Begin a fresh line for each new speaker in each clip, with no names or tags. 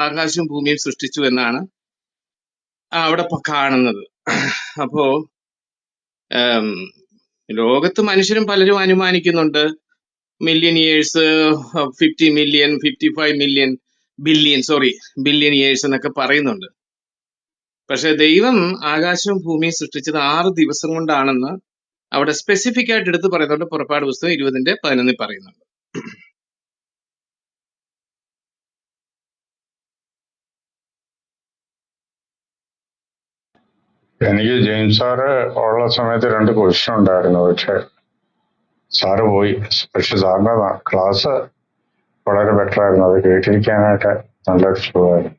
ആകാശവും ഭൂമിയും സൃഷ്ടിച്ചു എന്നാണ് അവിടെ കാണുന്നത്. അപ്പോ ഉം, ലോകത്ത് മനുഷ്യരും പലരും അനുമാനിക്കുന്നുണ്ട് million years, 50 million, 55 million, billion years എന്നൊക്കെ പറയുന്നുണ്ട്. പക്ഷെ ദൈവം ആകാശവും ഭൂമിയും സൃഷ്ടിച്ചത് 6 ദിവസം കൊണ്ടാണെന്ന് അവിടെ സ്പെസിഫിക് ആയിട്ട് എടുത്ത് പറയുന്നുണ്ട്. പുറപ്പാട് പുസ്തകം 20:11 പറയുന്നുണ്ട്.
എനിക്ക് ജെയിംസ് സാറ് ഉള്ള സമയത്ത് 2 ക്വസ്റ്റ്യൻ ഉണ്ടായിരുന്നു, പക്ഷെ സാറ് പോയി. പക്ഷെ സാറിന്റെ ക്ലാസ് വളരെ ബെറ്റർ ആയിരുന്നു, അത് കേട്ടിരിക്കാനായിട്ട് നല്ലൊരു സുഖമായിരുന്നു.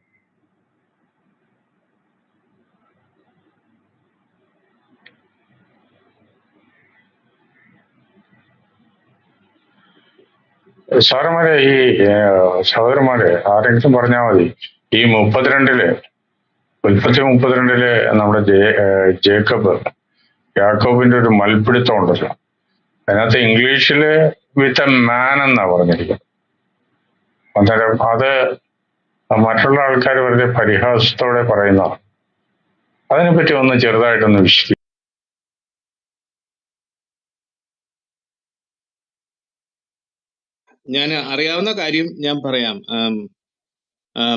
സാറന്മാരെ, ഈ സഹോദരന്മാരെ, ആരെങ്കിലും പറഞ്ഞാൽ മതി, ഈ 32 ഉൽപ്പത്തി 32 നമ്മുടെ യാക്കോബിന്റെ ഒരു മൽപ്പിടുത്തം ഉണ്ടല്ലോ. അതിനകത്ത് ഇംഗ്ലീഷില് വിത്ത് എ മാൻ എന്നാ പറഞ്ഞിരിക്കുന്നത്. അന്നേരം അത് മറ്റുള്ള ആൾക്കാർ വെറുതെ പരിഹാസത്തോടെ പറയുന്നതാണ്. അതിനെപ്പറ്റി ഒന്ന് ചെറുതായിട്ടൊന്ന് വിശദീകരിക്കും.
ഞാൻ അറിയാവുന്ന കാര്യം ഞാൻ പറയാം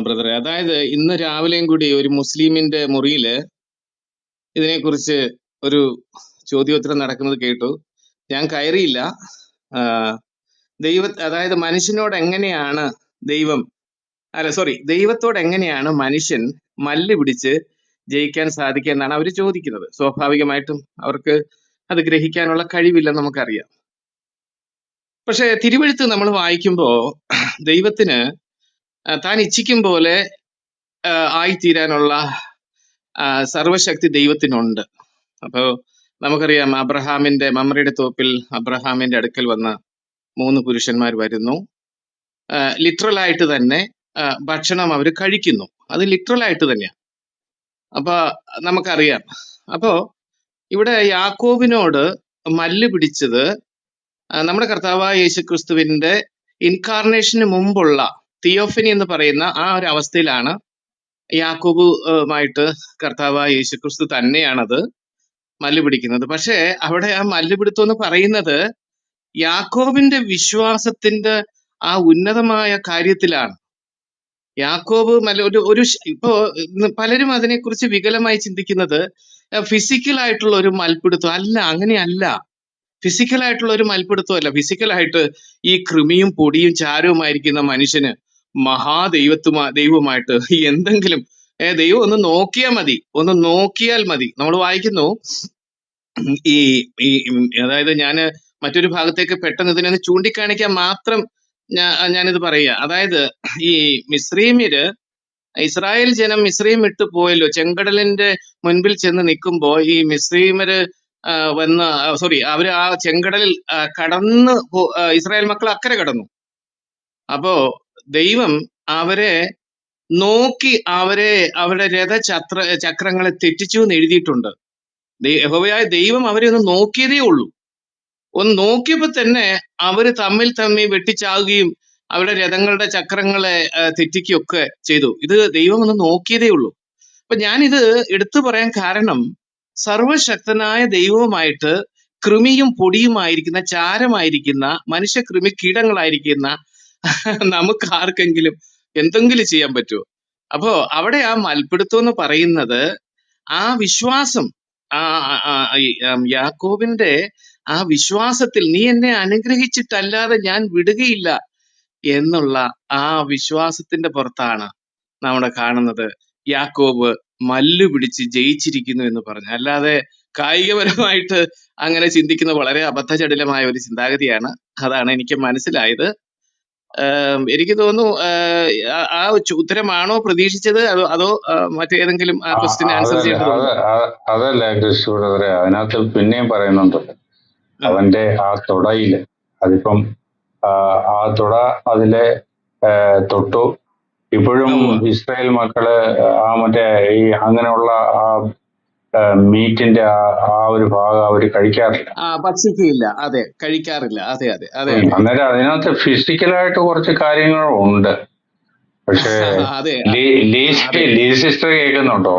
ബ്രദറെ. അതായത് ഇന്ന് രാവിലെയും കൂടി ഒരു മുസ്ലിമിന്റെ മുറിയില് ഇതിനെക്കുറിച്ച് ഒരു ചോദ്യോത്തരം നടക്കുന്നത് കേട്ടു. ഞാൻ കയറിയില്ല. ആ, അതായത് മനുഷ്യനോട് എങ്ങനെയാണ് ദൈവത്തോട് എങ്ങനെയാണ് മനുഷ്യൻ മല്ല് പിടിച്ച് ജയിക്കാൻ സാധിക്കുക എന്നാണ് അവർ ചോദിക്കുന്നത്. സ്വാഭാവികമായിട്ടും അവർക്ക് അത് ഗ്രഹിക്കാനുള്ള കഴിവില്ലെന്ന് നമുക്കറിയാം. പക്ഷെ തിരുവെഴുത്ത് നമ്മൾ വായിക്കുമ്പോ ദൈവത്തിന് താൻ ഇച്ഛിക്കും പോലെ ആയിത്തീരാനുള്ള സർവശക്തി ദൈവത്തിനുണ്ട്. അപ്പോ നമുക്കറിയാം, അബ്രഹാമിന്റെ മമ്രയുടെ തോപ്പിൽ അബ്രഹാമിന്റെ അടുക്കൽ വന്ന 3 പുരുഷന്മാർ വരുന്നു. ലിറ്ററൽ ആയിട്ട് തന്നെ ഭക്ഷണം അവർ കഴിക്കുന്നു. അത് ലിറ്ററൽ ആയിട്ട് തന്നെയാണ്. അപ്പൊ നമുക്കറിയാം. അപ്പോ ഇവിടെ യാക്കോബിനോട് മല്ല് പിടിച്ചത് നമ്മുടെ കർത്താവായ യേശുക്രിസ്തുവിന്റെ ഇൻകാർണേഷന് മുമ്പുള്ള തിയോഫനി എന്ന് പറയുന്ന ആ ഒരു അവസ്ഥയിലാണ് യാക്കോബുമായിട്ട് കർത്താവായ യേശുക്രിസ്തു തന്നെയാണത് മല്ല് പിടിക്കുന്നത്. പക്ഷെ അവിടെ ആ മല്ല് പിടുത്തം എന്ന് പറയുന്നത് യാക്കോബിന്റെ വിശ്വാസത്തിന്റെ ആ ഉന്നതമായ കാര്യത്തിലാണ്. യാക്കോബ് ഇപ്പോ പലരും അതിനെക്കുറിച്ച് വികലമായി ചിന്തിക്കുന്നത് ഫിസിക്കൽ ആയിട്ടുള്ള ഒരു മൽപ്പിടുത്തം അല്ല. അങ്ങനെയല്ല. ഫിസിക്കൽ ആയിട്ടുള്ള ഒരു മൽപ്പിടുത്തമല്ല. ഫിസിക്കലായിട്ട് ഈ കൃമിയും പൊടിയും ചാരവുമായിരിക്കുന്ന മനുഷ്യന് ദൈവവുമായിട്ട് എന്തെങ്കിലും ദൈവം ഒന്ന് നോക്കിയാൽ മതി. നമ്മൾ വായിക്കുന്നു ഈ അതായത് ഞാന് മറ്റൊരു ഭാഗത്തേക്ക് പെട്ടെന്ന് ഇതിനെ ചൂണ്ടിക്കാണിക്കാൻ മാത്രം ഞാനിത് പറയുക. അതായത് ഈ ഇസ്രായേൽ ജനം മിസ്രൈം വിട്ടു പോയല്ലോ. ചെങ്കടലിന്റെ മുൻപിൽ ചെന്ന് നിൽക്കുമ്പോ ഈ മിസ്രൈമര് അവര് ആ ചെങ്കടലിൽ കടന്ന് ഇസ്രായേൽ മക്കൾ അക്കരെ കടന്നു. അപ്പോ ദൈവം അവരെ നോക്കി അവരുടെ ചക്രങ്ങളെ തെറ്റിച്ചു എന്ന് എഴുതിയിട്ടുണ്ട്. യഹോവയായ ദൈവം അവരെ ഒന്ന് നോക്കിയതേ ഉള്ളൂ. ഒന്ന് നോക്കിയപ്പോ തന്നെ അവര് തമ്മിൽ വെട്ടിച്ചാകുകയും അവരുടെ രഥങ്ങളുടെ ചക്രങ്ങളെ തെറ്റിക്കുകയൊക്കെ ചെയ്തു. ഇത് ദൈവം ഒന്ന് നോക്കിയതേ ഉള്ളൂ. അപ്പൊ ഞാനിത് എടുത്തു പറയാൻ കാരണം, സർവശക്തനായ ദൈവവുമായിട്ട് കൃമിയും പൊടിയുമായിരിക്കുന്ന, ചാരമായിരിക്കുന്ന, മനുഷ്യ കൃമി കീടങ്ങളായിരിക്കുന്ന നമുക്ക് ആർക്കെങ്കിലും എന്തെങ്കിലും ചെയ്യാൻ പറ്റുമോ? അപ്പോ അവിടെ ആ മൽപ്പിടുത്തം എന്ന് പറയുന്നത് ആ വിശ്വാസം, യാക്കോബിന്റെ ആ വിശ്വാസത്തിൽ, നീ എന്നെ അനുഗ്രഹിച്ചിട്ടല്ലാതെ ഞാൻ വിടുകയില്ല എന്നുള്ള ആ വിശ്വാസത്തിന്റെ പുറത്താണ് നമ്മുടെ കാണുന്നത് യാക്കോബ് മല്ലു പിടിച്ച് ജയിച്ചിരിക്കുന്നു എന്ന് പറഞ്ഞു. അല്ലാതെ കായികപരമായിട്ട് അങ്ങനെ ചിന്തിക്കുന്ന വളരെ അബദ്ധജടിലമായ ഒരു ചിന്താഗതിയാണ്. അതാണ് എനിക്ക് മനസ്സിലായത്. എനിക്ക് തോന്നുന്നു ആ ഉത്തരമാണോ പ്രതീക്ഷിച്ചത്, അതോ മറ്റേതെങ്കിലും ആ ക്വസ്റ്റ്യൻ ആൻസർ ചെയ്യേണ്ടതുണ്ടോ?
അതല്ല ക്രിസ്തു ബ്രദറെ, അതിനകത്ത് പിന്നെയും പറയുന്നുണ്ടല്ലോ, അവന്റെ ആ തുടയില്, അതിപ്പം ആ തുട അതിലെ തൊട്ടു. ഇപ്പോഴും ഇസ്രായേൽ മക്കള് ആ മറ്റേ ഈ അങ്ങനെയുള്ള ആ മീറ്റിന്റെ ആ ഒരു ഭാഗം അവര് കഴിക്കാറില്ല,
ഭക്ഷിക്കില്ല. അതെ, കഴിക്കാറില്ല. അതെ.
അന്നേരം അതിനകത്ത് ഫിസിക്കലായിട്ട് കുറച്ച് കാര്യങ്ങളുണ്ട്. പക്ഷേ
അതെ അതെ
ലീ സിസ്റ്റർ കേൾക്കുന്നുണ്ടോ?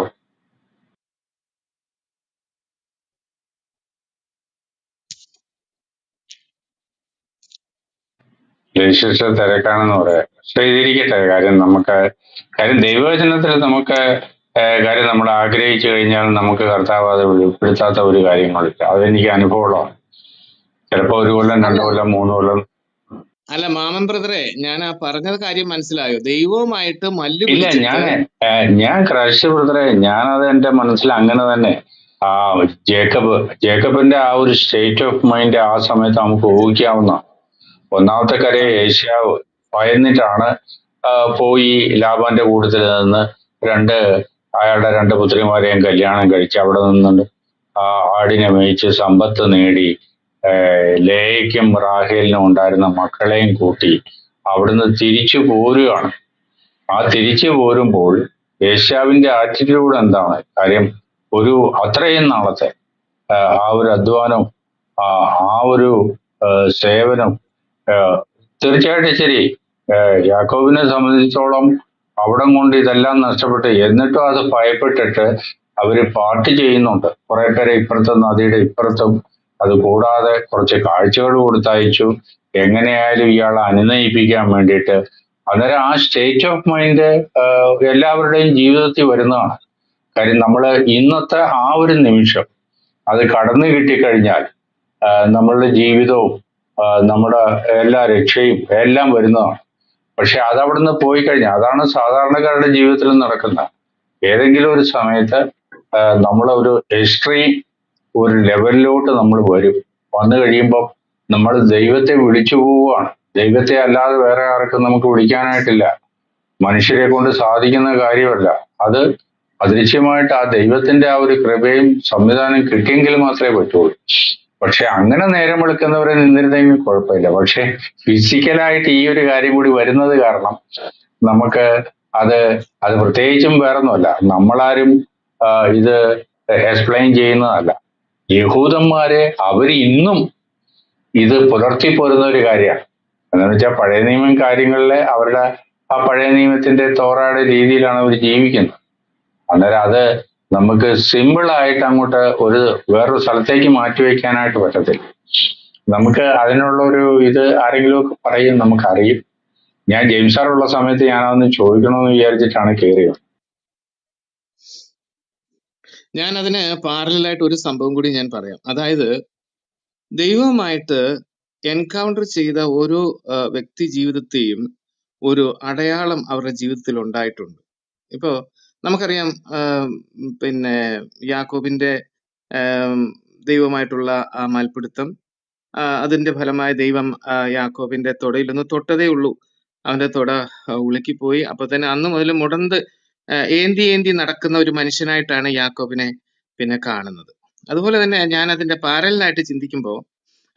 ലീ സിസ്റ്റർ തിരക്കാണെന്ന് പറയാം. പക്ഷെ ഇതിരിക്കട്ടെ, കാര്യം ദൈവവചനത്തിൽ നമുക്ക് കാര്യം നമ്മൾ ആഗ്രഹിച്ചു കഴിഞ്ഞാൽ നമുക്ക് കർത്താവ് അത് വെളിപ്പെടുത്താത്ത ഒരു കാര്യങ്ങളില്ല. അതെനിക്ക് അനുഭവമുള്ളതാണ്. ചിലപ്പോ 1 കൊല്ലം, 2
അല്ല
കൊല്ലം, 3 കൊല്ലം.
അല്ല മാമൻ ബ്രദറെ, ഞാൻ ആ പറഞ്ഞത് കാര്യം മനസ്സിലായോ? ദൈവവുമായിട്ട് മല്ലു
ഇല്ല,
പിടിച്ചിട്ട്
ഞാൻ ക്രൈസ്റ്റ് ബ്രദറെ, ഞാനത് എന്റെ മനസ്സിൽ അങ്ങനെ തന്നെ. ആ ജേക്കബിന്റെ ആ ഒരു സ്റ്റേറ്റ് ഓഫ് മൈൻഡ് ആ സമയത്ത് നമുക്ക് ഊഹിക്കാവുന്ന. ഒന്നാമത്തെ കാര്യം,
ആ,
ഏഷ്യാവ് ഭയന്നിട്ടാണ് പോയി ലാബാന്റെ കൂട്ടത്തിൽ നിന്ന് അയാളുടെ 2 പുത്രിമാരെയും കല്യാണം കഴിച്ച് അവിടെ നിന്നുണ്ട് ആടിനെ മേയിച്ച് സമ്പത്ത് നേടി ലേയയ്ക്കും റാഹേലിനും ഉണ്ടായിരുന്ന മക്കളെയും കൂട്ടി അവിടുന്ന് തിരിച്ചു പോരുകയാണ്. ആ തിരിച്ചു പോരുമ്പോൾ ഏഷ്യാവിന്റെ ആറ്റിറ്റ്യൂഡ് എന്താണ്? കാര്യം അത്രയും നാളത്തെ ആ ഒരു അധ്വാനവും ആ ഒരു സേവനം, തീർച്ചയായിട്ടും ശരി. യാക്കോബിനെ സംബന്ധിച്ചോളം അവിടം കൊണ്ട് ഇതെല്ലാം നഷ്ടപ്പെട്ട്, എന്നിട്ടും അത് ഭയപ്പെട്ടിട്ട് അവര് പാട്ട് ചെയ്യുന്നുണ്ട്. കുറെ പേരെ ഇപ്പുറത്തും നദിയുടെ ഇപ്പുറത്തും. അത് കൂടാതെ കുറച്ച് കാഴ്ചകൾ കൊടുത്തയച്ചു, എങ്ങനെയായാലും ഇയാളെ അനുനയിപ്പിക്കാൻ വേണ്ടിയിട്ട്. അന്നേരം ആ സ്റ്റേറ്റ് ഓഫ് മൈൻഡ് എല്ലാവരുടെയും ജീവിതത്തിൽ വരുന്നതാണ്. കാര്യം നമ്മള് ഇന്നത്തെ ആ ഒരു നിമിഷം അത് കടന്നു കിട്ടിക്കഴിഞ്ഞാൽ നമ്മളുടെ ജീവിതവും നമ്മുടെ എല്ലാ രക്ഷയും എല്ലാം വരുന്നതാണ്. പക്ഷെ അതവിടുന്ന് പോയി കഴിഞ്ഞാൽ, അതാണ് സാധാരണക്കാരുടെ ജീവിതത്തിൽ നടക്കുന്നത്. ഏതെങ്കിലും ഒരു സമയത്ത് നമ്മളൊരു എക്സ്ട്രീം ഒരു ലെവലിലോട്ട് നമ്മൾ വന്നു കഴിയുമ്പോൾ നമ്മൾ ദൈവത്തെ വിളിച്ചു പോവുകയാണ്. ദൈവത്തെ അല്ലാതെ വേറെ ആർക്കും നമുക്ക് വിളിക്കാനായിട്ടില്ല. മനുഷ്യരെ കൊണ്ട് സാധിക്കുന്ന കാര്യമല്ല അത്. അദൃശ്യമായിട്ട് ആ ദൈവത്തിന്റെ ആ ഒരു കൃപയും സംവിധാനം കിട്ടിയെങ്കിൽ മാത്രമേ പറ്റുള്ളൂ. പക്ഷെ അങ്ങനെ നേരം വെളുക്കുന്നവരെ നിന്നിരുന്നെങ്കിൽ കുഴപ്പമില്ല. പക്ഷെ ഫിസിക്കലായിട്ട് ഈ ഒരു കാര്യം കൂടി വരുന്നത് കാരണം നമുക്ക് അത് പ്രത്യേകിച്ചും വേറൊന്നുമല്ല, നമ്മളാരും ഇത് എക്സ്പ്ലെയിൻ ചെയ്യുന്നതല്ല. യഹൂദന്മാര് അവര് ഇന്നും ഇത് പുലർത്തി പോരുന്ന ഒരു കാര്യമാണ്. എന്താണെന്ന് വെച്ചാൽ പഴയ നിയമം കാര്യങ്ങളിലെ അവരുടെ ആ പഴയ നിയമത്തിന്റെ തോറയുടെ രീതിയിലാണ് അവർ ജീവിക്കുന്നത്. അന്നേരം അത് നമുക്ക് സിമ്പിൾ ആയിട്ട് അങ്ങോട്ട് വേറൊരു സ്ഥലത്തേക്ക് മാറ്റിവെക്കാനായിട്ട് പറ്റത്തില്ല. നമുക്ക് അതിനുള്ള ഇത് ആരെങ്കിലും ഒക്കെ പറയും, നമുക്കറിയും. ഞാൻ ജെയിംസ് സാറുള്ള സമയത്ത് ഞാനതൊന്ന് ചോദിക്കണമെന്ന് വിചാരിച്ചിട്ടാണ് കയറിയത്.
ഞാൻ അതിന് പാരലായിട്ട് ഒരു സംഭവം കൂടി ഞാൻ പറയാം. അതായത് ദൈവവുമായിട്ട് എൻകൗണ്ടർ ചെയ്ത ഓരോ വ്യക്തി ജീവിതത്തെയും ഒരു അടയാളം അവരുടെ ജീവിതത്തിൽ ഉണ്ടായിട്ടുണ്ട്. ഇപ്പോ നമുക്കറിയാം, പിന്നെ യാക്കോബിന്റെ ദൈവമായിട്ടുള്ള ആ മൽപ്പിടുത്തം, അതിന്റെ ഫലമായി ദൈവം യാക്കോബിന്റെ തൊടയിൽ ഒന്ന് തൊട്ടതേ ഉള്ളൂ. അവന്റെ തൊട ഉളുക്കിപ്പോയി. അപ്പൊ തന്നെ അന്ന് മുതൽ മുടന്ത് ഏന്തി നടക്കുന്ന ഒരു മനുഷ്യനായിട്ടാണ് യാക്കോബിനെ പിന്നെ കാണുന്നത്. അതുപോലെ തന്നെ ഞാൻ അതിന്റെ പാരലായിട്ട് ചിന്തിക്കുമ്പോൾ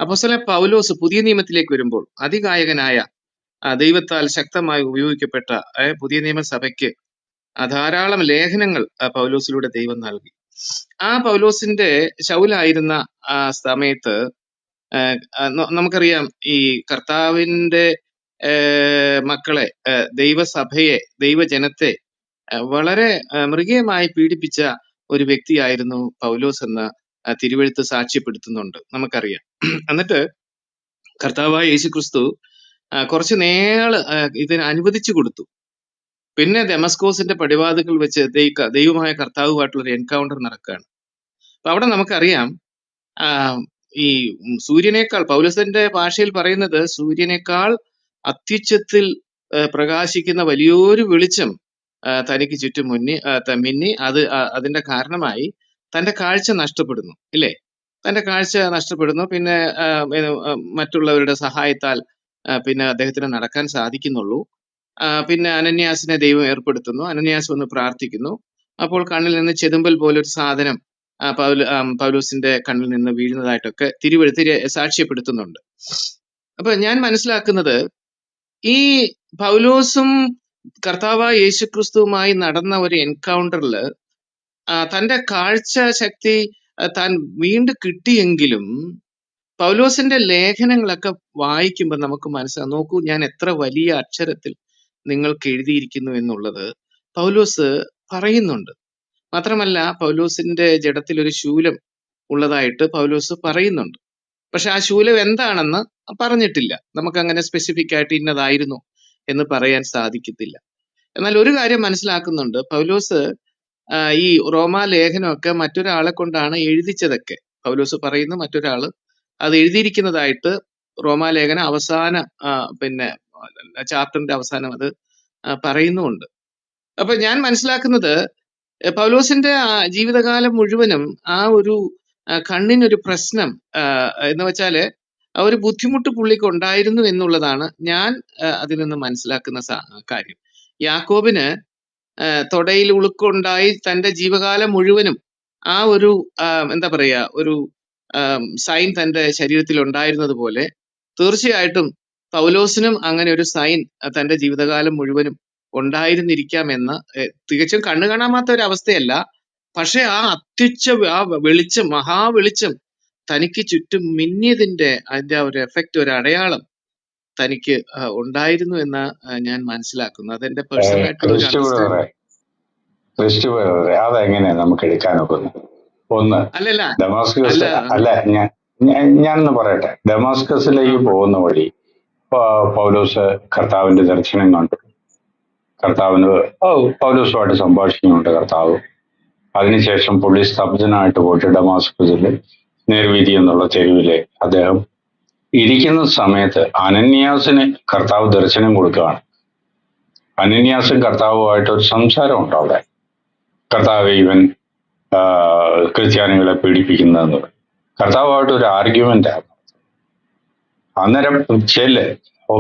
അപ്പോസ്തലൻ പൗലോസ് പുതിയ നിയമത്തിലേക്ക് വരുമ്പോൾ അതികായകനായ ദൈവത്താൽ ശക്തമായി ഉപയോഗിക്കപ്പെട്ട പുതിയ നിയമസഭയ്ക്ക് ധാരാളം ലേഖനങ്ങൾ പൗലോസിലൂടെ ദൈവം നൽകി. ആ പൗലോസിന്റെ ശൗലായിരുന്ന ആ സമയത്ത് നമുക്കറിയാം, ഈ കർത്താവിന്റെ മക്കളെ, ദൈവസഭയെ, ദൈവജനത്തെ വളരെ മൃഗീയമായി പീഡിപ്പിച്ച ഒരു വ്യക്തിയായിരുന്നു പൗലോസ് എന്ന് തിരുവെഴുത്ത് സാക്ഷ്യപ്പെടുത്തുന്നുണ്ട്, നമുക്കറിയാം. എന്നിട്ട് കർത്താവായ യേശുക്രിസ്തു കുറച്ചു നാള് ഇതിന് അനുവദിച്ചു കൊടുത്തു. പിന്നെ ദമസ്കോസിന്റെ പടിവാതിൽക്കൽ വെച്ച് ദൈവമായ കർത്താവുമായിട്ടുള്ള ഒരു എൻകൗണ്ടർ നടക്കുകയാണ്. അപ്പൊ അവിടെ നമുക്കറിയാം, ഈ സൂര്യനേക്കാൾ, പൗലോസിന്റെ ഭാഷയിൽ പറയുന്നത്, സൂര്യനേക്കാൾ അത്യുച്ചത്തിൽ പ്രകാശിക്കുന്ന വലിയൊരു വെളിച്ചം തനിക്ക് ചുറ്റും മിന്നി. അതിന്റെ കാരണമായി തന്റെ കാഴ്ച നഷ്ടപ്പെടുന്നു, ഇല്ലേ? തന്റെ കാഴ്ച നഷ്ടപ്പെടുന്നു. പിന്നെ മറ്റുള്ളവരുടെ സഹായത്താൽ പിന്നെ അദ്ദേഹത്തിന് നടക്കാൻ സാധിക്കുന്നുള്ളൂ. പിന്നെ അനന്യാസിനെ ദൈവം ഏർപ്പെടുത്തുന്നു. അനന്യാസ് വന്ന് പ്രാർത്ഥിക്കുന്നു. അപ്പോൾ കണ്ണിൽ നിന്ന് ചെതുമ്പൽ പോലൊരു സാധനം പൗലോസിന്റെ കണ്ണിൽ നിന്ന് വീഴുന്നതായിട്ടൊക്കെ തിരുവെഴുത്ത് സാക്ഷ്യപ്പെടുത്തുന്നുണ്ട്. അപ്പൊ ഞാൻ മനസ്സിലാക്കുന്നത്, ഈ പൗലോസും കർത്താവായ യേശുക്രിസ്തുവുമായി നടന്ന ഒരു എൻകൗണ്ടറിൽ തന്റെ കാഴ്ച ശക്തി താൻ വീണ്ടും കിട്ടിയെങ്കിലും പൗലോസിന്റെ ലേഖനങ്ങളൊക്കെ വായിക്കുമ്പോൾ നമുക്ക് മനസ്സിലാകും, നോക്കൂ, ഞാൻ എത്ര വലിയ അക്ഷരത്തിൽ നിങ്ങൾക്ക് എഴുതിയിരിക്കുന്നു എന്നുള്ളത് പൗലോസ് പറയുന്നുണ്ട്. മാത്രമല്ല പൗലോസിന്റെ ജഡത്തിൽ ഒരു ശൂലം ഉള്ളതായിട്ട് പൗലോസ് പറയുന്നുണ്ട്. പക്ഷെ ആ ശൂലം എന്താണെന്ന് പറഞ്ഞിട്ടില്ല. നമുക്ക് അങ്ങനെ സ്പെസിഫിക് ആയിട്ട് ഇന്നതായിരുന്നു എന്ന് പറയാൻ സാധിക്കത്തില്ല. എന്നാൽ ഒരു കാര്യം മനസ്സിലാക്കുന്നുണ്ട്, പൗലോസ് ഈ റോമാ ലേഖനമൊക്കെ മറ്റൊരാളെ കൊണ്ടാണ് എഴുതിച്ചതൊക്കെ. പൗലോസ് പറയുന്ന മറ്റൊരാള് അത് എഴുതിയിരിക്കുന്നതായിട്ട് റോമാലേഖന അവസാന പിന്നെ ചാപ്റ്ററിന്റെ അവസാനം അത് പറയുന്നുമുണ്ട്. അപ്പൊ ഞാൻ മനസ്സിലാക്കുന്നത് പൗലോസിന്റെ ജീവിതകാലം മുഴുവനും ആ ഒരു കണ്ണിനൊരു പ്രശ്നം എന്ന് വെച്ചാല് ആ ഒരു ബുദ്ധിമുട്ട് പുള്ളിക്ക് ഉണ്ടായിരുന്നു എന്നുള്ളതാണ് ഞാൻ അതിൽ നിന്ന് മനസ്സിലാക്കുന്ന കാര്യം. യാക്കോബിന് തൊടയിൽ ഉളുക്കുണ്ടായി തന്റെ ജീവകാലം മുഴുവനും ആ ഒരു എന്താ പറയാ ഒരു സൈൻ തന്റെ ശരീരത്തിൽ ഉണ്ടായിരുന്നത് പോലെ തീർച്ചയായിട്ടും പൗലോസിനും അങ്ങനെ ഒരു സൈൻ തന്റെ ജീവിതകാലം മുഴുവനും ഉണ്ടായിരുന്നിരിക്കാമെന്ന് തികച്ചും കണ്ണു കാണാത്ത ഒരു അവസ്ഥയല്ല. പക്ഷെ ആ ആ വെളിച്ചം, മഹാവെളിച്ചം തനിക്ക് ചുറ്റും മിന്നിയതിന്റെ അതിന്റെ ഒരു എഫക്റ്റ്, ഒരു അടയാളം തനിക്ക് ഉണ്ടായിരുന്നു എന്ന് ഞാൻ മനസ്സിലാക്കുന്നു. അതെന്റെ പേഴ്സണൽ ആയിട്ടുള്ള ഒരു അണ്ടർസ്റ്റാൻഡിങ്.
ക്രിസ്റ്റു ബ്രദറെ, അതെങ്ങനെയാ നമുക്ക് എടുക്കാനൊക്കുന്നത്? ഒന്ന്,
അല്ലല്ല
ഡമാസ്കസ്
അല്ല
അല്ല, ഞാനൊന്ന് പറയട്ടെ. ഡമാസ്കസിലേക്ക് പോകുന്ന വഴി പൗലോസ് കർത്താവിന്റെ ദർശനം കണ്ടു. കർത്താവിന് പൗലോസുമായിട്ട് സംഭാഷിക്കുന്നുണ്ട് കർത്താവ്. അതിനുശേഷം പുള്ളി സ്തബ്ധനായിട്ട് പോയിട്ട് ഡമാസ്കസിലെ നേർവീതി എന്നുള്ള തെരുവിലെ അദ്ദേഹം ഇരിക്കുന്ന സമയത്ത് അനന്യാസിന് കർത്താവ് ദർശനം കൊടുക്കുകയാണ്. അനന്യാസും കർത്താവുമായിട്ട് ഒരു സംസാരമുണ്ട് അവിടെ. കർത്താവ് ഇവൻ ക്രിസ്ത്യാനികളെ പീഡിപ്പിക്കുന്നതെന്ന് കർത്താവുമായിട്ട് ഒരു ആർഗ്യുമെന്റ് ആണ്. അന്നേരം ചെല്ല്,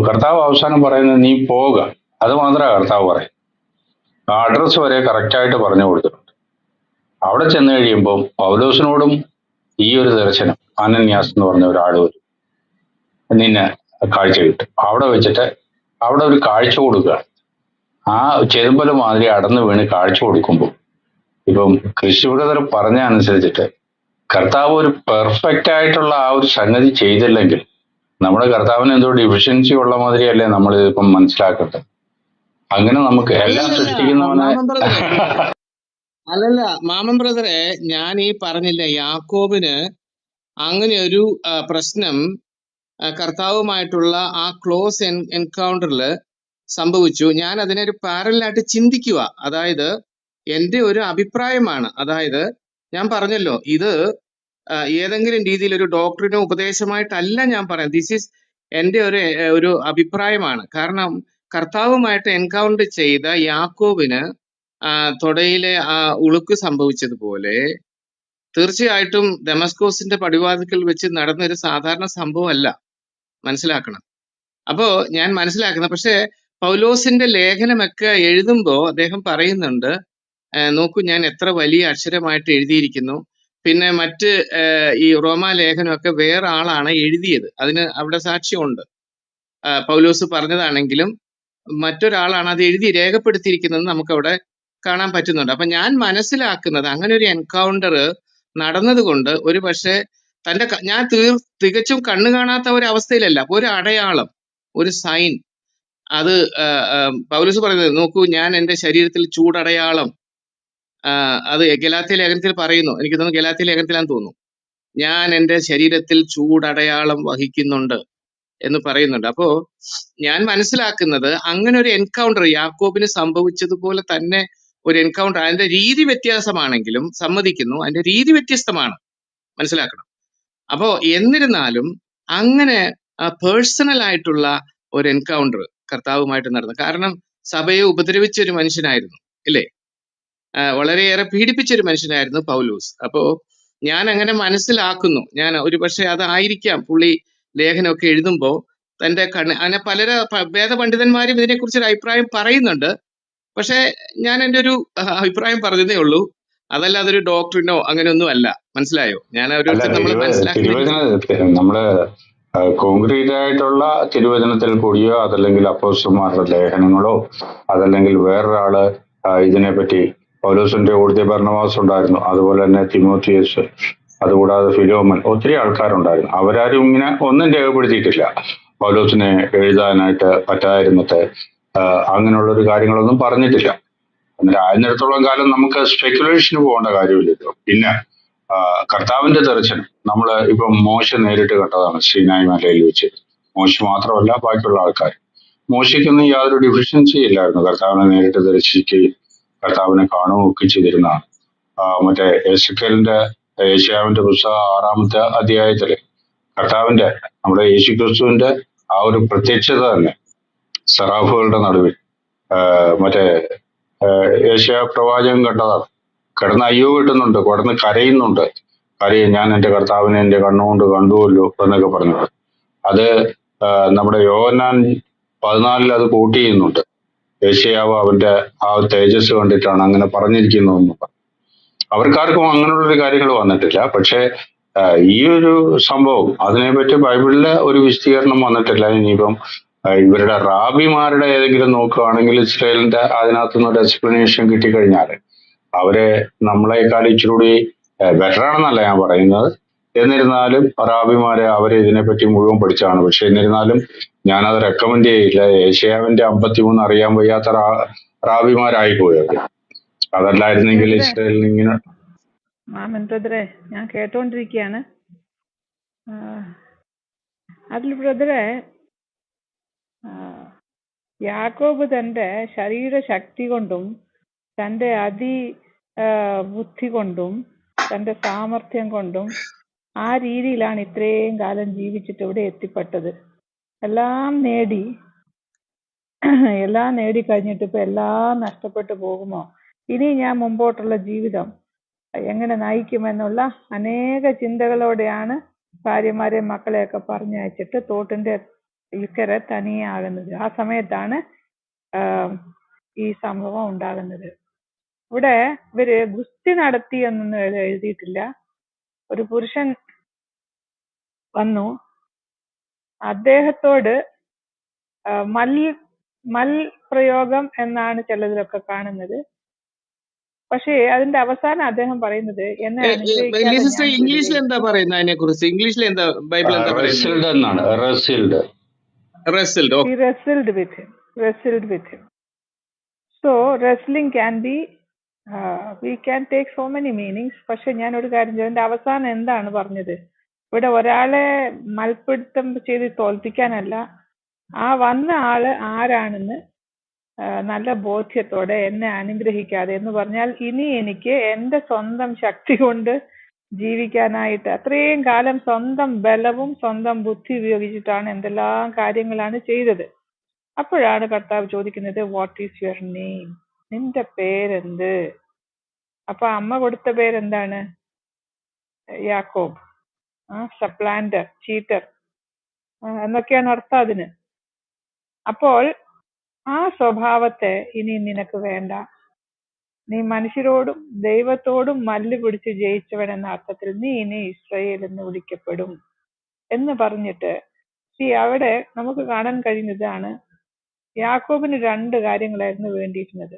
കർത്താവ് അവസാനം പറയുന്നത് നീ പോവുക, അത് മാത്രമേ കർത്താവ് പറയും. ആ അഡ്രസ് വരെ കറക്റ്റായിട്ട് പറഞ്ഞു കൊടുത്തിട്ടുണ്ട്. അവിടെ ചെന്ന് കഴിയുമ്പോൾ പൗലോസിനോടും ഈ ഒരു ദർശനം, അനന്യാസ് എന്ന് പറഞ്ഞ ഒരാൾ വരും, നിന്നെ കാഴ്ച കിട്ടും. അവിടെ വെച്ചിട്ട് അവിടെ ഒരു കാഴ്ച കൊടുക്കുക. ആ ചെരുമ്പല് മാതിരി അടന്നു വീണ് കാഴ്ച കൊടുക്കുമ്പോൾ ഇപ്പം ക്രിസ്തു ബ്രദർ പറഞ്ഞ അനുസരിച്ചിട്ട് കർത്താവ് ഒരു പെർഫെക്റ്റ് ആയിട്ടുള്ള ആ ഒരു സംഗതി ചെയ്തില്ലെങ്കിൽ നമ്മുടെ കർത്താവിന് എന്തോ ഡിഫിഷ്യൻസി ഉള്ള മാതിരിയല്ലേ നമ്മൾ ഇതിപ്പം മനസ്സിലാക്കട്ടെ. അങ്ങനെ നമുക്ക് എല്ലാം സൃഷ്ടിക്കുന്നവനെ
അല്ലല്ല മാമൻ ബ്രദറെ, ഞാൻ ഈ പറഞ്ഞില്ല യാക്കോബിന് അങ്ങനെ ഒരു പ്രശ്നം കർത്താവുമായിട്ടുള്ള ആ ക്ലോസ് എൻകൗണ്ടറിൽ സംഭവിച്ചു. ഞാൻ അതിനെ ഒരു പാരലായിട്ട് ചിന്തിക്കുക. അതായത് എന്റെ ഒരു അഭിപ്രായമാണ്. അതായത് ഞാൻ പറഞ്ഞല്ലോ, ഇത് ഏതെങ്കിലും രീതിയിൽ ഒരു ഡോക്ടറിനോ ഉപദേശമായിട്ടല്ല ഞാൻ പറയാം. ദിസ് ഈസ് എന്റെ ഒരു അഭിപ്രായമാണ്. കാരണം കർത്താവുമായിട്ട് എൻകൗണ്ടർ ചെയ്ത യാക്കോബിന് തൊടയിലെ ആ ഉളുക്ക് സംഭവിച്ചതുപോലെ തീർച്ചയായിട്ടും ഡെമസ്കോസിന്റെ പടിവാതിക്കൽ വെച്ച് നടന്ന ഒരു സാധാരണ സംഭവമല്ല, മനസ്സിലാക്കണം. അപ്പോ ഞാൻ മനസ്സിലാക്കുന്നത്, പക്ഷെ പൗലോസിന്റെ ലേഖനമൊക്കെ എഴുതുമ്പോ അദ്ദേഹം പറയുന്നുണ്ട്, നോക്കൂ ഞാൻ എത്ര വലിയ അക്ഷരമായിട്ട് എഴുതിയിരിക്കുന്നു. പിന്നെ മറ്റ് ഈ റോമാ ലേഖനമൊക്കെ വേറെ ആളാണ് എഴുതിയത്, അതിന് അവിടെ സാക്ഷ്യമുണ്ട്. പൗലോസ് പറഞ്ഞതാണെങ്കിലും മറ്റൊരാളാണ് അത് എഴുതി രേഖപ്പെടുത്തിയിരിക്കുന്നത് നമുക്ക് അവിടെ കാണാൻ പറ്റുന്നുണ്ട്. അപ്പൊ ഞാൻ മനസ്സിലാക്കുന്നത് അങ്ങനെ ഒരു എൻകൗണ്ടർ നടന്നത് കൊണ്ട് ഒരു പക്ഷെ തന്റെ ഞാൻ തികച്ചും കണ്ണു കാണാത്ത ഒരു അവസ്ഥയിലല്ല, ഒരു അടയാളം, ഒരു സൈൻ, അത് പൗലോസ് പറയുന്നത് നോക്കൂ ഞാൻ എന്റെ ശരീരത്തിൽ ചൂടടയാളം, അത് ഗലാത്യ ലേഖനത്തിൽ പറയുന്നു, എനിക്ക് തോന്നുന്നു ഗലാത്യ ലേഖനത്തിലാന്ന് തോന്നുന്നു, ഞാൻ എന്റെ ശരീരത്തിൽ ചൂടടയാളം വഹിക്കുന്നുണ്ട് എന്ന് പറയുന്നുണ്ട്. അപ്പോ ഞാൻ മനസ്സിലാക്കുന്നത് അങ്ങനെ ഒരു എൻകൗണ്ടർ യാക്കോബിന് സംഭവിച്ചതുപോലെ തന്നെ ഒരു എൻകൗണ്ടർ, അതിന്റെ രീതി വ്യത്യാസമാണെങ്കിലും സമ്മതിക്കുന്നു, അതിന്റെ രീതി വ്യത്യസ്തമാണ്, മനസ്സിലാക്കണം. അപ്പോ എന്നിരുന്നാലും അങ്ങനെ പേഴ്സണൽ ആയിട്ടുള്ള ഒരു എൻകൗണ്ടർ കർത്താവുമായിട്ട് നടന്നു. കാരണം സഭയെ ഉപദ്രവിച്ച ഒരു മനുഷ്യനായിരുന്നു, ഇല്ലേ? വളരെയേറെ പീഡിപ്പിച്ച ഒരു മനുഷ്യനായിരുന്നു പൗലോസ്. അപ്പോ ഞാൻ അങ്ങനെ മനസ്സിലാക്കുന്നു. ഞാൻ ഒരു പക്ഷെ അതായിരിക്കാം പുള്ളി ലേഖനമൊക്കെ എഴുതുമ്പോ തന്റെ അങ്ങനെ വേദപണ്ഡിതന്മാരും ഇതിനെക്കുറിച്ച് ഒരു അഭിപ്രായം പറയുന്നുണ്ട്. പക്ഷെ ഞാൻ എൻ്റെ ഒരു അഭിപ്രായം പറഞ്ഞതേ ഉള്ളൂ, അതല്ല അതൊരു ഡോക്ടറിനോ അങ്ങനെയൊന്നും അല്ല, മനസ്സിലായോ? ഞാൻ ഓരോരുത്തർ നമ്മൾ മനസ്സിലാക്കുന്നത്
നമ്മള് കോൺക്രീറ്റ് ആയിട്ടുള്ള തിരുവചനത്തിൽ കൂടിയോ അതല്ലെങ്കിൽ അപ്പോസ്തലന്മാരുടെ ലേഖനങ്ങളോ അതല്ലെങ്കിൽ വേറൊരാള് ഇതിനെപ്പറ്റി പൗലോസിന്റെ കൂടുതൽ ഭരണവാസം ഉണ്ടായിരുന്നു, അതുപോലെ തന്നെ തിമോത്തിയസ്, അതുകൂടാതെ ഫിലോമൻ, ഒത്തിരി ആൾക്കാരുണ്ടായിരുന്നു. അവരാരും ഇങ്ങനെ ഒന്നും രേഖപ്പെടുത്തിയിട്ടില്ല പൗലോസിനെ എഴുതാനായിട്ട് പറ്റാതിരുന്നിട്ട് അങ്ങനെയുള്ള ഒരു കാര്യങ്ങളൊന്നും പറഞ്ഞിട്ടില്ല. എന്നിട്ട് ആയിരുന്നിടത്തോളം കാലം നമുക്ക് സ്പെക്കുലേഷന് പോകേണ്ട കാര്യമില്ലല്ലോ. പിന്നെ കർത്താവിന്റെ ദർശനം നമ്മൾ ഇപ്പം മോശ നേരിട്ട് കണ്ടതാണ് സീനായി മലയിൽ വെച്ച്. മോശ മാത്രമല്ല ബാക്കിയുള്ള ആൾക്കാർ. മോശയ്ക്കൊന്നും യാതൊരു ഡിഫിഷ്യൻസി ഇല്ലായിരുന്നു. കർത്താവിനെ നേരിട്ട് ദർശിക്കുകയും കർത്താവിനെ കാണുകയും ഒക്കെ ചെയ്തിരുന്നതാണ്. മറ്റേ ഏഷ്യാവിന്റെ പുസ്തകം 6-ാമത്തെ അധ്യായത്തില് കർത്താവിന്റെ നമ്മുടെ യേശുക്രിസ്തുവിന്റെ ആ ഒരു പ്രത്യക്ഷത തന്നെ സറാഫുകളുടെ നടുവിൽ മറ്റേ ഏഷ്യ പ്രവാചകൻ കണ്ടതാണ്. കിടന്ന് അയ്യോ കിട്ടുന്നുണ്ട്, കിടന്ന് കരയുന്നുണ്ട്. ഞാൻ എന്റെ കർത്താവിനെ എന്റെ കണ്ണുകൊണ്ട് കണ്ടുവല്ലോ എന്നൊക്കെ പറഞ്ഞു. അത് നമ്മുടെ യോഹന്നാൻ 14 അത് കോട്ട് ചെയ്യുന്നുണ്ട്. ഏഷ്യാവ് അവന്റെ ആ തേജസ് കണ്ടിട്ടാണ് അങ്ങനെ പറഞ്ഞിരിക്കുന്നതെന്ന് പറഞ്ഞു. അവർക്കാർക്കും അങ്ങനെയുള്ളൊരു കാര്യങ്ങൾ വന്നിട്ടില്ല. പക്ഷെ ഈ ഒരു സംഭവം അതിനെപ്പറ്റി ബൈബിളിലെ ഒരു വിശദീകരണം വന്നിട്ടില്ല. ഇനിയിപ്പം ഇവരുടെ റാബിമാരുടെ ഏതെങ്കിലും നോക്കുകയാണെങ്കിൽ ഇസ്രായേലിന്റെ അതിനകത്തുനിന്ന് ഒരു എക്സ്പ്ലനേഷൻ കിട്ടിക്കഴിഞ്ഞാൽ അവരെ നമ്മളെക്കാൾ ഇച്ചിരി കൂടി ബെറ്റർ ആണെന്നല്ല ഞാൻ പറയുന്നത്. എന്നിരുന്നാലും റാബിമാരെ അവരെ ഇതിനെപ്പറ്റി മുഴുവൻ പഠിച്ചാണ്. പക്ഷെ എന്നിരുന്നാലും ഞാനത് റെക്കമെൻഡ് ചെയ്യില്ല. ഏഷ്യാവിന്റെ 53 അറിയാൻ വയ്യാത്ത റാബിമാരായി പോയത്. അതല്ലായിരുന്നെങ്കിൽ ഇസ്രായേലിന് ഇങ്ങനെ
ബ്രദറെ ഞാൻ കേട്ടോണ്ടിരിക്കുകയാണ്. അതിൽ ബ്രദറെ യാക്കോബ് തന്റെ ശരീരശക്തി കൊണ്ടും തന്റെ ബുദ്ധി കൊണ്ടും തന്റെ സാമർഥ്യം കൊണ്ടും ആ രീതിയിലാണ് ഇത്രയും കാലം ജീവിച്ചിട്ട് ഇവിടെ എത്തിപ്പെട്ടത്. എല്ലാം നേടി കഴിഞ്ഞിട്ട് ഇപ്പൊ എല്ലാം നഷ്ടപ്പെട്ടു പോകുമോ? ഇനി ഞാൻ മുമ്പോട്ടുള്ള ജീവിതം എങ്ങനെ നയിക്കുമെന്നുള്ള അനേക ചിന്തകളോടെയാണ് ഭാര്യമാരെ മക്കളെയൊക്കെ പറഞ്ഞയച്ചിട്ട് തോട്ടിന്റെ ഇക്കരെ തനിയെ ആകുന്നത്. ആ സമയത്താണ് ഈ സംഭവം ഉണ്ടാകുന്നത്. ഇവിടെ ഇവര് ഗുസ്തി നടത്തി എന്നൊന്നും എഴുതിയിട്ടില്ല. ഒരു പുരുഷൻ വന്നു അദ്ദേഹത്തോട് മൽ പ്രയോഗം എന്നാണ് ചിലതിലൊക്കെ കാണുന്നത്. പക്ഷേ അതിന്റെ അവസാനം അദ്ദേഹം പറയുന്നത് എന്നെ
ഇംഗ്ലീഷിൽ എന്താ പറയുന്നത് അതിനെ കുറിച്ച്? ഇംഗ്ലീഷിൽ എന്താ ബൈബിൾ എന്താ പറയുന്നത്?
He wrestled with him. So wrestling can be we can take so many meanings. പക്ഷെ ഞാൻ ഒരു കാര്യം അതിന്റെ അവസാനം എന്താണ് പറഞ്ഞത്? ഇവിടെ ഒരാളെ മൽപ്പിടുത്തം ചെയ്ത് തോൽപ്പിക്കാനല്ല, ആ വന്ന ആള് ആരാണെന്ന് നല്ല ബോധ്യത്തോടെ എന്നെ അനുഗ്രഹിക്കാതെ എന്ന് പറഞ്ഞാൽ ഇനി എനിക്ക് എന്റെ സ്വന്തം ശക്തി കൊണ്ട് ജീവിക്കാനായിട്ട് അത്രയും കാലം സ്വന്തം ബലവും സ്വന്തം ബുദ്ധി ഉപയോഗിച്ചിട്ടാണ് എന്തെല്ലാം കാര്യങ്ങളാണ് ചെയ്തത്. അപ്പോഴാണ് കർത്താവ് ചോദിക്കുന്നത്, വാട്ട് ഈസ് യുവർ നെയിം? നിന്റെ പേരെന്ത്? അപ്പൊ അമ്മ കൊടുത്ത പേരെന്താണ്? യാക്കോബ്, സപ്ലാന്റർ, ചീറ്റർ എന്നൊക്കെയാണ് അർത്ഥം അതിന്. അപ്പോൾ ആ സ്വഭാവത്തെ ഇനി നിനക്ക് വേണ്ട. നീ മനുഷ്യരോടും ദൈവത്തോടും മല്ല് പിടിച്ച് ജയിച്ചവൻ എന്ന അർത്ഥത്തിൽ നീ ഇനി ഇസ്രായേൽ എന്ന് വിളിക്കപ്പെടും എന്ന് പറഞ്ഞിട്ട് അവിടെ നമുക്ക് കാണാൻ കഴിയുന്നതാണ്. യാക്കോബിന് 2 കാര്യങ്ങളായിരുന്നു വേണ്ടിയിരുന്നത്.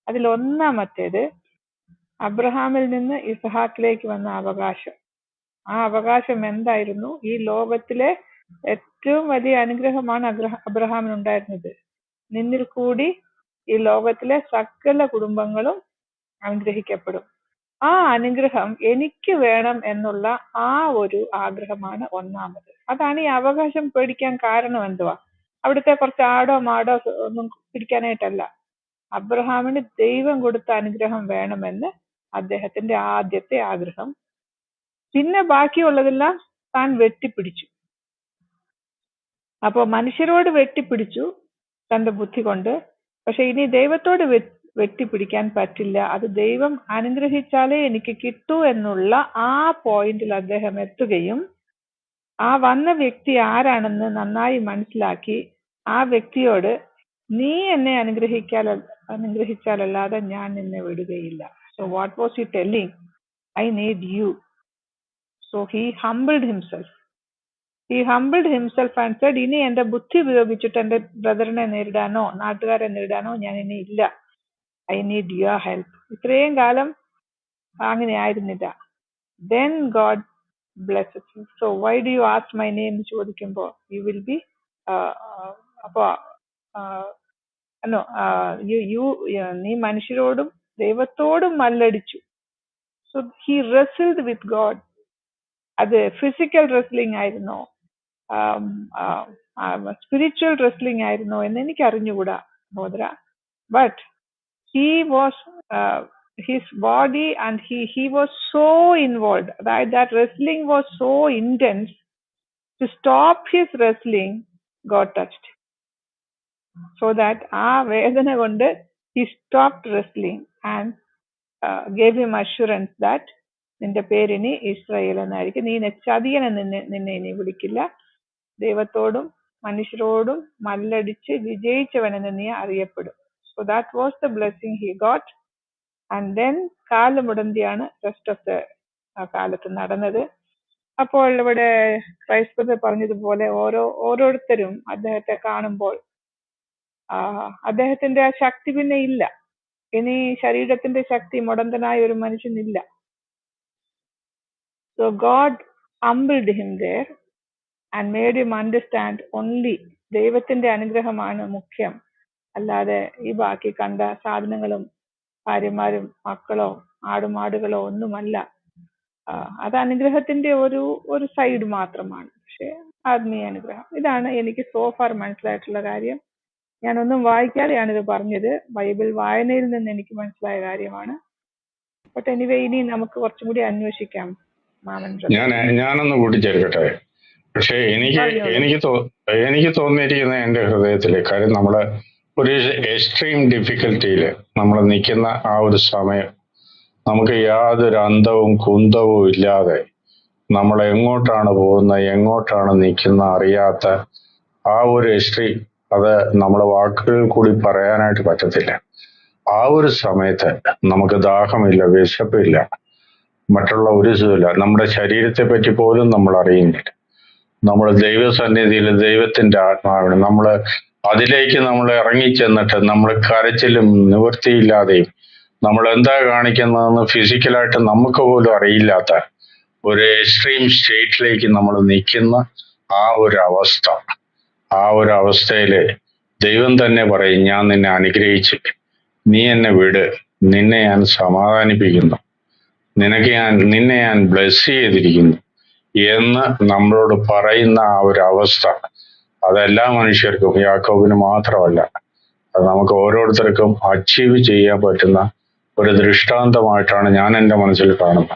അതിൽ ഒന്നാമത്തേത് അബ്രഹാമിൽ നിന്ന് ഇസ്ഹാക്കിലേക്ക് വന്ന അവകാശം. ആ അവകാശം എന്തായിരുന്നു? ഈ ലോകത്തിലെ ഏറ്റവും വലിയ അനുഗ്രഹമാണ് അബ്രഹാമിനുണ്ടായിരുന്നത്. നിന്നിൽ കൂടി ഈ ലോകത്തിലെ സകല കുടുംബങ്ങളും അനുഗ്രഹിക്കപ്പെടും. ആ അനുഗ്രഹം എനിക്ക് വേണം എന്നുള്ള ആ ഒരു ആഗ്രഹമാണ് ഒന്നാമത്. അതാണ് ഈ അവകാശം പേടിക്കാൻ കാരണം. എന്തുവാ? അവിടുത്തെ കുറച്ച് ആടോ മാടോ ഒന്നും പിടിക്കാനായിട്ടല്ല. അബ്രഹാമിന് ദൈവം കൊടുത്ത അനുഗ്രഹം വേണമെന്ന് അദ്ദേഹത്തിന്റെ ആദ്യത്തെ ആഗ്രഹം. പിന്നെ ബാക്കിയുള്ളതെല്ലാം താൻ വെട്ടിപ്പിടിച്ചു. അപ്പൊ മനുഷ്യരോട് വെട്ടിപ്പിടിച്ചു തന്റെ ബുദ്ധി കൊണ്ട്. പക്ഷെ ഇനി ദൈവത്തോട് വെട്ടിപ്പിടിക്കാൻ പറ്റില്ല. അത് ദൈവം അനുഗ്രഹിച്ചാലേ എനിക്ക് കിട്ടൂ എന്നുള്ള ആ പോയിന്റിൽ അദ്ദേഹം എത്തുകയും ആ വന്ന വ്യക്തി ആരാണെന്ന് നന്നായി മനസ്സിലാക്കി ആ വ്യക്തിയോട് നീ എന്നെ അനുഗ്രഹിച്ചാലല്ലാതെ ഞാൻ നിന്നെ വിടുകയില്ല. So what was he telling? I need you. So he humbled himself and said, ഇനി എന്റെ ബുദ്ധി ഉപയോഗിച്ചിട്ട് എന്റെ ബ്രദറിനെ നേരിടാനോ നാട്ടുകാരെ നേരിടാനോ ഞാൻ ഇനി ഇല്ല. I need your help. ഇത്രയും കാലം അങ്ങനെ ആയിരുന്നില്ല. Then God blesses you. So why do you ask my name? ചോദിക്കുമ്പോൾ you will be അപ്പോ no, നീ മനുഷ്യരോടും ദൈവത്തോടും മല്ലടിച്ചു. So he wrestled with God. അത് ഫിസിക്കൽ റെസ്ലിംഗ് ആയിരുന്നോ സ്പിരിച്വൽ റെസ്ലിംഗ് ആയിരുന്നോ എന്ന് എനിക്ക് അറിഞ്ഞുകൂടാ സഹോദര. But he was his body and he was so involved, that wrestling was so intense. To stop his wrestling, God touched, so that ആ വേദന കൊണ്ട് he stopped wrestling and gave him assurance that നിന്റെ പേരിനി Israel എന്നായിരിക്കും, നീ ചതിയനെന്ന് നിന്നെ ഇനി വിളിക്കില്ല, ദൈവത്തോടും മനുഷ്യരോടും മല്ലടിച്ച് വിജയിച്ചവനെന്ന് നീ അറിയപ്പെടും. So that was the blessing he got. And then കാലമുടന്തിയാണ് റെസ്റ്റ് ഓഫ് ദ കാലത്ത് നടന്നത്. അപ്പോൾ ഇവിടെ ക്രൈസ്തവർ പറഞ്ഞതുപോലെ ഓരോരുത്തരും അദ്ദേഹത്തെ കാണുമ്പോൾ അദ്ദേഹത്തിന്റെ ആ ശക്തി പിന്നെ ഇല്ല. ഇനി ശരീരത്തിന്റെ ശക്തി മുടന്തനായ ഒരു മനുഷ്യനില്ല. So God humbled him there and made him understand only ദൈവത്തിന്റെ അനുഗ്രഹമാണ് മുഖ്യം, അല്ലാതെ ഈ ബാക്കി കണ്ട സാധനങ്ങളും ഭാര്യമാരും മക്കളോ ആടുമാടുകളോ ഒന്നുമല്ല. അത് അനുഗ്രഹത്തിന്റെ ഒരു സൈഡ് മാത്രമാണ്, പക്ഷെ ആത്മീയ അനുഗ്രഹം. ഇതാണ് എനിക്ക് സോഫാർ മനസ്സിലായിട്ടുള്ള കാര്യം. ഞാനൊന്നും വായിക്കാതെയാണ് ഇത് പറഞ്ഞത്, ബൈബിൾ വായനയിൽ നിന്ന് എനിക്ക് മനസ്സിലായ കാര്യമാണ്. ബട്ട് എനിവേ ഇനി നമുക്ക് കുറച്ചും കൂടി അന്വേഷിക്കാം.
ഞാനൊന്ന് കൂട്ടിച്ചേർക്കട്ടെ. പക്ഷെ എനിക്ക് തോന്നിയിരിക്കുന്ന എന്റെ ഹൃദയത്തില് കാര്യം, നമ്മള് ഒരു എക്സ്ട്രീം ഡിഫിക്കൽറ്റിയില് നമ്മൾ നിൽക്കുന്ന ആ ഒരു സമയം, നമുക്ക് യാതൊരു അന്തവും കുന്തവും ഇല്ലാതെ നമ്മൾ എങ്ങോട്ടാണ് പോകുന്നത്, എങ്ങോട്ടാണ് നിൽക്കുന്ന അറിയാത്ത ആ ഒരു എക്സ്ട്രീം, അത് നമ്മൾ വാക്കുകൾ കൂടി പറയാനായിട്ട് പറ്റത്തില്ല. ആ ഒരു സമയത്ത് നമുക്ക് ദാഹമില്ല, വിശപ്പില്ല, മറ്റുള്ള ഒരു സുഖമില്ല, നമ്മുടെ ശരീരത്തെ പറ്റി പോലും നമ്മൾ അറിയുന്നില്ല. നമ്മൾ ദൈവസന്നിധിയിൽ ദൈവത്തിന്റെ ആത്മാവിന് അതിലേക്ക് നമ്മൾ ഇറങ്ങിച്ചെന്നിട്ട് നമ്മൾ കരച്ചിലും നിവൃത്തിയില്ലാതെയും നമ്മൾ എന്താ കാണിക്കുന്നതെന്ന് ഫിസിക്കലായിട്ട് നമുക്ക് പോലും അറിയില്ലാത്ത ഒരു എക്സ്ട്രീം സ്റ്റേറ്റിലേക്ക് നമ്മൾ നിൽക്കുന്ന ആ ഒരു അവസ്ഥയില് ദൈവം തന്നെ പറയും, ഞാൻ നിന്നെ അനുഗ്രഹിച്ച്, നീ എന്നെ വിട്, നിന്നെ ഞാൻ സമാധാനിപ്പിക്കുന്നു, നിന്നെ ഞാൻ ബ്ലെസ് ചെയ്തിരിക്കുന്നു എന്ന് നമ്മളോട് പറയുന്ന ആ ഒരു അവസ്ഥ, അതെല്ലാ മനുഷ്യർക്കും, യാക്കോബിന് മാത്രമല്ല, അത് നമുക്ക് ഓരോരുത്തർക്കും അച്ചീവ് ചെയ്യാൻ പറ്റുന്ന ഒരു ദൃഷ്ടാന്തമായിട്ടാണ് ഞാൻ എൻ്റെ മനസ്സിൽ കാണുന്നത്.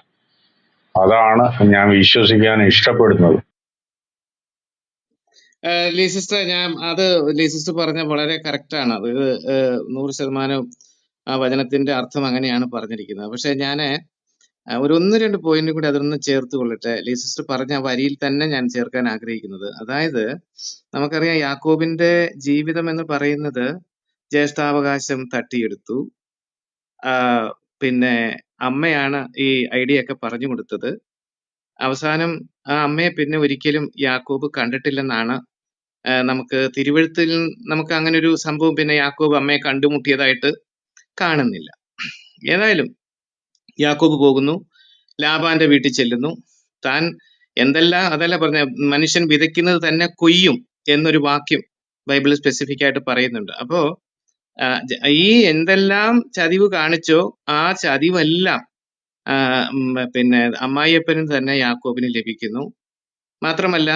അതാണ് ഞാൻ വിശ്വസിക്കാൻ ഇഷ്ടപ്പെടുന്നത്.
ലീസിസ്റ്റർ പറഞ്ഞ വളരെ കറക്റ്റാണ്. അത് 100% ആ വചനത്തിന്റെ അർത്ഥം അങ്ങനെയാണ് പറഞ്ഞിരിക്കുന്നത്. പക്ഷെ ഞാന് ഒരു 1-2 പോയിന്റ് കൂടി അതൊന്ന് ചേർത്ത് കൊള്ളട്ടെ. ലീസിസ്റ്റർ പറഞ്ഞ വരിയിൽ തന്നെ ഞാൻ ചേർക്കാൻ ആഗ്രഹിക്കുന്നത്, അതായത് നമുക്കറിയാം യാക്കോബിന്റെ ജീവിതം എന്ന് പറയുന്നത് ജ്യേഷ്ഠാവകാശം തട്ടിയെടുത്തു, പിന്നെ അമ്മയാണ് ഈ ഐഡിയ ഒക്കെ പറഞ്ഞു കൊടുത്തത്. അവസാനം ആ അമ്മയെ പിന്നെ ഒരിക്കലും യാക്കോബ് കണ്ടിട്ടില്ലെന്നാണ് നമുക്ക് തിരുവെഴുത്തിൽ നമുക്ക് അങ്ങനെ ഒരു സംഭവം പിന്നെ യാക്കോബ് അമ്മയെ കണ്ടുമുട്ടിയതായിട്ട് കാണുന്നില്ല. ഏതായാലും യാക്കോബ് പോകുന്നു, ലാബാന്റെ വീട്ടിൽ ചെല്ലുന്നു. താൻ അതല്ല പറഞ്ഞ, മനുഷ്യൻ വിതയ്ക്കുന്നത് തന്നെ കൊയ്യും എന്നൊരു വാക്യം ബൈബിളിൽ സ്പെസിഫിക് ആയിട്ട് പറയുന്നുണ്ട്. അപ്പോ ഈ എന്തെല്ലാം ചതിവ് കാണിച്ചോ ആ ചതിവെല്ലാം പിന്നെ അമ്മായിയപ്പനും തന്നെ യാക്കോബിന് ലഭിക്കുന്നു. മാത്രമല്ല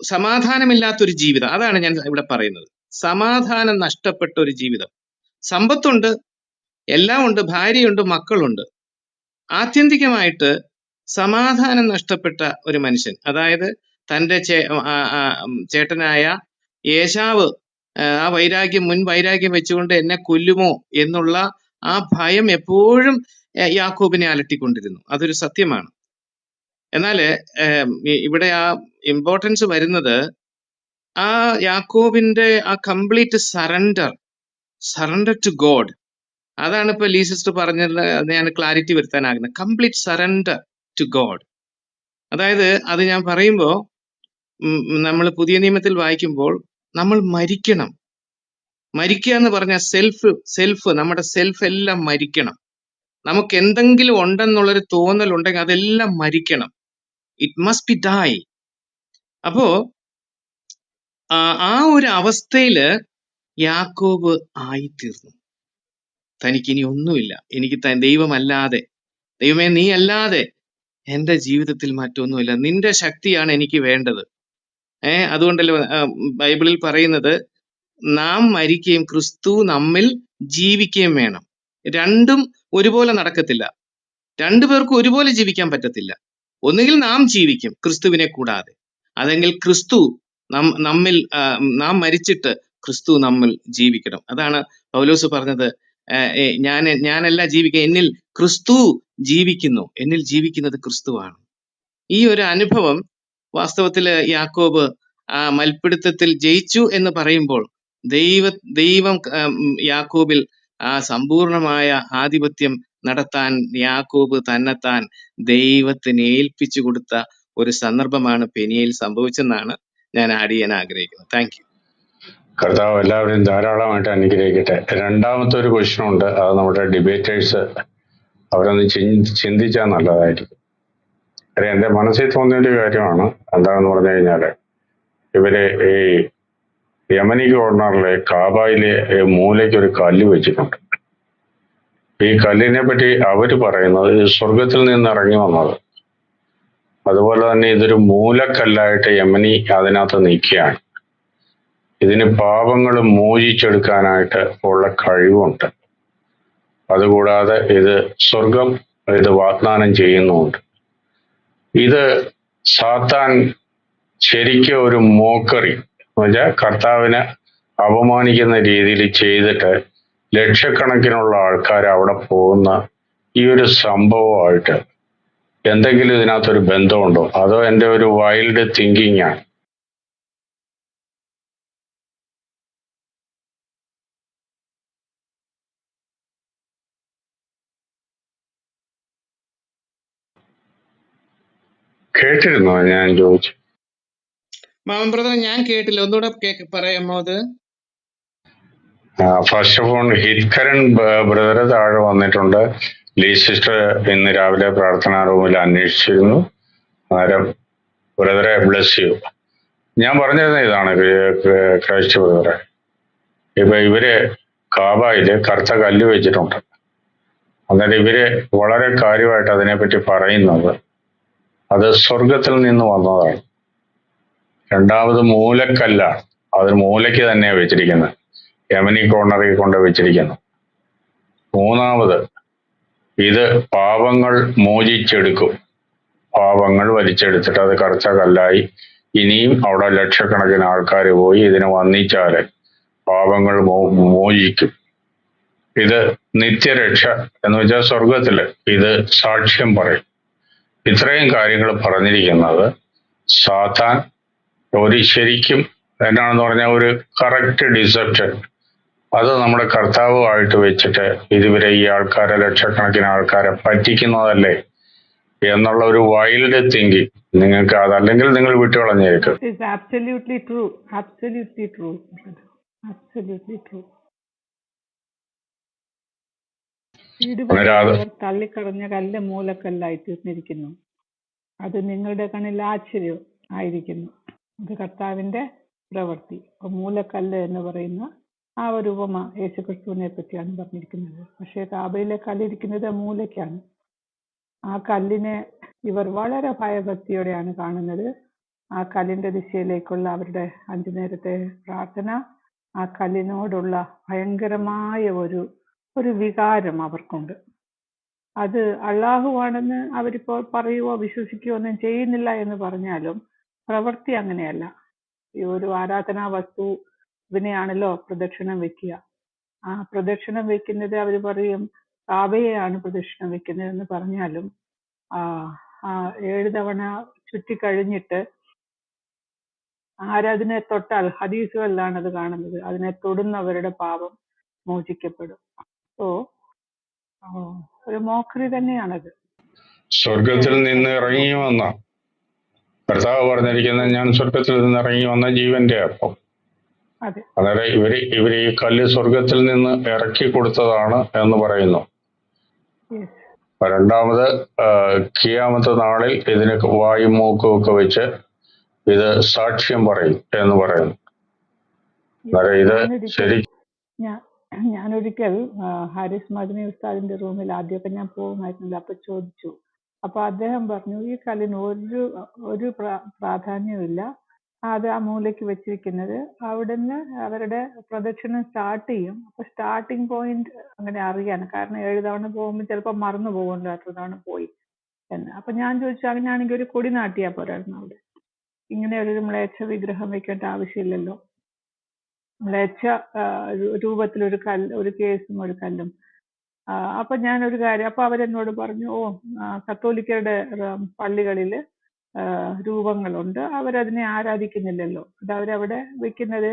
സമാധാനമില്ലാത്തൊരു ജീവിതം, അതാണ് ഞാൻ ഇവിടെ പറയുന്നത്. സമാധാനം നഷ്ടപ്പെട്ട ഒരു ജീവിതം. സമ്പത്തുണ്ട്, എല്ലാം ഉണ്ട്, ഭാര്യയുണ്ട്, മക്കളുണ്ട്. ആത്യന്തികമായിട്ട് സമാധാനം നഷ്ടപ്പെട്ട ഒരു മനുഷ്യൻ, അതായത് തൻ്റെ ചേട്ടനായ ഏശാവ് ആ മുൻ വൈരാഗ്യം വെച്ചുകൊണ്ട് എന്നെ കൊല്ലുമോ എന്നുള്ള ആ ഭയം എപ്പോഴും യാക്കോബിനെ അലട്ടിക്കൊണ്ടിരുന്നു. അതൊരു സത്യമാണ്. എന്നാല് ഇവിടെ ആ ഇമ്പോർട്ടൻസ് വരുന്നത് ആ യാക്കോബിന്റെ ആ കംപ്ലീറ്റ് സറണ്ടർ ടു ഗോഡ്. അതാണ് ഇപ്പൊ ലീസിസ്റ്റ് പറഞ്ഞത്. ഞാൻ ക്ലാരിറ്റി വരുത്താൻ ആഗ്രഹിക്കുന്നത്, കംപ്ലീറ്റ് സറണ്ടർ ടു ഗോഡ്. അതായത് അത് ഞാൻ പറയുമ്പോൾ നമ്മൾ പുതിയ നിയമത്തിൽ വായിക്കുമ്പോൾ നമ്മൾ മരിക്കുക എന്ന് പറഞ്ഞാൽ സെൽഫ് നമ്മുടെ സെൽഫ് എല്ലാം മരിക്കണം. നമുക്ക് എന്തെങ്കിലും ഉണ്ടെന്നുള്ളൊരു തോന്നൽ ഉണ്ടെങ്കിൽ അതെല്ലാം മരിക്കണം. It must be die. അപ്പോ ആ ഒരു അവസ്ഥയില് യാക്കോബ് ആയിത്തീർന്നു. തനിക്കിനി ഒന്നുമില്ല, എനിക്ക് ദൈവമല്ലാതെ, ദൈവമേ നീ അല്ലാതെ എന്റെ ജീവിതത്തിൽ മറ്റൊന്നുമില്ല, നിന്റെ ശക്തിയാണ് എനിക്ക് വേണ്ടത്. അതുകൊണ്ടല്ലോ ബൈബിളിൽ പറയുന്നത്, നാം മരിക്കുകയും ക്രിസ്തു നമ്മിൽ ജീവിക്കുകയും വേണം. രണ്ടും ഒരുപോലെ നടക്കത്തില്ല, രണ്ടുപേർക്കും ഒരുപോലെ ജീവിക്കാൻ പറ്റത്തില്ല. ഒന്നുകിൽ നാം ജീവിക്കും ക്രിസ്തുവിനെ കൂടാതെ, അതെങ്കിൽ ക്രിസ്തു നമ്മിൽ, നാം മരിച്ചിട്ട് ക്രിസ്തു നമ്മിൽ ജീവിക്കണം. അതാണ് പൗലോസ് പറഞ്ഞത്, ഞാനല്ല ജീവിക്കുക, എന്നിൽ ക്രിസ്തു ജീവിക്കുന്നു, എന്നിൽ ജീവിക്കുന്നത് ക്രിസ്തുവാണ്. ഈ ഒരു അനുഭവം വാസ്തവത്തില് യാക്കോബ് മൽപ്പിടുത്തത്തിൽ ജയിച്ചു എന്ന് പറയുമ്പോൾ ദൈവം യാക്കോബിൽ സമ്പൂർണമായ ആധിപത്യം നടത്താൻ യാക്കോബ് തന്നെത്താൻ ദൈവത്തിന് ഏൽപ്പിച്ചു കൊടുത്ത ഒരു സന്ദർഭമാണ് പെനിയയിൽ സംഭവിച്ചെന്നാണ് ഞാൻ ആഡ് ചെയ്യാൻ ആഗ്രഹിക്കുന്നത്. Thank you.
കർത്താവ് എല്ലാവരെയും ധാരാളമായിട്ട് അനുഗ്രഹിക്കട്ടെ. രണ്ടാമത്തെ ഒരു ക്വസ്റ്റ്യൻ ഉണ്ട്, അത് നമ്മുടെ ഡിബേറ്റേഴ്സ് അവരൊന്ന് ചിന്തിച്ചാൽ നല്ലതായിരിക്കും. എന്റെ മനസ്സിൽ തോന്നിയൊരു കാര്യമാണ്. എന്താണെന്ന് പറഞ്ഞു കഴിഞ്ഞാല്, ഇവര് ഈ യമനി കോർണറിലെ കാബയിലെ മൂലയ്ക്ക് ഒരു കല്ല് വെച്ചിട്ടുണ്ട്. ഈ കല്ലിനെ പറ്റി അവര് പറയുന്നത് സ്വർഗത്തിൽ നിന്ന് ഇറങ്ങി വന്നത്, അതുപോലെ തന്നെ ഇതൊരു മൂലക്കല്ലായിട്ട് യമനി അതിനകത്ത് നിൽക്കുകയാണ്. ഇതിന് പാപങ്ങൾ മോചിച്ചെടുക്കാനായിട്ട് ഉള്ള കഴിവുണ്ട്. അതുകൂടാതെ ഇത് സ്വർഗം ഇത് വാഗ്ദാനം ചെയ്യുന്നുമുണ്ട്. ഇത് സാത്താൻ ശരിക്കും ഒരു മോക്കറി എന്ന് വെച്ചാൽ കർത്താവിനെ അപമാനിക്കുന്ന രീതിയിൽ ചെയ്തിട്ട് ലക്ഷക്കണക്കിനുള്ള ആൾക്കാർ അവിടെ പോകുന്ന ഈ ഒരു സംഭവമായിട്ട് എന്തെങ്കിലും ഇതിനകത്തൊരു ബന്ധമുണ്ടോ, അതോ എൻ്റെ ഒരു വൈൽഡ് തിങ്കിങ് ആണ്? കേട്ടിരുന്നോ ഞാൻ ചോദിച്ചു?
മാമൻ ബ്രദർ, ഞാൻ കേട്ടില്ല, ഒന്നുകൂടെ പറയാമോ അത്?
ഫസ്റ്റ് ഓഫ് ഓൾ ഹിത്കരൻ ബ്രദർ താഴെ വന്നിട്ടുണ്ട്. ലീ സിസ്റ്റർ ഇന്ന് രാവിലെ പ്രാർത്ഥനാ റൂമിൽ അന്വേഷിച്ചിരുന്നു. അന്നേരം ബ്രദറെ ബ്ലെസ് യു. ഞാൻ പറഞ്ഞിരുന്ന ഇതാണ് ക്രൈസ്റ്റ് ബ്രദറെ, ഇപ്പൊ ഇവര് കാബയില് കറുത്ത കല്ല് വെച്ചിട്ടുണ്ട്. അന്നേരം ഇവര് വളരെ കാര്യമായിട്ട് അതിനെപ്പറ്റി പറയുന്നത് അത് സ്വർഗത്തിൽ നിന്ന് വന്നതാണ്. രണ്ടാമത് മൂലക്കല്ലാണ്, അത് മൂലയ്ക്ക് തന്നെയാണ് വെച്ചിരിക്കുന്നത്, യമനി കോർണറിൽ കൊണ്ട് വെച്ചിരിക്കുന്നു. മൂന്നാമത് ഇത് പാപങ്ങൾ മോചിച്ചെടുക്കും, പാപങ്ങൾ വലിച്ചെടുത്തിട്ട് അത് കറുത്ത കല്ലായി ഇനിയും അവിടെ ലക്ഷക്കണക്കിന് ആൾക്കാർ പോയി ഇതിനെ വന്നിച്ചാല് പാപങ്ങൾ മോചിക്കും. ഇത് നിത്യരക്ഷ എന്ന് വെച്ചാൽ സ്വർഗത്തില് ഇത് സാക്ഷ്യം പറയും. ഇത്രയും കാര്യങ്ങൾ പറഞ്ഞിരിക്കുന്നത് സാത്താൻ ഒരു ശരിക്കും എന്നാണെന്ന് പറഞ്ഞാൽ ഒരു കറക്റ്റ് ഡിസെപ്ഷൻ, അത് നമ്മുടെ കർത്താവുമായിട്ട് വെച്ചിട്ട് ഇതുവരെ ഈ ആൾക്കാരെ ലക്ഷക്കണക്കിന് ആൾക്കാരെ പറ്റിക്കുന്നതല്ലേ എന്നുള്ള ഒരു വൈൽഡ് തിങ്കിങ് നിങ്ങൾക്ക് അതല്ലെങ്കിൽ നിങ്ങൾ വിട്ടുകളഞ്ഞേക്കും.
തള്ളിക്കളഞ്ഞ കല്ല് മൂലക്കല്ലായി തീർന്നിരിക്കുന്നു. അത് നിങ്ങളുടെ കണ്ണിൽ ആശ്ചര്യം ആയിരിക്കുന്നു. അത് കർത്താവിന്റെ പ്രവൃത്തി. മൂലക്കല്ല് എന്ന് പറയുന്ന ആ ഒരു ഉപമ യേശുക്രിസ്തുവിനെ പറ്റിയാണ് പറഞ്ഞിരിക്കുന്നത്. പക്ഷേ കാബയിലെ കല്ലിരിക്കുന്നത് മൂലയ്ക്കാണ്. ആ കല്ലിനെ ഇവർ വളരെ ഭയഭക്തിയോടെയാണ് കാണുന്നത്. ആ കല്ലിന്റെ ദിശയിലേക്കുള്ള അവരുടെ 5 നേരത്തെ പ്രാർത്ഥന, ആ കല്ലിനോടുള്ള ഭയങ്കരമായ ഒരു വികാരം അവർക്കുണ്ട്. അത് അള്ളാഹുവാണെന്ന് അവരിപ്പോൾ പറയുവോ വിശ്വസിക്കുകയോ ഒന്നും ചെയ്യുന്നില്ല എന്ന് പറഞ്ഞാലും പ്രവൃത്തി അങ്ങനെയല്ല. ഈ ഒരു ആരാധനാ വസ്തുവിനെയാണല്ലോ പ്രദക്ഷിണം വെക്കുക. ആ പ്രദക്ഷിണം വെക്കുന്നത് അവർ പറയും കാബയെയാണ് പ്രദക്ഷിണം വെക്കുന്നത് എന്ന് പറഞ്ഞാലും 7 തവണ ചുറ്റിക്കഴിഞ്ഞിട്ട് ആരാധനെ തൊട്ടാൽ, ഹദീസുകളിലാണ് അത് കാണുന്നത്, അതിനെ തൊടുന്നവരുടെ പാപം മോചിക്കപ്പെടും. സോ ഒരു മോക്കറി തന്നെയാണത്.
സ്വർഗത്തിൽ നിന്ന് ഇറങ്ങി വന്ന കർത്താവ് പറഞ്ഞിരിക്കുന്നത്, ഞാൻ സ്വർഗത്തിൽ നിന്ന് ഇറങ്ങി വന്ന ജീവന്റെ അപ്പം. അന്നേരം ഇവര് ഈ കല്ല് സ്വർഗത്തിൽ നിന്ന് ഇറക്കി കൊടുത്തതാണ് എന്ന് പറയുന്നു. രണ്ടാമത് കിയാമത്ത് നാളിൽ ഇതിന് വായും മൂക്കും ഒക്കെ വെച്ച് ഇത് സാക്ഷ്യം പറയും എന്ന് പറയുന്നു. അന്നേരം ഇത് ശരി
ഞാനൊരിക്കൽ ഹാരിസ് മദനി ഉസ്താദിന്റെ റൂമിൽ ആദ്യമൊക്കെ ഞാൻ പോകുമായിരുന്നില്ല. അപ്പൊ ചോദിച്ചു. അപ്പൊ അദ്ദേഹം പറഞ്ഞു ഈ കല്ലിന് ഒരു പ്രാധാന്യമില്ല, അത് ആ മൂലയ്ക്ക് വെച്ചിരിക്കുന്നത്. അവിടുന്ന് അവരുടെ പ്രദക്ഷിണം സ്റ്റാർട്ട് ചെയ്യും. അപ്പൊ സ്റ്റാർട്ടിങ് പോയിന്റ് അങ്ങനെ അറിയാൻ, കാരണം 7 തവണ പോകുമ്പോൾ ചിലപ്പോൾ മറന്നു പോകുമല്ലോ എത്ര തവണ പോയി എന്ന്. അപ്പൊ ഞാൻ ചോദിച്ചു, അങ്ങനെയാണെങ്കിൽ ഒരു കൊടി നാട്ടിയാ പോരായിരുന്നു അവിടെ? ഇങ്ങനെ ഒരു മ്ലേച്ഛ വിഗ്രഹം വെക്കേണ്ട ആവശ്യമില്ലല്ലോ. മ്ലേച്ഛ രൂപത്തിൽ ഒരു കേസും ഒരു കല്ലും. അപ്പൊ ഞാനൊരു കാര്യം, അപ്പൊ അവരെന്നോട് പറഞ്ഞു, കത്തോലിക്കരുടെ പള്ളികളിൽ രൂപങ്ങളുണ്ട്, അവരതിനെ ആരാധിക്കുന്നില്ലല്ലോ, അത് അവരവിടെ വെക്കുന്നത്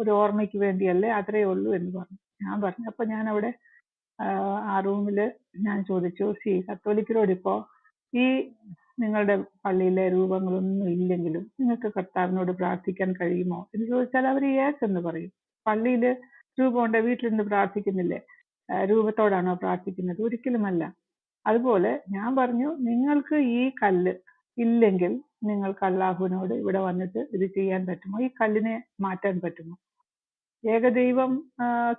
ഒരു ഓർമ്മയ്ക്ക് വേണ്ടിയല്ലേ, അത്രേ ഉള്ളൂ എന്ന് പറഞ്ഞു. ഞാൻ പറഞ്ഞു, അപ്പൊ ഞാൻ അവിടെ ആ റൂമില് ഞാൻ ചോദിച്ചു, കത്തോലിക്കരോട് ഇപ്പോ ഈ നിങ്ങളുടെ പള്ളിയിലെ രൂപങ്ങളൊന്നും ഇല്ലെങ്കിലും നിങ്ങൾക്ക് കർത്താവിനോട് പ്രാർത്ഥിക്കാൻ കഴിയുമോ എന്ന് ചോദിച്ചാൽ അവർ യേസ് എന്ന് പറയും. പള്ളിയില് രൂപമുണ്ട്, വീട്ടിലിരുന്ന് പ്രാർത്ഥിക്കുന്നില്ലേ? രൂപത്തോടാണോ പ്രാർത്ഥിക്കുന്നത്? ഒരിക്കലുമല്ല. അതുപോലെ ഞാൻ പറഞ്ഞു, നിങ്ങൾക്ക് ഈ കല്ല് ഇല്ലെങ്കിൽ നിങ്ങൾക്ക് അള്ളാഹുവിനോട് ഇവിടെ വന്നിട്ട് ഇത് ചെയ്യാൻ പറ്റുമോ? ഈ കല്ലിനെ മാറ്റാൻ പറ്റുമോ? ഏകദൈവം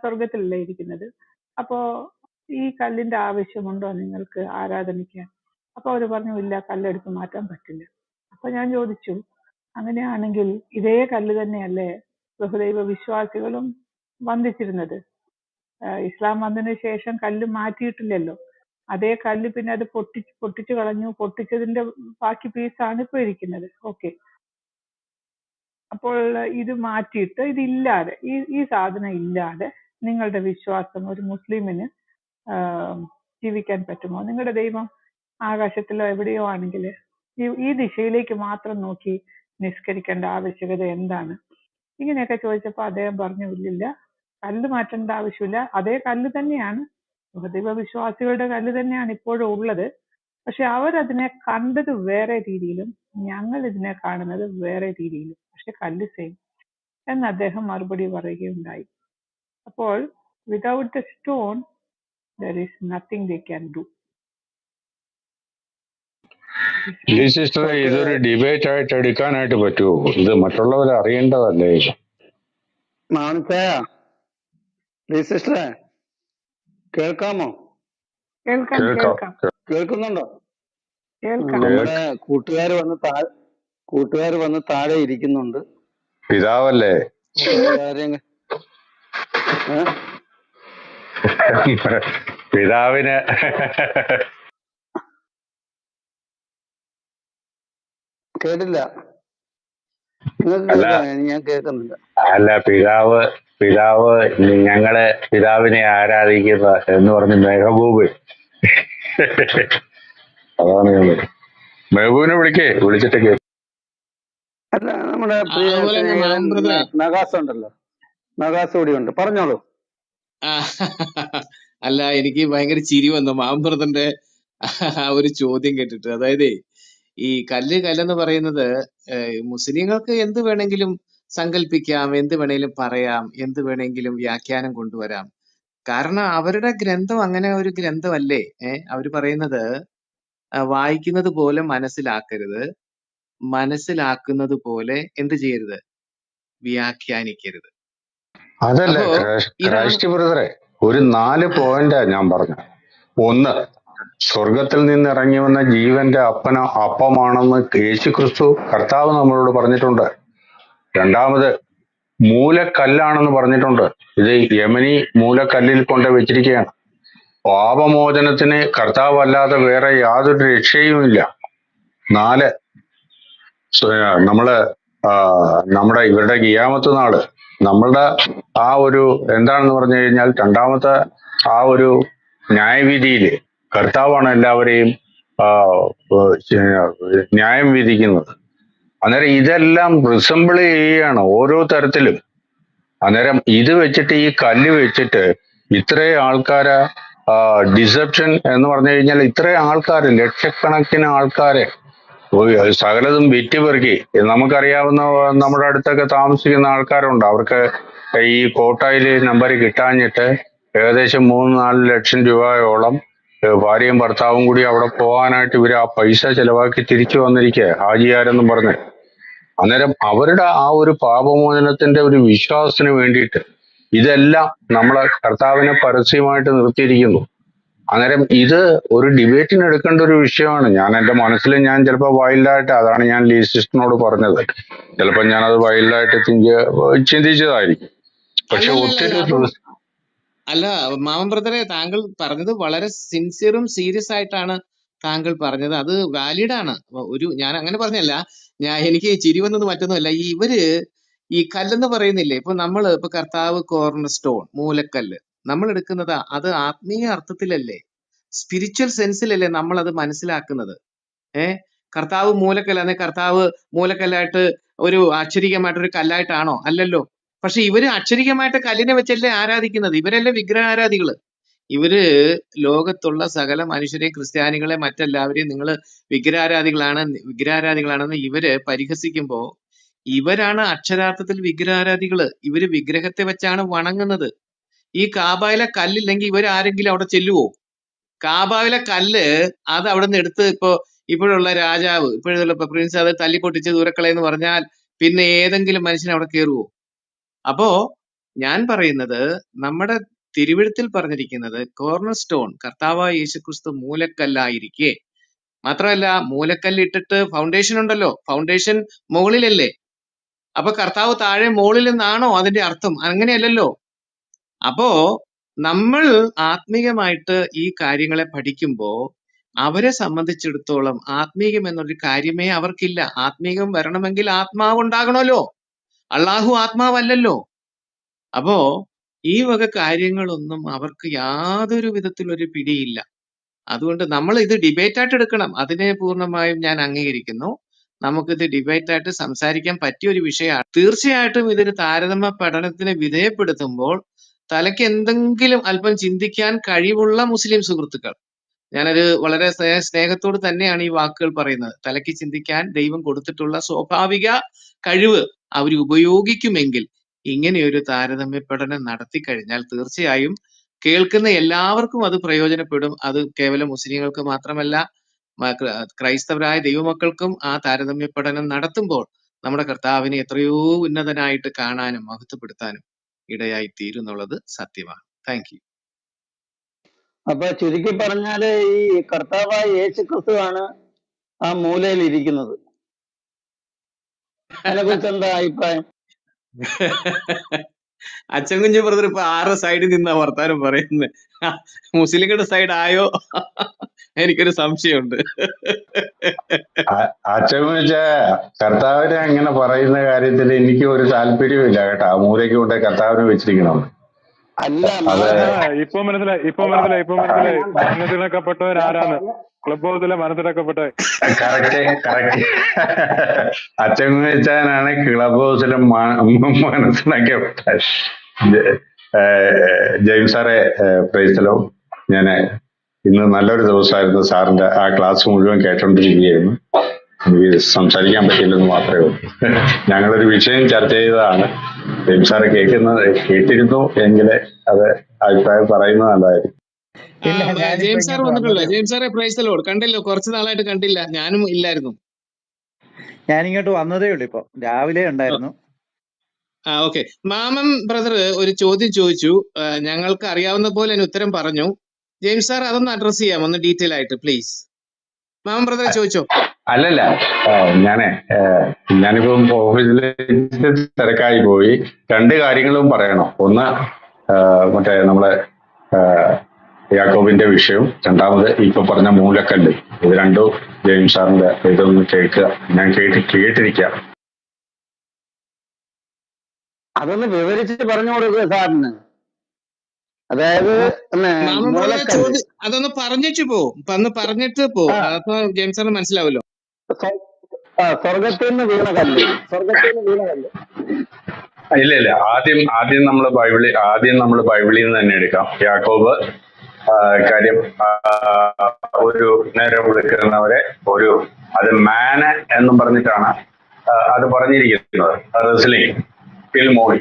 സ്വർഗത്തിലല്ലേ ഇരിക്കുന്നത്. അപ്പോ ഈ കല്ലിന്റെ ആവശ്യമുണ്ടോ നിങ്ങൾക്ക് ആരാധനയ്ക്ക്? അപ്പൊ അവര് പറഞ്ഞു, ഇല്ല, കല്ലെടുത്ത് മാറ്റാൻ പറ്റില്ല. അപ്പൊ ഞാൻ ചോദിച്ചു, അങ്ങനെയാണെങ്കിൽ ഇതേ കല്ല് തന്നെയല്ലേ ബഹുദൈവ വിശ്വാസികളും വന്ദിച്ചിരുന്നത്? ഇസ്ലാം വന്നതിന് ശേഷം കല്ല് മാറ്റിയിട്ടില്ലല്ലോ. അതേ കല്ല് പിന്നെ അത് പൊട്ടിച്ചു കളഞ്ഞു. പൊട്ടിച്ചതിന്റെ ബാക്കി പീസാണ് ഇപ്പൊ ഇരിക്കുന്നത്. ഓക്കെ, അപ്പോൾ ഇത് മാറ്റിയിട്ട് ഇതില്ലാതെ, ഈ സാധനം ഇല്ലാതെ നിങ്ങളുടെ വിശ്വാസം ഒരു മുസ്ലിമിന് ജീവിക്കാൻ പറ്റുമോ? നിങ്ങളുടെ ദൈവം ആകാശത്തിലോ എവിടെയോ ആണെങ്കിൽ ഈ ദിശയിലേക്ക് മാത്രം നോക്കി നിസ്കരിക്കേണ്ട ആവശ്യകത എന്താണ്? ഇങ്ങനെയൊക്കെ ചോദിച്ചപ്പോൾ അദ്ദേഹം പറഞ്ഞു, ഇല്ലില്ല, കല്ല് മാറ്റേണ്ട ആവശ്യമില്ല, അതേ കല്ല് തന്നെയാണ്, ബഹുദൈവ വിശ്വാസികളുടെ കല്ല് തന്നെയാണ് ഇപ്പോഴും ഉള്ളത്. പക്ഷെ അവരതിനെ കണ്ടത് വേറെ രീതിയിലും ഞങ്ങൾ ഇതിനെ കാണുന്നത് വേറെ രീതിയിലും, പക്ഷെ കല്ല് സെയിം എന്ന് അദ്ദേഹം മറുപടി പറയുകയുണ്ടായി. അപ്പോൾ without the stone there is nothing they can do.
സിസ്റ്ററെ, ഇതൊരു ഡിബേറ്റ് ആയിട്ട് എടുക്കാനായിട്ട് പറ്റുമോ? ഇത് മറ്റുള്ളവരെ അറിയേണ്ടതല്ലേ?
സിസ്റ്ററെ, കേൾക്കാമോ? കേൾക്കുന്നുണ്ടോ? നമ്മുടെ കൂട്ടുകാർ വന്ന് താഴെ ഇരിക്കുന്നുണ്ട്.
പിതാവല്ലേ? പിതാവിന്
കേട്ടില്ല. ഞാൻ കേൾക്കുന്നില്ല.
അല്ല, പിതാവ് ഞങ്ങള് പിതാവിനെ ആരാധിക്കുന്ന എന്ന് പറഞ്ഞ് മെഹബൂബ്, അതാണ് മെഹബൂബിനെ വിളിച്ചിട്ട്
അല്ല, നമ്മുടെ നഗാസ് ഉണ്ടല്ലോ, നഗാസ് കൂടി ഉണ്ട്, പറഞ്ഞോളൂ.
അല്ല, എനിക്ക് ഭയങ്കര ചിരി വന്നു മാമ്പ്രതന്റെ ഒരു ചോദ്യം കേട്ടിട്ട്. അതായത് ഈ കല്ലെന്ന് പറയുന്നത് മുസ്ലിങ്ങൾക്ക് എന്ത് വേണമെങ്കിലും സങ്കല്പിക്കാം, എന്ത് വേണമെങ്കിലും പറയാം, എന്ത് വേണമെങ്കിലും വ്യാഖ്യാനം കൊണ്ടുവരാം. കാരണം അവരുടെ ഗ്രന്ഥം അങ്ങനെ ഒരു ഗ്രന്ഥമല്ലേ. അവര് പറയുന്നത് വായിക്കുന്നത് പോലെ മനസ്സിലാക്കരുത്, മനസ്സിലാക്കുന്നത് പോലെ എന്ത് ചെയ്യരുത്, വ്യാഖ്യാനിക്കരുത്.
അതല്ല ക്രൈസ്റ്റ് ബ്രദറെ, ഒരു 4 പോയിന്റാ ഞാൻ പറഞ്ഞത്. 1, സ്വർഗത്തിൽ നിന്ന് ഇറങ്ങി വന്ന ജീവന്റെ അപ്പമാണെന്ന് യേശു ക്രിസ്തു കർത്താവ് നമ്മളോട് പറഞ്ഞിട്ടുണ്ട്. 2, മൂലക്കല്ലാണെന്ന് പറഞ്ഞിട്ടുണ്ട്. ഇത് യമനി മൂലക്കല്ലിൽ കൊണ്ട് വെച്ചിരിക്കുകയാണ്. പാപമോചനത്തിന് കർത്താവ് അല്ലാതെ വേറെ യാതൊരു രക്ഷയുമില്ല. 4, നമ്മുടെ ഇവരുടെ ഖിയാമത്ത് നാള്, നമ്മളുടെ ആ ഒരു എന്താണെന്ന് പറഞ്ഞു കഴിഞ്ഞാൽ, രണ്ടാമത്തെ ആ ഒരു ന്യായവിധിയില് കർത്താവാണ് എല്ലാവരെയും ന്യായം വിധിക്കുന്നത്. അന്നേരം ഇതെല്ലാം റിസംബിൾ ചെയ്യുകയാണ് ഓരോ തരത്തിലും. അന്നേരം ഇത് വെച്ചിട്ട്, ഈ കല്ല് വെച്ചിട്ട് ഇത്രയും ആൾക്കാരെ ഡിസെപ്ഷൻ എന്ന് പറഞ്ഞു കഴിഞ്ഞാൽ, ഇത്രയും ആൾക്കാര്, ലക്ഷക്കണക്കിന് ആൾക്കാരെ സകലതും വിറ്റുപെറുക്കി. നമുക്കറിയാവുന്ന നമ്മുടെ അടുത്തൊക്കെ താമസിക്കുന്ന ആൾക്കാരുണ്ട്, അവർക്ക് ഈ കോട്ടായില് നമ്പർ കിട്ടാഞ്ഞിട്ട് ഏകദേശം 3-4 ലക്ഷം രൂപയോളം ഭാര്യയും ഭർത്താവും കൂടി അവിടെ പോകാനായിട്ട് ഇവര് ആ പൈസ ചെലവാക്കി തിരിച്ചു വന്നിരിക്കുക, ഹാജിയാരെന്നും പറഞ്ഞ്. അന്നേരം അവരുടെ ആ ഒരു പാപമോചനത്തിന്റെ ഒരു വിശ്വാസത്തിന് വേണ്ടിയിട്ട് ഇതെല്ലാം നമ്മളെ കർത്താവിനെ പരസ്യമായിട്ട് നിർത്തിയിരിക്കുന്നു. അന്നേരം ഇത് ഒരു ഡിബേറ്റിന് എടുക്കേണ്ട ഒരു വിഷയമാണ്. ഞാൻ എന്റെ മനസ്സിൽ ഞാൻ ചിലപ്പോൾ വൈൽഡായിട്ട്, അതാണ് ഞാൻ ലീ സിസ്റ്ററിനോട് പറഞ്ഞത്, ചിലപ്പോൾ ഞാനത് വൈൽഡായിട്ട് ചിന്തിച്ചതായിരിക്കും. പക്ഷെ ഒത്തിരി
അല്ല മാമൻ ബ്രദറെ, താങ്കൾ പറഞ്ഞത് വളരെ സിൻസിയറും സീരിയസ് ആയിട്ടാണ് താങ്കൾ പറഞ്ഞത്. അത് വാലിഡ് ആണ്. ഞാൻ അങ്ങനെ പറഞ്ഞല്ല, എനിക്ക് ചിരി വന്നത് മറ്റൊന്നുമല്ല. ഈ കല്ലെന്ന് പറയുന്നില്ലേ, ഇപ്പൊ കർത്താവ് കോർണർ സ്റ്റോൺ, മൂലക്കല്ല് നമ്മൾ എടുക്കുന്നത് അത് ആത്മീയ അർത്ഥത്തിലല്ലേ, സ്പിരിച്വൽ സെൻസിലല്ലേ നമ്മൾ അത് മനസ്സിലാക്കുന്നത്. കർത്താവ് മൂലക്കല്ല്, കർത്താവ് മൂലക്കല്ലായിട്ട് ഒരു അക്ഷരികമായിട്ടൊരു കല്ലായിട്ടാണോ? അല്ലല്ലോ. പക്ഷെ ഇവര് അക്ഷരികമായിട്ട് കല്ലിനെ വെച്ചല്ലേ ആരാധിക്കുന്നത്. ഇവരല്ലേ വിഗ്രഹാരാധികള്. ഇവര് ലോകത്തുള്ള സകല മനുഷ്യരെയും, ക്രിസ്ത്യാനികളെ, മറ്റെല്ലാവരെയും നിങ്ങൾ വിഗ്രഹാരാധികളാണെന്ന് ഇവര് പരിഹസിക്കുമ്പോ, ഇവരാണ് അക്ഷരാർത്ഥത്തിൽ വിഗ്രഹാരാധികള്. ഇവര് വിഗ്രഹത്തെ വെച്ചാണ് വണങ്ങുന്നത്. ഈ കാബയിലെ കല്ലില്ലെങ്കിൽ ഇവരാരെങ്കിലും അവിടെ ചെല്ലുവോ? കാബാവിലെ കല്ല് അത് അവിടെ നിന്ന് എടുത്ത് ഇപ്പോഴുള്ള രാജാവ്, ഇപ്പോഴുള്ള പ്രിൻസ് അത് തല്ലിപ്പൊട്ടിച്ച് ദൂരക്കളയെന്ന് പറഞ്ഞാൽ പിന്നെ ഏതെങ്കിലും മനുഷ്യൻ അവിടെ കയറുവോ? അപ്പോ ഞാൻ പറയുന്നത്, നമ്മുടെ തിരുവെഴുത്തിൽ പറഞ്ഞിരിക്കുന്നത് കോർണർ സ്റ്റോൺ കർത്താവായ യേശുക്രിസ്തു മൂലക്കല്ലായിരിക്കെ, മാത്രമല്ല മൂലക്കല്ല് ഇട്ടിട്ട് ഫൗണ്ടേഷൻ ഉണ്ടല്ലോ, ഫൗണ്ടേഷൻ മുകളിലല്ലേ. അപ്പൊ കർത്താവ് താഴെ മുകളിൽ നിന്നാണോ അതിന്റെ അർത്ഥം? അങ്ങനെയല്ലല്ലോ. അപ്പോ നമ്മൾ ആത്മീയമായിട്ട് ഈ കാര്യങ്ങളെ പഠിക്കുമ്പോ അവരെ സംബന്ധിച്ചിടത്തോളം ആത്മീയം എന്നൊരു കാര്യമേ അവർക്കില്ല. ആത്മീയം വരണമെങ്കിൽ ആത്മാവ് ഉണ്ടാകണമല്ലോ, അള്ളാഹു ആത്മാവല്ലല്ലോ. അപ്പോ ഈ വക കാര്യങ്ങളൊന്നും അവർക്ക് യാതൊരു വിധത്തിലൊരു പിടിയില്ല. അതുകൊണ്ട് നമ്മൾ ഇത് ഡിബേറ്റായിട്ട് എടുക്കണം. അതിനെ പൂർണ്ണമായും ഞാൻ അംഗീകരിക്കുന്നു. നമുക്കിത് ഡിബേറ്റായിട്ട് സംസാരിക്കാൻ പറ്റിയ ഒരു വിഷയമാണ്. തീർച്ചയായിട്ടും ഇതൊരു താരതമ്യ പഠനത്തിന് വിധേയപ്പെടുത്തുമ്പോൾ തലയ്ക്ക് എന്തെങ്കിലും അല്പം ചിന്തിക്കാൻ കഴിവുള്ള മുസ്ലിം സുഹൃത്തുക്കൾ, ഞാനൊരു വളരെ സ്നേഹത്തോട് തന്നെയാണ് ഈ വാക്കുകൾ പറയുന്നത്, തലയ്ക്ക് ചിന്തിക്കാൻ ദൈവം കൊടുത്തിട്ടുള്ള സ്വാഭാവിക കഴിവ് അവർ ഉപയോഗിക്കുമെങ്കിൽ ഇങ്ങനെയൊരു താരതമ്യ പഠനം നടത്തി കഴിഞ്ഞാൽ തീർച്ചയായും കേൾക്കുന്ന എല്ലാവർക്കും അത് പ്രയോജനപ്പെടും. അത് കേവലം മുസ്ലിങ്ങൾക്ക് മാത്രമല്ല, ക്രൈസ്തവരായ ദൈവമക്കൾക്കും ആ താരതമ്യ പഠനം നടത്തുമ്പോൾ നമ്മുടെ കർത്താവിനെ എത്രയോ ഉന്നതനായിട്ട് കാണാനും മഹത്വപ്പെടുത്താനും ഇടയായി തീരുന്നുള്ളത് സത്യമാണ്. Thank you.
അപ്പൊ ചുരുക്കി പറഞ്ഞാല് ഈ കർത്താവായ യേശുക്രിസ്തു ആണ് ആ മൂലയിൽ ഇരിക്കുന്നത്. അതിനെ കുറിച്ച് എന്താ അഭിപ്രായം?
അച്ഛൻ കുഞ്ഞു ബ്രദർ ഇപ്പൊ ആറ് സൈഡിൽ നിന്നാ വർത്താനം പറയുന്നത്. മുസ്ലിങ്ങളുടെ സൈഡ് ആയോ? എനിക്കൊരു സംശയമുണ്ട്.
അച്ഛൻ വെച്ച കർത്താവിനെ അങ്ങനെ പറയുന്ന കാര്യത്തിൽ എനിക്ക് ഒരു താല്പര്യമില്ല കേട്ടോ. മൂലയ്ക്ക് കൊണ്ട് കർത്താവിനെ വെച്ചിരിക്കണം.
അല്ല,
ഇപ്പൊ മനസ്സിലായി മനസ്സിലാക്കപ്പെട്ടവരാരാണ്? ക്ലബ് ഹൗസിലെ മനസ്സിലാക്കപ്പെട്ട
കറക്റ്റ് അച്ഛൻ വെച്ചാനാണ് ക്ലബ് ഹൗസിലെ മനസ്സിലാക്കപ്പെട്ട. ജെയിംസ് സാറെ പ്രൈസലോ, ഞാന് ഇന്ന് നല്ലൊരു ദിവസമായിരുന്നു. സാറിന്റെ ആ ക്ലാസ് മുഴുവൻ കേട്ടോണ്ടിരിക്കുകയായിരുന്നു. എനിക്ക് സംസാരിക്കാൻ പറ്റില്ലെന്ന് മാത്രമേ ഉള്ളൂ. ഞങ്ങളൊരു വിഷയം ചർച്ച ചെയ്തതാണ്. ജെയിംസ് സാറ് കേട്ടിരുന്നു എങ്കിൽ അത് അഭിപ്രായം പറയുന്നത് നല്ലതായിരിക്കും.
ജെയിംസ് സാർ വന്നിട്ടുള്ള ജെയിംസ് സാറെ പ്രൈസ് ലോർഡ്. കണ്ടല്ലോ, കുറച്ച് നാളായിട്ട് കണ്ടില്ല, ഞാനും ഇല്ലായിരുന്നു.
ഞാനിങ്ങോട്ട് വന്നതേ ഉള്ളൂ, ഇപ്പൊ രാവിലെ ഉണ്ടായിരുന്നു.
ഓക്കെ. മാമൻ ബ്രദർ ഒരു ചോദ്യം ചോദിച്ചു, ഞങ്ങൾക്ക് അറിയാവുന്ന പോലെ അതിന് ഉത്തരം പറഞ്ഞു. ജെയിംസ് സാർ അതൊന്ന് അഡ്രസ് ചെയ്യാം, ഒന്ന് ഡീറ്റെയിൽ ആയിട്ട് പ്ലീസ്. മാമൻ ബ്രദറെ ചോദിച്ചോ.
അല്ലല്ല, ഞാനിപ്പം ഓഫീസിൽ തിരക്കായി പോയി. രണ്ട് കാര്യങ്ങളും പറയണം. ഒന്ന് മറ്റേ നമ്മളെ യാക്കോബിന്റെ വിഷയവും, രണ്ടാമത് ഇപ്പൊ പറഞ്ഞ മൂലക്കല്ല്. ഇത് രണ്ടും ജെയിംസ് സാറിന്റെ ഇതൊന്ന് കേൾക്കുക. ഞാൻ കേട്ടിരിക്കാം.
അതൊന്ന് വിവരിച്ചിട്ട് പറഞ്ഞു കൊടുക്കുക സാറിന്. അതായത്
അതൊന്ന് പറഞ്ഞിട്ട് പോ, അപ്പൊ ജെയിംസ് സാറിന് മനസ്സിലാവല്ലോ.
സ്വർഗത്തിൽ നിന്ന് വീണ കല്ല്.
ഇല്ല, ആദ്യം നമ്മൾ ബൈബിളിൽ നിന്ന് തന്നെ എടുക്കാം. യാക്കോബ് കാര്യം, ഒരു നേരം വിളിക്കുന്നവരെ അത് മാന് എന്നും പറഞ്ഞിട്ടാണ് അത് പറഞ്ഞിരിക്കുന്നത്, റെസ്ലിംഗ്, കിൽമോണി.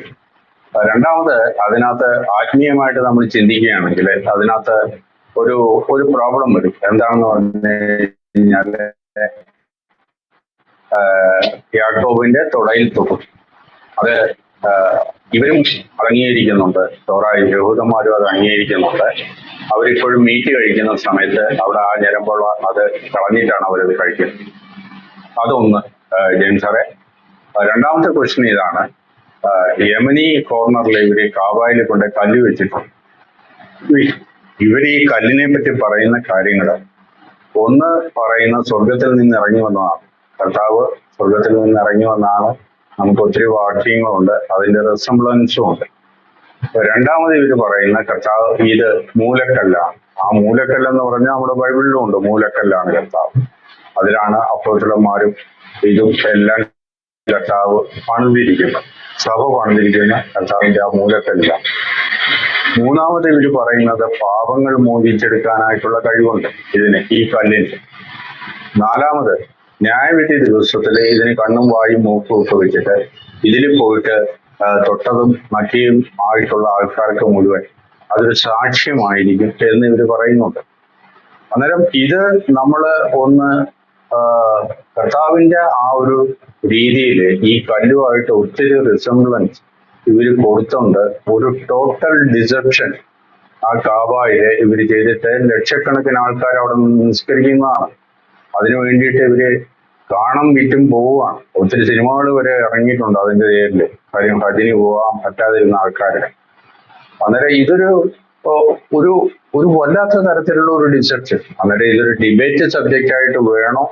രണ്ടാമത് അതിനകത്ത് ആത്മീയമായിട്ട് നമ്മൾ ചിന്തിക്കുകയാണെങ്കിൽ അതിനകത്ത് ഒരു പ്രോബ്ലം വരും. എന്താണെന്ന് പറഞ്ഞു കഴിഞ്ഞാല് യാക്കോബിന്റെ തുടയിൽ തൊട്ടു. അത് ഇവരും അംഗീകരിക്കുന്നുണ്ട്, യഹൂദന്മാരും അത് അംഗീകരിക്കുന്നുണ്ട്. അവരിപ്പോഴും മീറ്റ് കഴിക്കുന്ന സമയത്ത് അവിടെ ആ ഞരമ്പുള്ള അത് കളഞ്ഞിട്ടാണ് അവരത് കഴിക്കുന്നത്. അതൊന്ന് ജെയിംസ് സാറേ. രണ്ടാമത്തെ ക്വസ്റ്റ്യൻ ഇതാണ്, യമനി കോർണറിൽ ഇവര് കാബായിൽ കൊണ്ട് കല്ല് വെച്ചിട്ടുണ്ട്. ഇവര് ഈ കല്ലിനെ പറ്റി പറയുന്ന കാര്യങ്ങൾ, ഒന്ന് പറയുന്ന സ്വർഗത്തിൽ നിന്ന് ഇറങ്ങി വന്നതാണ്, കർത്താവ് സ്വർഗത്തിൽ നിന്ന് ഇറങ്ങി വന്നതാണ്. നമുക്ക് ഒത്തിരി വാക്യങ്ങളുണ്ട്, അതിന്റെ റെസംബ്ലൻസും ഉണ്ട്. രണ്ടാമത് ഇവര് പറയുന്ന കർത്താവ് ഇത് മൂലക്കല്ലാണ്. ആ മൂലക്കല്ലെന്ന് പറഞ്ഞാൽ നമ്മുടെ ബൈബിളിലും ഉണ്ട്, മൂലക്കല്ലാണ് കർത്താവ്. അതിലാണ് അപ്പോസ്തലന്മാരും ഇതും എല്ലാം കർത്താവ് പണിതിരിക്കുന്നത്, സഭ പണിതിരിക്കുന്ന കർത്താവിന്റെ ആ മൂലക്കല്ല. മൂന്നാമത് ഇവര് പറയുന്നത് പാപങ്ങൾ മോചിച്ചെടുക്കാനായിട്ടുള്ള കഴിവുണ്ട് ഈ കല്ലിന്. നാലാമത് ന്യായവിധി ദിവസത്തില് ഇതിന് കണ്ണും വായും മൂക്കും ഒക്കെ വെച്ചിട്ട് ഇതിൽ പോയിട്ട് തൊട്ടതും മറ്റിയും ആയിട്ടുള്ള ആൾക്കാർക്ക് മുഴുവൻ അതൊരു സാക്ഷ്യമായിരിക്കും എന്ന് ഇവര് പറയുന്നുണ്ട്. അന്നേരം ഇത് നമ്മള് ഒന്ന് കർത്താവിന്റെ ആ ഒരു രീതിയിൽ ഈ കല്ലുമായിട്ട് ഒത്തിരി റിസംബ്ലൻസ് ഇവര് കൊടുത്തുണ്ട്. ഒരു ടോട്ടൽ ഡിസെപ്ഷൻ ആ കാബായില് ഇവര് ചെയ്തിട്ട് ലക്ഷക്കണക്കിന് ആൾക്കാർ അവിടെ നിസ്കരിക്കുന്നതാണ്. അതിനു വേണ്ടിയിട്ട് ഇവര് കാണും വിറ്റും പോവുകയാണ്. ഒത്തിരി സിനിമകൾ വരെ ഇറങ്ങിയിട്ടുണ്ട് അതിന്റെ പേരിൽ, കാര്യം ഹജ്ജിന് പോകാൻ പറ്റാതിരുന്ന ആൾക്കാരുടെ. അന്നേരം ഇതൊരു ഒരു ഒരു വല്ലാത്ത തരത്തിലുള്ള ഒരു ഡിസെപ്ഷൻ. അന്നേരം ഇതൊരു ഡിബേറ്റ് സബ്ജക്റ്റ് ആയിട്ട് വേണോ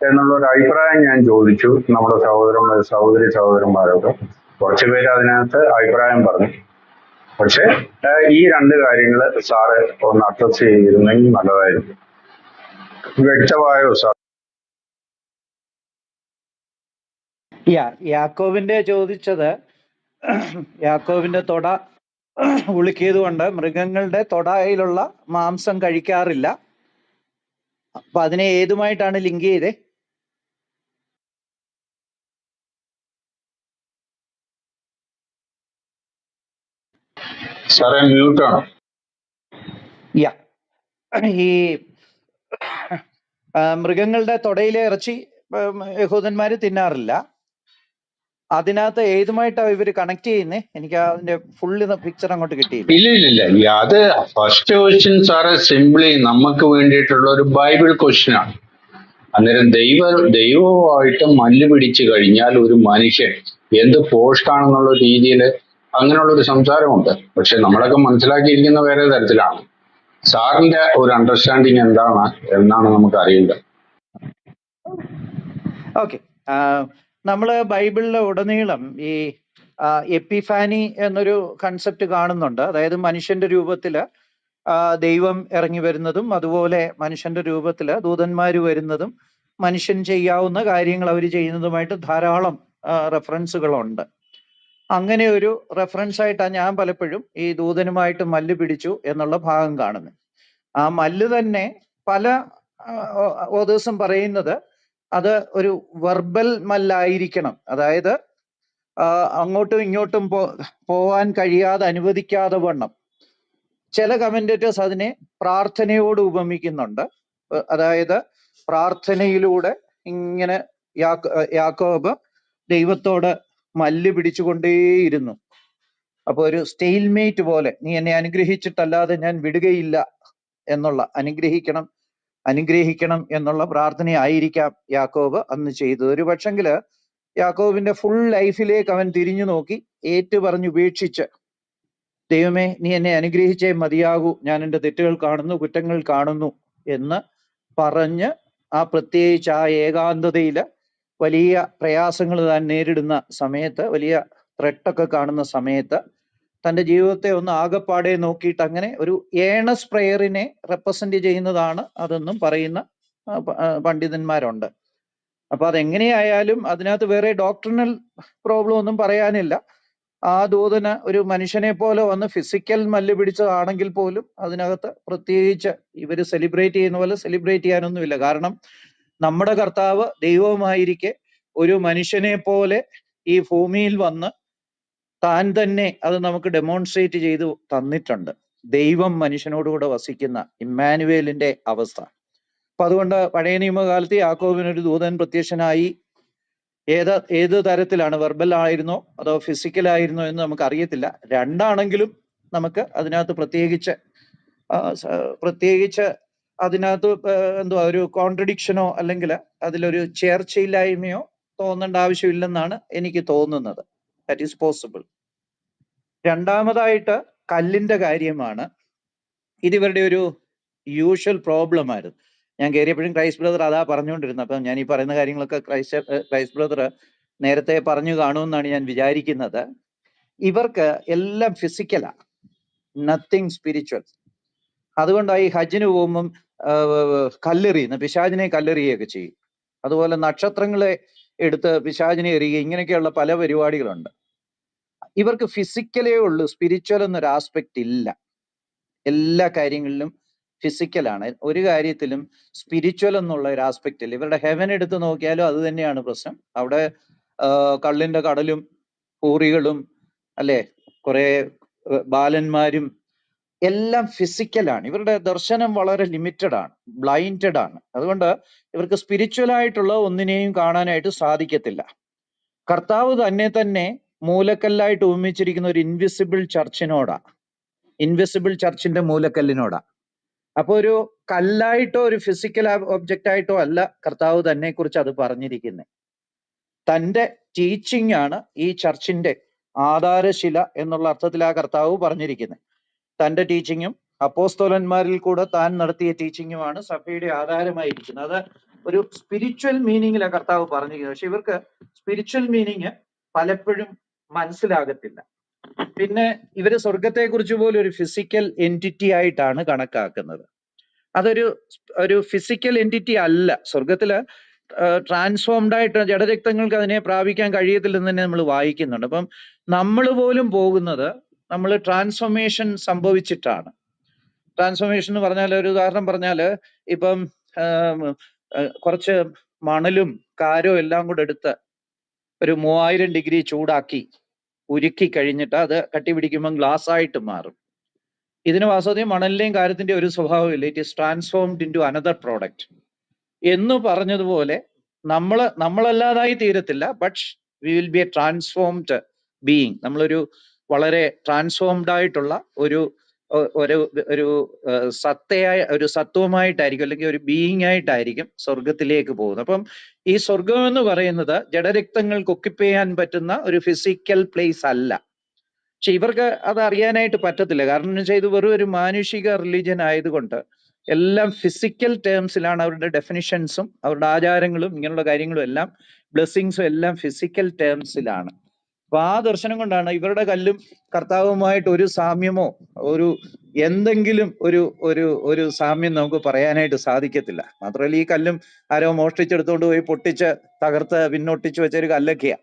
എന്നുള്ള ഒരു അഭിപ്രായം ഞാൻ ചോദിച്ചു നമ്മുടെ സഹോദരന്മാരോട്. കുറച്ചുപേര് അതിനകത്ത് അഭിപ്രായം പറഞ്ഞു. പക്ഷെ ഈ രണ്ട് കാര്യങ്ങള് സാറ് ഒന്ന് അഡ്രസ് ചെയ്തിരുന്നെങ്കിൽ നല്ലതായിരുന്നു. വ്യക്തമായോ സാർ?
യാക്കോബിന്റെ ചോദിച്ചത്, യാക്കോബിന്റെ തൊട ഉളുക്കിയത് കൊണ്ട് മൃഗങ്ങളുടെ തൊടയിലുള്ള മാംസം കഴിക്കാറില്ല. അപ്പൊ അതിനെ ഏതുമായിട്ടാണ് ലിങ്ക് ചെയ്തേ?
സാറേ മ്യൂട്ടാണോ?
ഈ മൃഗങ്ങളുടെ തൊടയിലെ ഇറച്ചി യഹൂദന്മാര് തിന്നാറില്ല. അതിനകത്ത് ഏതുമായിട്ടാ ഇവര് കണക്ട് ചെയ്യുന്നേ? എനിക്ക് അതിന്റെ ഫുള്ള് പിക്ചർ അങ്ങോട്ട് കിട്ടിയില്ല.
ഇല്ല, അത് ഫസ്റ്റ് ക്വസ്റ്റ്യൻ സാറേ സിംപ്ലി നമുക്ക് വേണ്ടിയിട്ടുള്ള ഒരു ബൈബിൾ ക്വസ്റ്റ്യൻ ആണ്. അന്നേരം ദൈവവുമായിട്ട് മല്ല് പിടിച്ചു കഴിഞ്ഞാൽ ഒരു മനുഷ്യൻ എന്ത് പോസ്റ്റാണെന്നുള്ള രീതിയിൽ അങ്ങനെയുള്ള ഒരു സംസാരമുണ്ട്. പക്ഷെ നമ്മളൊക്കെ മനസ്സിലാക്കിയിരിക്കുന്ന വേറെ തരത്തിലാണ്. സാറിന്റെ ഒരു അണ്ടർസ്റ്റാൻഡിങ് എന്താണ് എന്നാണ് നമുക്ക് അറിയേണ്ടത്.
ഓക്കെ, നമ്മള് ബൈബിളിലെ ഉടനീളം ഈ എപ്പിഫാനി എന്നൊരു കൺസെപ്റ്റ് കാണുന്നുണ്ട്. അതായത് മനുഷ്യന്റെ രൂപത്തില് ദൈവം ഇറങ്ങി വരുന്നതും അതുപോലെ മനുഷ്യന്റെ രൂപത്തില് ദൂതന്മാര് വരുന്നതും മനുഷ്യൻ ചെയ്യാവുന്ന കാര്യങ്ങൾ അവർ ചെയ്യുന്നതുമായിട്ട് ധാരാളം റെഫറൻസുകളുണ്ട്. അങ്ങനെ ഒരു റെഫറൻസ് ആയിട്ടാണ് ഞാൻ പലപ്പോഴും ഈ ദൂതനുമായിട്ട് മല്ല് പിടിച്ചു എന്നുള്ള ഭാഗം കാണുന്നത്. ആ മല്ല് തന്നെ പല ഓതേഴ്സും പറയുന്നത് അത് ഒരു വെർബൽ മല്ലായിരിക്കണം. അതായത് അങ്ങോട്ടും ഇങ്ങോട്ടും പോവാൻ കഴിയാതെ അനുവദിക്കാതെ വണ്ണം. ചില കമന്റേറ്റേഴ്സ് അതിനെ പ്രാർത്ഥനയോട് ഉപമിക്കുന്നുണ്ട്. അതായത് പ്രാർത്ഥനയിലൂടെ ഇങ്ങനെ യാക്കോബ് ദൈവത്തോട് മല്ല് പിടിച്ചുകൊണ്ടേയിരുന്നു. അപ്പൊ ഒരു സ്റ്റെയിൽമേറ്റ് പോലെ, നീ എന്നെ അനുഗ്രഹിച്ചിട്ടല്ലാതെ ഞാൻ വിടുകയില്ല എന്നുള്ള, അനുഗ്രഹിക്കണം എന്നുള്ള പ്രാർത്ഥനയായിരിക്കാം യാക്കോബ് അന്ന് ചെയ്തത്. ഒരു പക്ഷെങ്കില് യാക്കോബിന്റെ ഫുൾ ലൈഫിലേക്ക് അവൻ തിരിഞ്ഞു നോക്കി ഏറ്റുപറഞ്ഞുപേക്ഷിച്ച്, ദൈവമേ നീ എന്നെ അനുഗ്രഹിച്ചേ മതിയാകൂ, ഞാൻ എൻ്റെ തെറ്റുകൾ കാണുന്നു, കുറ്റങ്ങൾ കാണുന്നു എന്ന് പറഞ്ഞ് പ്രത്യേകിച്ച് ആ ഏകാന്തതയില് വലിയ പ്രയാസങ്ങൾ താൻ നേരിടുന്ന സമയത്ത്, വലിയ ത്രെട്ടൊക്കെ കാണുന്ന സമയത്ത് തൻ്റെ ജീവിതത്തെ ഒന്ന് ആകപ്പാടെ നോക്കിയിട്ട് അങ്ങനെ ഒരു ഏണസ് പ്രയറിനെ റെപ്രസെന്റ് ചെയ്യുന്നതാണ് അതെന്നും പറയുന്ന പണ്ഡിതന്മാരുണ്ട്. അപ്പൊ അതെങ്ങനെയായാലും അതിനകത്ത് വേറെ ഡോക്ട്രിനൽ പ്രോബ്ലം ഒന്നും പറയാനില്ല. ആ ദൂതന് ഒരു മനുഷ്യനെ പോലെ വന്ന് ഫിസിക്കൽ മല്ല് പിടിച്ചതാണെങ്കിൽ പോലും അതിനകത്ത് പ്രത്യേകിച്ച് ഇവര് സെലിബ്രേറ്റ് ചെയ്യുന്ന പോലെ സെലിബ്രേറ്റ് ചെയ്യാനൊന്നുമില്ല. കാരണം നമ്മുടെ കർത്താവ് ദൈവമായിരിക്കെ ഒരു മനുഷ്യനെ പോലെ ഈ ഭൂമിയിൽ വന്ന് താൻ തന്നെ അത് നമുക്ക് ഡെമോൺസ്ട്രേറ്റ് ചെയ്തു തന്നിട്ടുണ്ട്. ദൈവം മനുഷ്യനോടുകൂടെ വസിക്കുന്ന ഇമ്മാനുവേലിന്റെ അവസ്ഥ. അപ്പൊ അതുകൊണ്ട് പഴയ നിയമകാലത്ത് യാക്കോബിനൊരു ദൂതൻ പ്രത്യക്ഷനായി ഏത് തരത്തിലാണ്, വെർബൽ ആയിരുന്നോ അതോ ഫിസിക്കൽ ആയിരുന്നോ എന്ന് നമുക്ക് അറിയത്തില്ല. രണ്ടാണെങ്കിലും നമുക്ക് അതിനകത്ത് പ്രത്യേകിച്ച് അതിനകത്ത് എന്തുവാ ഒരു കോൺട്രഡിക്ഷനോ അല്ലെങ്കിൽ അതിലൊരു ചേർച്ചയില്ലായ്മയോ തോന്നേണ്ട ആവശ്യമില്ലെന്നാണ് എനിക്ക് തോന്നുന്നത്. That is possible. രണ്ടാമതായിട്ട് കല്ലിന്റെ കാര്യമാണ്. ഇതിവരുടെ ഒരു യൂഷ്വൽ പ്രോബ്ലം ആയിരുന്നു. ഞാൻ കയറിയപ്പോഴും ക്രൈസ്റ്റ് ബ്രദർ അതാ പറഞ്ഞുകൊണ്ടിരുന്നത്. അപ്പം ഞാൻ ഈ പറയുന്ന കാര്യങ്ങളൊക്കെ ക്രൈസ്റ്റ് ബ്രദർ നേരത്തെ പറഞ്ഞു കാണുമെന്നാണ് ഞാൻ വിചാരിക്കുന്നത്. ഇവർക്ക് എല്ലാം ഫിസിക്കലാ, നത്തിങ് സ്പിരിച്വൽ. അതുകൊണ്ടാണ് ഈ ഹജ്ജിന് പോകുമ്പം കല്ലെറിയുന്നത്, പിശാചിനെ കല്ലെറിയുകയൊക്കെ ചെയ്യും. അതുപോലെ നക്ഷത്രങ്ങളെ എടുത്ത് പിശാചിനെ എറിയുക, ഇങ്ങനെയൊക്കെയുള്ള പല പരിപാടികളുണ്ട്. ഇവർക്ക് ഫിസിക്കലേ ഉള്ളൂ, സ്പിരിച്വൽ എന്നൊരു ആസ്പെക്ട് ഇല്ല. എല്ലാ കാര്യങ്ങളിലും ഫിസിക്കലാണ്, ഒരു കാര്യത്തിലും സ്പിരിച്വൽ എന്നുള്ള ഒരു ആസ്പെക്ട് ഇല്ല. ഇവരുടെ ഹെവൻ എടുത്ത് നോക്കിയാലും അത് തന്നെയാണ് പ്രശ്നം. അവിടെ കള്ളിന്റെ കടലും പൂറികളും അല്ലെ കുറെ ബാലന്മാരും എല്ലാം ഫിസിക്കലാണ്. ഇവരുടെ ദർശനം വളരെ ലിമിറ്റഡ് ആണ്, ബ്ലൈൻഡഡ് ആണ്. അതുകൊണ്ട് ഇവർക്ക് സ്പിരിച്വൽ ആയിട്ടുള്ള ഒന്നിനെയും കാണാനായിട്ട് സാധിക്കത്തില്ല. കർത്താവ് തന്നെ മൂലക്കല്ലായിട്ട് ഉപമിച്ചിരിക്കുന്ന ഒരു ഇൻവിസിബിൾ ചർച്ചിനോടാ, ഇൻവിസിബിൾ ചർച്ചിന്റെ മൂലക്കല്ലിനോടാ. അപ്പൊ ഒരു കല്ലായിട്ടോ ഒരു ഫിസിക്കൽ ഒബ്ജക്റ്റ് ആയിട്ടോ അല്ല കർത്താവ് തന്നെ കുറിച്ച് അത് പറഞ്ഞിരിക്കുന്നത്. തന്റെ ടീച്ചിങ് ആണ് ഈ ചർച്ചിന്റെ ആധാരശില എന്നുള്ള അർത്ഥത്തിൽ ആ കർത്താവ് പറഞ്ഞിരിക്കുന്നത്. തന്റെ ടീച്ചിങ്ങും അപ്പോസ്തലന്മാരിൽ കൂടെ താൻ നടത്തിയ ടീച്ചിങ്ങുമാണ് സഭയുടെ ആധാരമായിരിക്കുന്നത്. അത് ഒരു സ്പിരിച്വൽ മീനിങ്ങിലാണ് കർത്താവ് പറഞ്ഞിരിക്കുന്നത്. പക്ഷെ ഇവർക്ക് സ്പിരിച്വൽ മീനിങ് പലപ്പോഴും മനസ്സിലാകത്തില്ല. പിന്നെ ഇവര് സ്വർഗത്തെ കുറിച്ച് പോലും ഒരു ഫിസിക്കൽ എൻറ്റിറ്റി ആയിട്ടാണ് കണക്കാക്കുന്നത്. അതൊരു ഫിസിക്കൽ എൻറ്റിറ്റി അല്ല. സ്വർഗത്തില് ട്രാൻസ്ഫോംഡ് ആയിട്ട് ജഡരക്തങ്ങൾക്ക് അതിനെ പ്രാപിക്കാൻ കഴിയത്തില്ലെന്ന് തന്നെ നമ്മൾ വായിക്കുന്നുണ്ട്. അപ്പം നമ്മൾ പോലും പോകുന്നത് നമ്മൾ ട്രാൻസ്ഫോർമേഷൻ സംഭവിച്ചിട്ടാണ്. ട്രാൻസ്ഫോർമേഷൻ എന്ന് പറഞ്ഞാൽ, ഒരു ഉദാഹരണം പറഞ്ഞാൽ, ഇപ്പം കുറച്ച് മണലും കാരോ എല്ലാം കൂടെ എടുത്ത് ഒരു 3000 ഡിഗ്രി ചൂടാക്കി ഉരുക്കി കഴിഞ്ഞിട്ട് അത് കട്ടി പിടിക്കുമ്പോൾ ഗ്ലാസ് ആയിട്ട് മാറും. ഇതിന് വാസ്തവത്തിൽ മണലിന്റെയും കാര്യത്തിന്റെ ഒരു സ്വഭാവമില്ല. It is transformed into another product എന്ന് പറഞ്ഞതുപോലെ നമ്മളല്ലാതായി തീരത്തില്ല, but we will be a transformed being. നമ്മളൊരു വളരെ ട്രാൻസ്ഫോംഡ് ആയിട്ടുള്ള ഒരു സത്വമായിട്ടായിരിക്കും, അല്ലെങ്കിൽ ഒരു ബീയിങ് ആയിട്ടായിരിക്കും സ്വർഗത്തിലേക്ക് പോകുന്നത്. അപ്പം ഈ സ്വർഗം എന്ന് പറയുന്നത് ജഡരക്തങ്ങൾക്ക് ഒക്യുപ്പൈ ചെയ്യാൻ പറ്റുന്ന ഒരു ഫിസിക്കൽ പ്ലേസ് അല്ല. പക്ഷെ ഇവർക്ക് അത് അറിയാനായിട്ട് പറ്റത്തില്ല. കാരണം എന്ന് വെച്ചാൽ ഇത് വെറും ഒരു മാനുഷിക റിലീജിയൻ ആയതുകൊണ്ട് എല്ലാം ഫിസിക്കൽ ടേംസിലാണ് അവരുടെ ഡെഫിനിഷൻസും അവരുടെ ആചാരങ്ങളും ഇങ്ങനെയുള്ള കാര്യങ്ങളും എല്ലാം, ബ്ലെസ്സിങ്സും എല്ലാം ഫിസിക്കൽ ടേംസിലാണ്. അപ്പൊ ആ ദർശനം കൊണ്ടാണ് ഇവരുടെ കല്ലും കർത്താവുമായിട്ട് ഒരു സാമ്യമോ ഒരു എന്തെങ്കിലും ഒരു സാമ്യം നമുക്ക് പറയാനായിട്ട് സാധിക്കത്തില്ല. മാത്രമല്ല ഈ കല്ലും ആരോ മോഷ്ടിച്ചെടുത്തുകൊണ്ട് പോയി പൊട്ടിച്ച് തകർത്ത് പിന്നൊട്ടിച്ച് വെച്ചൊരു കല്ലൊക്കെയാ.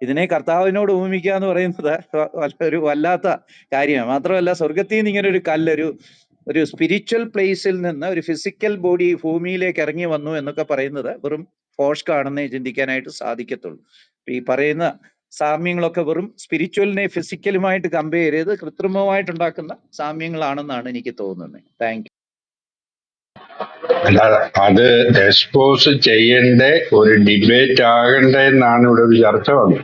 ഇതിനെ കർത്താവിനോട് ഉപമിക്കുക എന്ന് പറയുന്നത് ഒരു വല്ലാത്ത കാര്യമാണ്. മാത്രമല്ല സ്വർഗത്തിൽ നിന്ന് ഇങ്ങനെ ഒരു കല്ല് ഒരു സ്പിരിച്വൽ പ്ലേസിൽ നിന്ന് ഒരു ഫിസിക്കൽ ബോഡി ഭൂമിയിലേക്ക് ഇറങ്ങി വന്നു എന്നൊക്കെ പറയുന്നത് വെറും ഫോഷ്കാണെന്നേ ചിന്തിക്കാനായിട്ട് സാധിക്കത്തുള്ളൂ. ഈ പറയുന്ന സാമ്യങ്ങളൊക്കെ വെറും സ്പിരിച്വലിനെ ഫിസിക്കലുമായിട്ട് കമ്പയർ ചെയ്ത് കൃത്രിമമായിട്ടുണ്ടാക്കുന്ന സാമ്യങ്ങളാണെന്നാണ് എനിക്ക് തോന്നുന്നത്. Thank you.
അല്ലാതെ അത് എക്സ്പോസ് ചെയ്യേണ്ട ഒരു ഡിബേറ്റ് ആകണ്ടേ എന്നാണ് ഇവിടെ ഒരു ചർച്ച വന്നത്.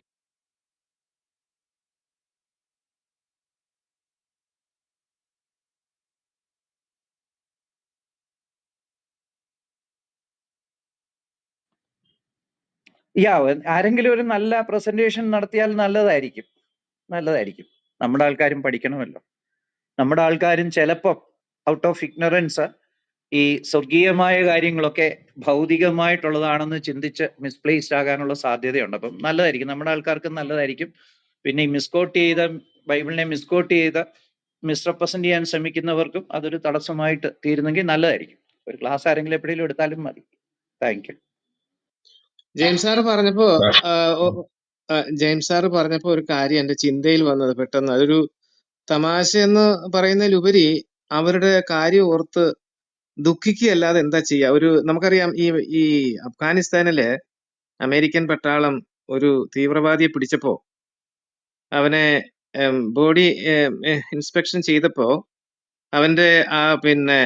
ആരെങ്കിലും ഒരു നല്ല പ്രസന്റേഷൻ നടത്തിയാൽ നല്ലതായിരിക്കും. നമ്മുടെ ആൾക്കാരും പഠിക്കണമല്ലോ. നമ്മുടെ ആൾക്കാരും ചിലപ്പോൾ ഔട്ട് ഓഫ് ഇഗ്നറൻസ് ഈ സ്വർഗീയമായ കാര്യങ്ങളൊക്കെ ഭൗതികമായിട്ടുള്ളതാണെന്ന് ചിന്തിച്ച് മിസ്പ്ലേസ്ഡ് ആകാനുള്ള സാധ്യതയുണ്ട്. അപ്പം നല്ലതായിരിക്കും, നമ്മുടെ ആൾക്കാർക്ക് നല്ലതായിരിക്കും. പിന്നെ ഈ ബൈബിളിനെ മിസ്കോട്ട് ചെയ്ത് മിസ്റെപ്രസെന്റ് ചെയ്യാൻ ശ്രമിക്കുന്നവർക്കും അതൊരു തടസ്സമായിട്ട് തീരുന്നെങ്കിൽ നല്ലതായിരിക്കും. ഒരു ക്ലാസ് ആരെങ്കിലും എപ്പോഴെങ്കിലും എടുത്താലും മതി. Thank you.
ജെയിംസ് സാറ് പറഞ്ഞപ്പോ ഒരു കാര്യം എന്റെ ചിന്തയിൽ വന്നത് പെട്ടെന്ന്. അതൊരു തമാശ എന്ന് പറയുന്നതിലുപരി അവരുടെ കാര്യം ഓർത്ത് ദുഃഖിക്കുകയല്ലാതെ എന്താ ചെയ്യുക. നമുക്കറിയാം ഈ അഫ്ഗാനിസ്ഥാനിലെ അമേരിക്കൻ പട്ടാളം ഒരു തീവ്രവാദിയെ പിടിച്ചപ്പോ അവനെ ബോഡി ഇൻസ്പെക്ഷൻ ചെയ്തപ്പോ അവന്റെ പിന്നെ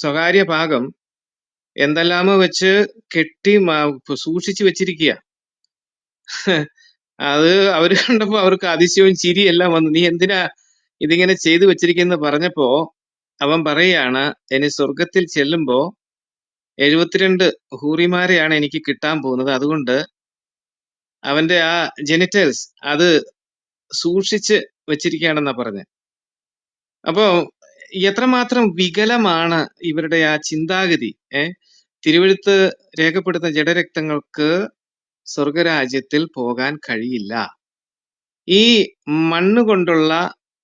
സ്വകാര്യ ഭാഗം എന്തെല്ലാമോ വെച്ച് കെട്ടി സൂക്ഷിച്ചു വെച്ചിരിക്കുക. അത് അവര് കണ്ടപ്പോ അവർക്ക് അതിശയവും ചിരിയെല്ലാം വന്നു. നീ എന്തിനാ ഇതിങ്ങനെ ചെയ്തു വെച്ചിരിക്കുന്ന പറഞ്ഞപ്പോ അവൻ പറയാണ്, ഇനി സ്വർഗത്തിൽ ചെല്ലുമ്പോ 72 ഹൂറിമാരെയാണ് എനിക്ക് കിട്ടാൻ പോകുന്നത്. അതുകൊണ്ട് അവന്റെ ആ ജെനിറ്റൽസ് അത് സൂക്ഷിച്ച് വെച്ചിരിക്കുകയാണെന്നാ പറഞ്ഞത്. അപ്പോ എത്രമാത്രം വികലമാണ് ഇവരുടെ ആ ചിന്താഗതി. തിരുവെഴുത്ത് രേഖപ്പെടുത്തുന്ന ജഡരക്തങ്ങൾക്ക് സ്വർഗരാജ്യത്തിൽ പോകാൻ കഴിയില്ല. ഈ മണ്ണ് കൊണ്ടുള്ള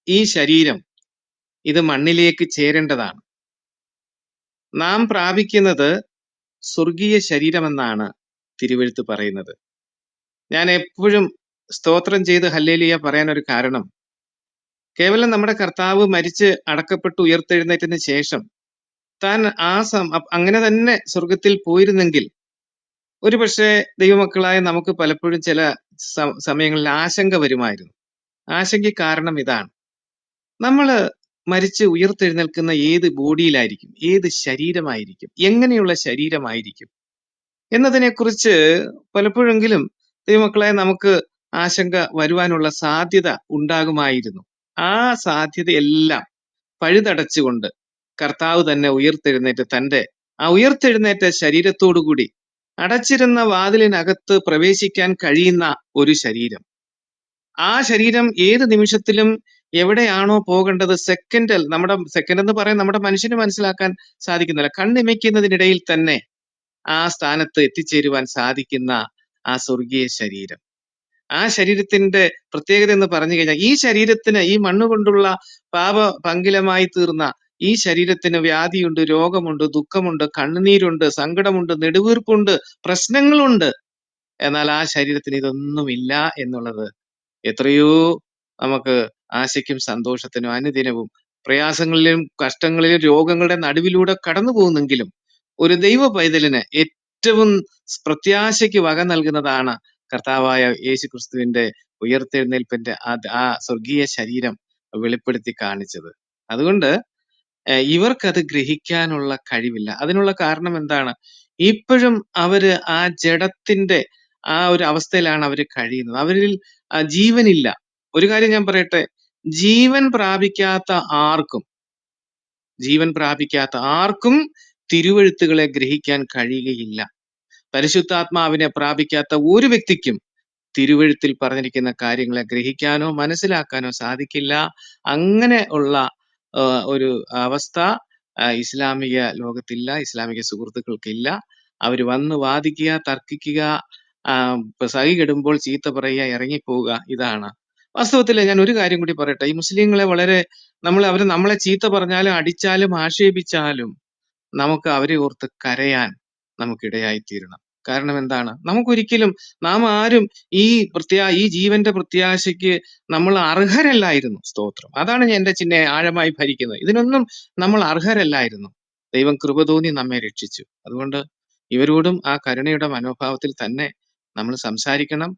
ഈ ശരീരം ഇത് മണ്ണിലേക്ക് ചേരേണ്ടതാണ്. നാം പ്രാപിക്കുന്നത് സ്വർഗീയ ശരീരമെന്നാണ് തിരുവെഴുത്ത് പറയുന്നത്. ഞാൻ എപ്പോഴും സ്തോത്രം ചെയ്ത് ഹല്ലേലൂയ പറയാൻ ഒരു കാരണം, കേവലം നമ്മുടെ കർത്താവ് മരിച്ച് അടക്കപ്പെട്ട് ഉയർത്തെഴുന്നേറ്റതിന് ശേഷം താൻ അങ്ങനെ തന്നെ സ്വർഗത്തിൽ പോയിരുന്നെങ്കിൽ ഒരുപക്ഷെ ദൈവമക്കളായ നമുക്ക് പലപ്പോഴും ചില സമയങ്ങളിൽ ആശങ്ക വരുമായിരുന്നു. ആശങ്കയ്ക്ക് കാരണം ഇതാണ്, നമ്മള് മരിച്ച് ഉയർത്തെഴുന്നേൽക്കുന്ന ഏത് ബോഡിയിലായിരിക്കും, ഏത് ശരീരമായിരിക്കും, എങ്ങനെയുള്ള ശരീരമായിരിക്കും എന്നതിനെക്കുറിച്ച് പലപ്പോഴെങ്കിലും ദൈവമക്കളായ നമുക്ക് ആശങ്ക വരുവാനുള്ള സാധ്യത ഉണ്ടാകുമായിരുന്നു. ആ സാധ്യതയെല്ലാം പഴുതടച്ചുകൊണ്ട് കർത്താവ് തന്നെ ഉയർത്തെഴുന്നേറ്റ് തന്റെ ആ ഉയർത്തെഴുന്നേറ്റ ശരീരത്തോടുകൂടി അടച്ചിരുന്ന വാതിലിനകത്ത് പ്രവേശിക്കാൻ കഴിയുന്ന ഒരു ശരീരം, ആ ശരീരം ഏത് നിമിഷത്തിലും എവിടെയാണോ പോകേണ്ടത്, സെക്കൻഡ് എന്ന് പറയാൻ നമ്മുടെ മനുഷ്യന് മനസ്സിലാക്കാൻ സാധിക്കുന്നില്ല, കണ്ണിമയ്ക്കുന്നതിനിടയിൽ തന്നെ ആ സ്ഥാനത്ത് എത്തിച്ചേരുവാൻ സാധിക്കുന്ന ആ സ്വർഗീയ ശരീരം. ആ ശരീരത്തിന്റെ പ്രത്യേകത എന്ന് പറഞ്ഞു കഴിഞ്ഞാൽ, ഈ ശരീരത്തിന്, ഈ മണ്ണുകൊണ്ടുള്ള പങ്കിലമായി തീർന്ന ഈ ശരീരത്തിന് വ്യാധിയുണ്ട്, രോഗമുണ്ട്, ദുഃഖമുണ്ട്, കണ്ണുനീരുണ്ട്, സങ്കടമുണ്ട്, നെടുവീർപ്പുണ്ട്, പ്രശ്നങ്ങളുണ്ട്. എന്നാൽ ആ ശരീരത്തിന് ഇതൊന്നുമില്ല എന്നുള്ളത് എത്രയോ നമുക്ക് ആശയ്ക്കും സന്തോഷത്തിനും അനുദിനവും പ്രയാസങ്ങളിലും കഷ്ടങ്ങളിലും രോഗങ്ങളുടെ നടുവിലൂടെ കടന്നു പോകുന്നെങ്കിലും ഒരു ദൈവ പൈതലിന് ഏറ്റവും പ്രത്യാശയ്ക്ക് വക നൽകുന്നതാണ് കർത്താവായ യേശു ക്രിസ്തുവിന്റെ ഉയർത്തെഴുന്നേൽപ്പിന്റെ ആ സ്വർഗീയ ശരീരം വെളിപ്പെടുത്തി കാണിച്ചത്. അതുകൊണ്ട് ഇവർക്കത് ഗ്രഹിക്കാനുള്ള കഴിവില്ല. അതിനുള്ള കാരണം എന്താണ്? ഇപ്പോഴും അവര് ആ ജഡത്തിന്റെ ആ ഒരു അവസ്ഥയിലാണ് അവര് കഴിയുന്നത്. അവരിൽ ജീവനില്ല. ഒരു കാര്യം ഞാൻ പറയട്ടെ, ജീവൻ പ്രാപിക്കാത്ത ആർക്കും തിരുവെഴുത്തുകളെ ഗ്രഹിക്കാൻ കഴിയുകയില്ല. പരിശുദ്ധാത്മാവിനെ പ്രാപിക്കാത്ത ഒരു വ്യക്തിക്കും തിരുവെഴുത്തിൽ പറഞ്ഞിരിക്കുന്ന കാര്യങ്ങളെ ഗ്രഹിക്കാനോ മനസ്സിലാക്കാനോ സാധിക്കില്ല. അങ്ങനെ ഉള്ള ഒരു അവസ്ഥ ഇസ്ലാമിക ലോകത്തില്ല, ഇസ്ലാമിക സുഹൃത്തുക്കൾക്കില്ല. അവർ വന്ന് വാദിക്കുക, തർക്കിക്കുക, സഹി കെടുമ്പോൾ ചീത്ത പറയുക, ഇറങ്ങിപ്പോവുക, ഇതാണ് വാസ്തവത്തിൽ. ഞാൻ ഒരു കാര്യം കൂടി പറയട്ടെ, ഈ മുസ്ലിങ്ങളെ വളരെ അവര് നമ്മളെ ചീത്ത പറഞ്ഞാലും അടിച്ചാലും ആക്ഷേപിച്ചാലും നമുക്ക് അവരെ ഓർത്ത് കരയാൻ നമുക്കിടയായി തീരണം. കാരണം എന്താണ്? നമുക്കൊരിക്കലും നാം ആരും ഈ ജീവന്റെ പ്രത്യാശയ്ക്ക് നമ്മൾ അർഹരല്ലായിരുന്നു. സ്തോത്രം. അതാണ് എന്റെ ആഴമായി ഭരിക്കുന്നത്. ഇതിനൊന്നും നമ്മൾ അർഹരല്ലായിരുന്നു. ദൈവം കൃപ തോന്നി നമ്മെ രക്ഷിച്ചു. അതുകൊണ്ട് ഇവരോടും ആ കരുണയുടെ മനോഭാവത്തിൽ തന്നെ നമ്മൾ സംസാരിക്കണം.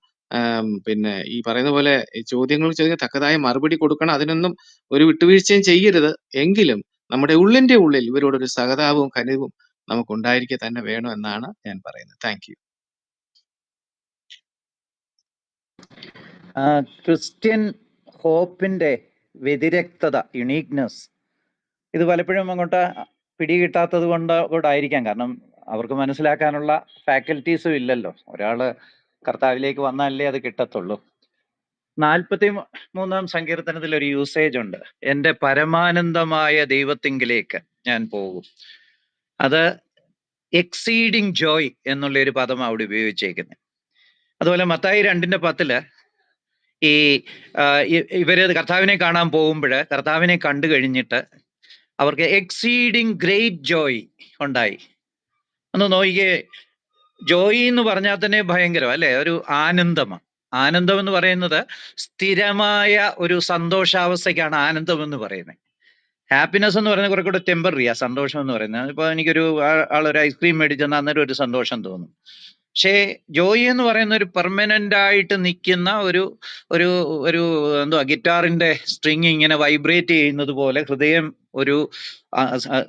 പിന്നെ ഈ പറയുന്ന പോലെ ചോദ്യങ്ങൾ ചോദിക്കാൻ തക്കതായ മറുപടി കൊടുക്കണം. അതിനൊന്നും ഒരു വിട്ടുവീഴ്ചയും ചെയ്യരുത്. എങ്കിലും നമ്മുടെ ഉള്ളിന്റെ ഉള്ളിൽ ഇവരോടൊരു സഹതാപവും കനിവും നമുക്ക് ഉണ്ടായിരിക്കുക തന്നെ വേണം എന്നാണ് ഞാൻ പറയുന്നത്. Thank you.
ക്രിസ്ത്യൻ ഹോപ്പിന്റെ വ്യതിരക്തത, യുണീക്നെസ്, ഇത് പലപ്പോഴും അങ്ങോട്ട് പിടികിട്ടാത്തത് കൊണ്ടായിരിക്കാം. കാരണം അവർക്ക് മനസ്സിലാക്കാനുള്ള ഫാക്കൽറ്റീസും ഇല്ലല്ലോ. ഒരാള് കർത്താവിലേക്ക് വന്നാലേ അത് കിട്ടത്തുള്ളൂ. 43-ാം സങ്കീർത്തനത്തിൽ ഒരു യൂസേജ് ഉണ്ട്, എൻ്റെ പരമാനന്ദമായ ദൈവത്തിങ്കിലേക്ക് ഞാൻ പോകും. അത് എക്സീഡിങ് ജോയ് എന്നുള്ള ഒരു പദം അവിടെ ഉപയോഗിച്ചേക്കുന്നത്. അതുപോലെ മത്തായി 2:10 ഇവര് കർത്താവിനെ കാണാൻ പോകുമ്പോൾ കർത്താവിനെ കണ്ടു കഴിഞ്ഞിട്ട് അവർക്ക് എക്സീഡിങ് ഗ്രേറ്റ് ജോയ് ഉണ്ടായി. ഒന്ന് നോക്കിയേ, ജോയ് എന്ന് പറഞ്ഞാൽ തന്നെ ഭയങ്കരം അല്ലെ, ഒരു ആനന്ദമാണ്. ആനന്ദം എന്ന് പറയുന്നത് സ്ഥിരമായ ഒരു സന്തോഷാവസ്ഥയ്ക്കാണ് ആനന്ദം എന്ന് പറയുന്നത്. ഹാപ്പിനെസ് എന്ന് പറയുന്നത് കുറെ കൂടെ ടെമ്പററിയാ സന്തോഷം എന്ന് പറയുന്നത്. ഇപ്പൊ എനിക്കൊരു ആളൊരു ഐസ്ക്രീം മേടിച്ചെന്നാൽ അന്നേരം ഒരു സന്തോഷം തോന്നും. പക്ഷേ ജോയ് എന്ന് പറയുന്ന ഒരു പെർമനന്റ് ആയിട്ട് നിൽക്കുന്ന ഒരു ഒരു ഒരു എന്തുവാ, ഗിറ്റാറിന്റെ സ്ട്രിങ് ഇങ്ങനെ വൈബ്രേറ്റ് ചെയ്യുന്നത് പോലെ ഹൃദയം ഒരു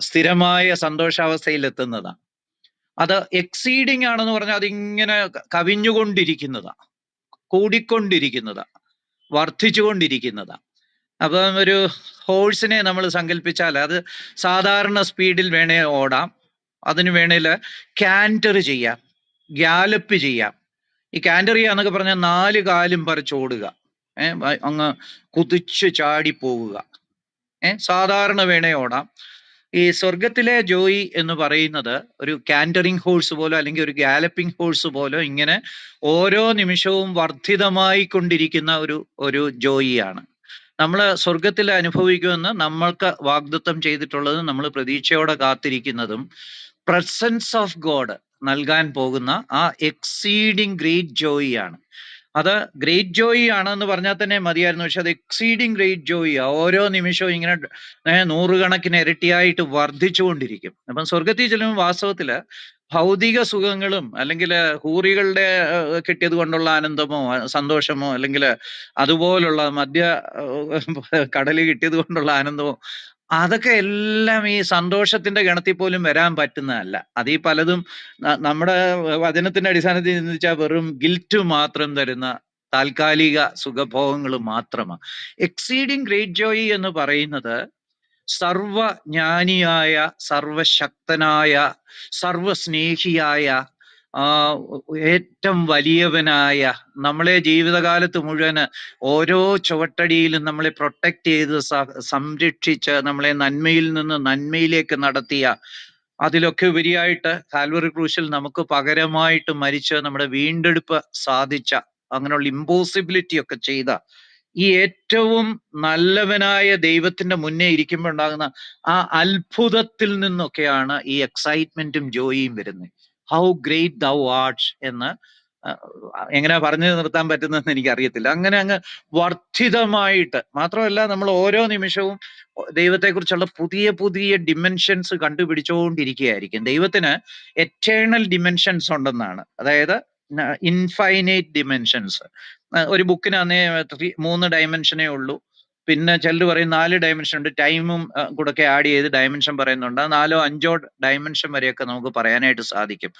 സ്ഥിരമായ സന്തോഷാവസ്ഥയിൽ എത്തുന്നതാണ്. അത് എക്സീഡിങ് ആണെന്ന് പറഞ്ഞാൽ അതിങ്ങനെ കവിഞ്ഞുകൊണ്ടിരിക്കുന്നതാണ്. കൂടിക്കൊണ്ടിരിക്കുന്നതാണ്, വർദ്ധിച്ചുകൊണ്ടിരിക്കുന്നതാണ്. അപ്പം ഒരു ഹോഴ്സിനെ നമ്മൾ സങ്കല്പിച്ചാൽ അത് സാധാരണ സ്പീഡിൽ വേണേ ഓടാം, അതിന് വേണേൽ ക്യാൻറ്റർ ചെയ്യാം, ഗ്യാലപ്പ് ചെയ്യാം. ഈ ക്യാൻറ്റർ ചെയ്യാന്നൊക്കെ പറഞ്ഞാൽ 4 കാലും പറിച്ചോടുക, അങ്ങ് കുതിച്ച് ചാടി പോവുക, സാധാരണ വേണേ ഓടാം. ഈ സ്വർഗത്തിലെ ജോയി എന്ന് പറയുന്നത് ഒരു ക്യാൻറ്ററിങ് ഹോഴ്സ് പോലോ അല്ലെങ്കിൽ ഒരു ഗാലപ്പിംഗ് ഹോഴ്സ് പോലോ ഇങ്ങനെ ഓരോ നിമിഷവും വർദ്ധിതമായി കൊണ്ടിരിക്കുന്ന ഒരു ജോയിയാണ് നമ്മൾ സ്വർഗത്തിൽ അനുഭവിക്കുമെന്ന് നമ്മൾക്ക് വാഗ്ദത്തം ചെയ്തിട്ടുള്ളതും നമ്മൾ പ്രതീക്ഷയോടെ കാത്തിരിക്കുന്നതും പ്രസൻസ് ഓഫ് ഗോഡ് നൽകാൻ പോകുന്ന ആ എക്സീഡിങ് ഗ്രേറ്റ് ജോയി ആണ്. അത് ഗ്രേറ്റ് ജോയി ആണെന്ന് പറഞ്ഞാൽ തന്നെ മതിയായിരുന്നു, പക്ഷെ അത് എക്സീഡിങ് ഗ്രേറ്റ് ജോയി ഓരോ നിമിഷവും ഇങ്ങനെ 100 കണക്കിന് ഇരട്ടിയായിട്ട് വർദ്ധിച്ചുകൊണ്ടിരിക്കും. അപ്പം സ്വർഗത്തിൽ ചെല്ലുമ്പോൾ വാസ്തവത്തില് ഭൗതിക സുഖങ്ങളും അല്ലെങ്കിൽ ഹൂറികളുടെ കിട്ടിയത് കൊണ്ടുള്ള ആനന്ദമോ സന്തോഷമോ അല്ലെങ്കിൽ അതുപോലുള്ള കടല് കിട്ടിയത് കൊണ്ടുള്ള ആനന്ദമോ അതൊക്കെ എല്ലാം ഈ സന്തോഷത്തിന്റെ ഗണത്തിൽ പോലും വരാൻ പറ്റുന്നതല്ല. അത് ഈ പലതും നമ്മുടെ വചനത്തിന്റെ അടിസ്ഥാനത്തിൽ ചിന്തിച്ചാൽ വെറും ഗിൽറ്റ് മാത്രം തരുന്ന താൽക്കാലിക സുഖഭോഗങ്ങൾ മാത്രമാണ്. എക്സീഡിങ് ഗ്രേറ്റ് ജോയി എന്ന് പറയുന്നത് സർവജ്ഞാനിയായ, സർവശക്തനായ, സർവസ്നേഹിയായ, ഏറ്റവും വലിയവനായ, നമ്മളെ ജീവിതകാലത്ത് മുഴുവന് ഓരോ ചുവട്ടടിയിലും നമ്മളെ പ്രൊട്ടക്റ്റ് ചെയ്ത് സംരക്ഷിച്ച് നമ്മളെ നന്മയിൽ നിന്ന് നന്മയിലേക്ക് നടത്തിയ, അതിലൊക്കെ ഉപരിയായിട്ട് കാൽവറി ക്രൂശിൽ നമുക്ക് പകരമായിട്ട് മരിച്ച് നമ്മുടെ വീണ്ടെടുപ്പ് സാധിച്ച, അങ്ങനെയുള്ള ഇമ്പോസിബിലിറ്റി ഒക്കെ ചെയ്ത ഈ ഏറ്റവും നല്ലവനായ ദൈവത്തിന്റെ മുന്നേ ഇരിക്കുമ്പോൾ ഉണ്ടാകുന്ന ആ അത്ഭുതത്തിൽ നിന്നൊക്കെയാണ് ഈ എക്സൈറ്റ്മെന്റും ജോയിയും വരുന്നത്. ഹൗ ഗ്രേറ്റ് ദൗ ആർട്ട് എന്ന് എങ്ങനെ പറഞ്ഞു നിർത്താൻ പറ്റുന്നതെന്ന് എനിക്കറിയത്തില്ല. അങ്ങനെ അങ്ങ് വർദ്ധിതമായിട്ട് മാത്രമല്ല, നമ്മൾ ഓരോ നിമിഷവും ദൈവത്തെക്കുറിച്ചുള്ള പുതിയ പുതിയ ഡിമെൻഷൻസ് കണ്ടുപിടിച്ചുകൊണ്ടിരിക്കുകയായിരിക്കും. ദൈവത്തിന് എറ്റേണൽ ഡിമെൻഷൻസ് ഉണ്ടെന്നാണ്, അതായത് ഇൻഫൈനൈറ്റ് ഡിമെൻഷൻസ്. ഒരു ബുക്കിന് അന്നേ 3 ഡയമെൻഷനേ ഉള്ളൂ. പിന്നെ ചിലർ പറയും 4 ഡയമെൻഷൻ ഉണ്ട്, ടൈമും കൂടെ ഒക്കെ ആഡ് ചെയ്ത് ഡയമെൻഷൻ പറയുന്നുണ്ട്. 4 or 5 ഡയമെൻഷൻ വരെയൊക്കെ നമുക്ക് പറയാനായിട്ട് സാധിക്കും.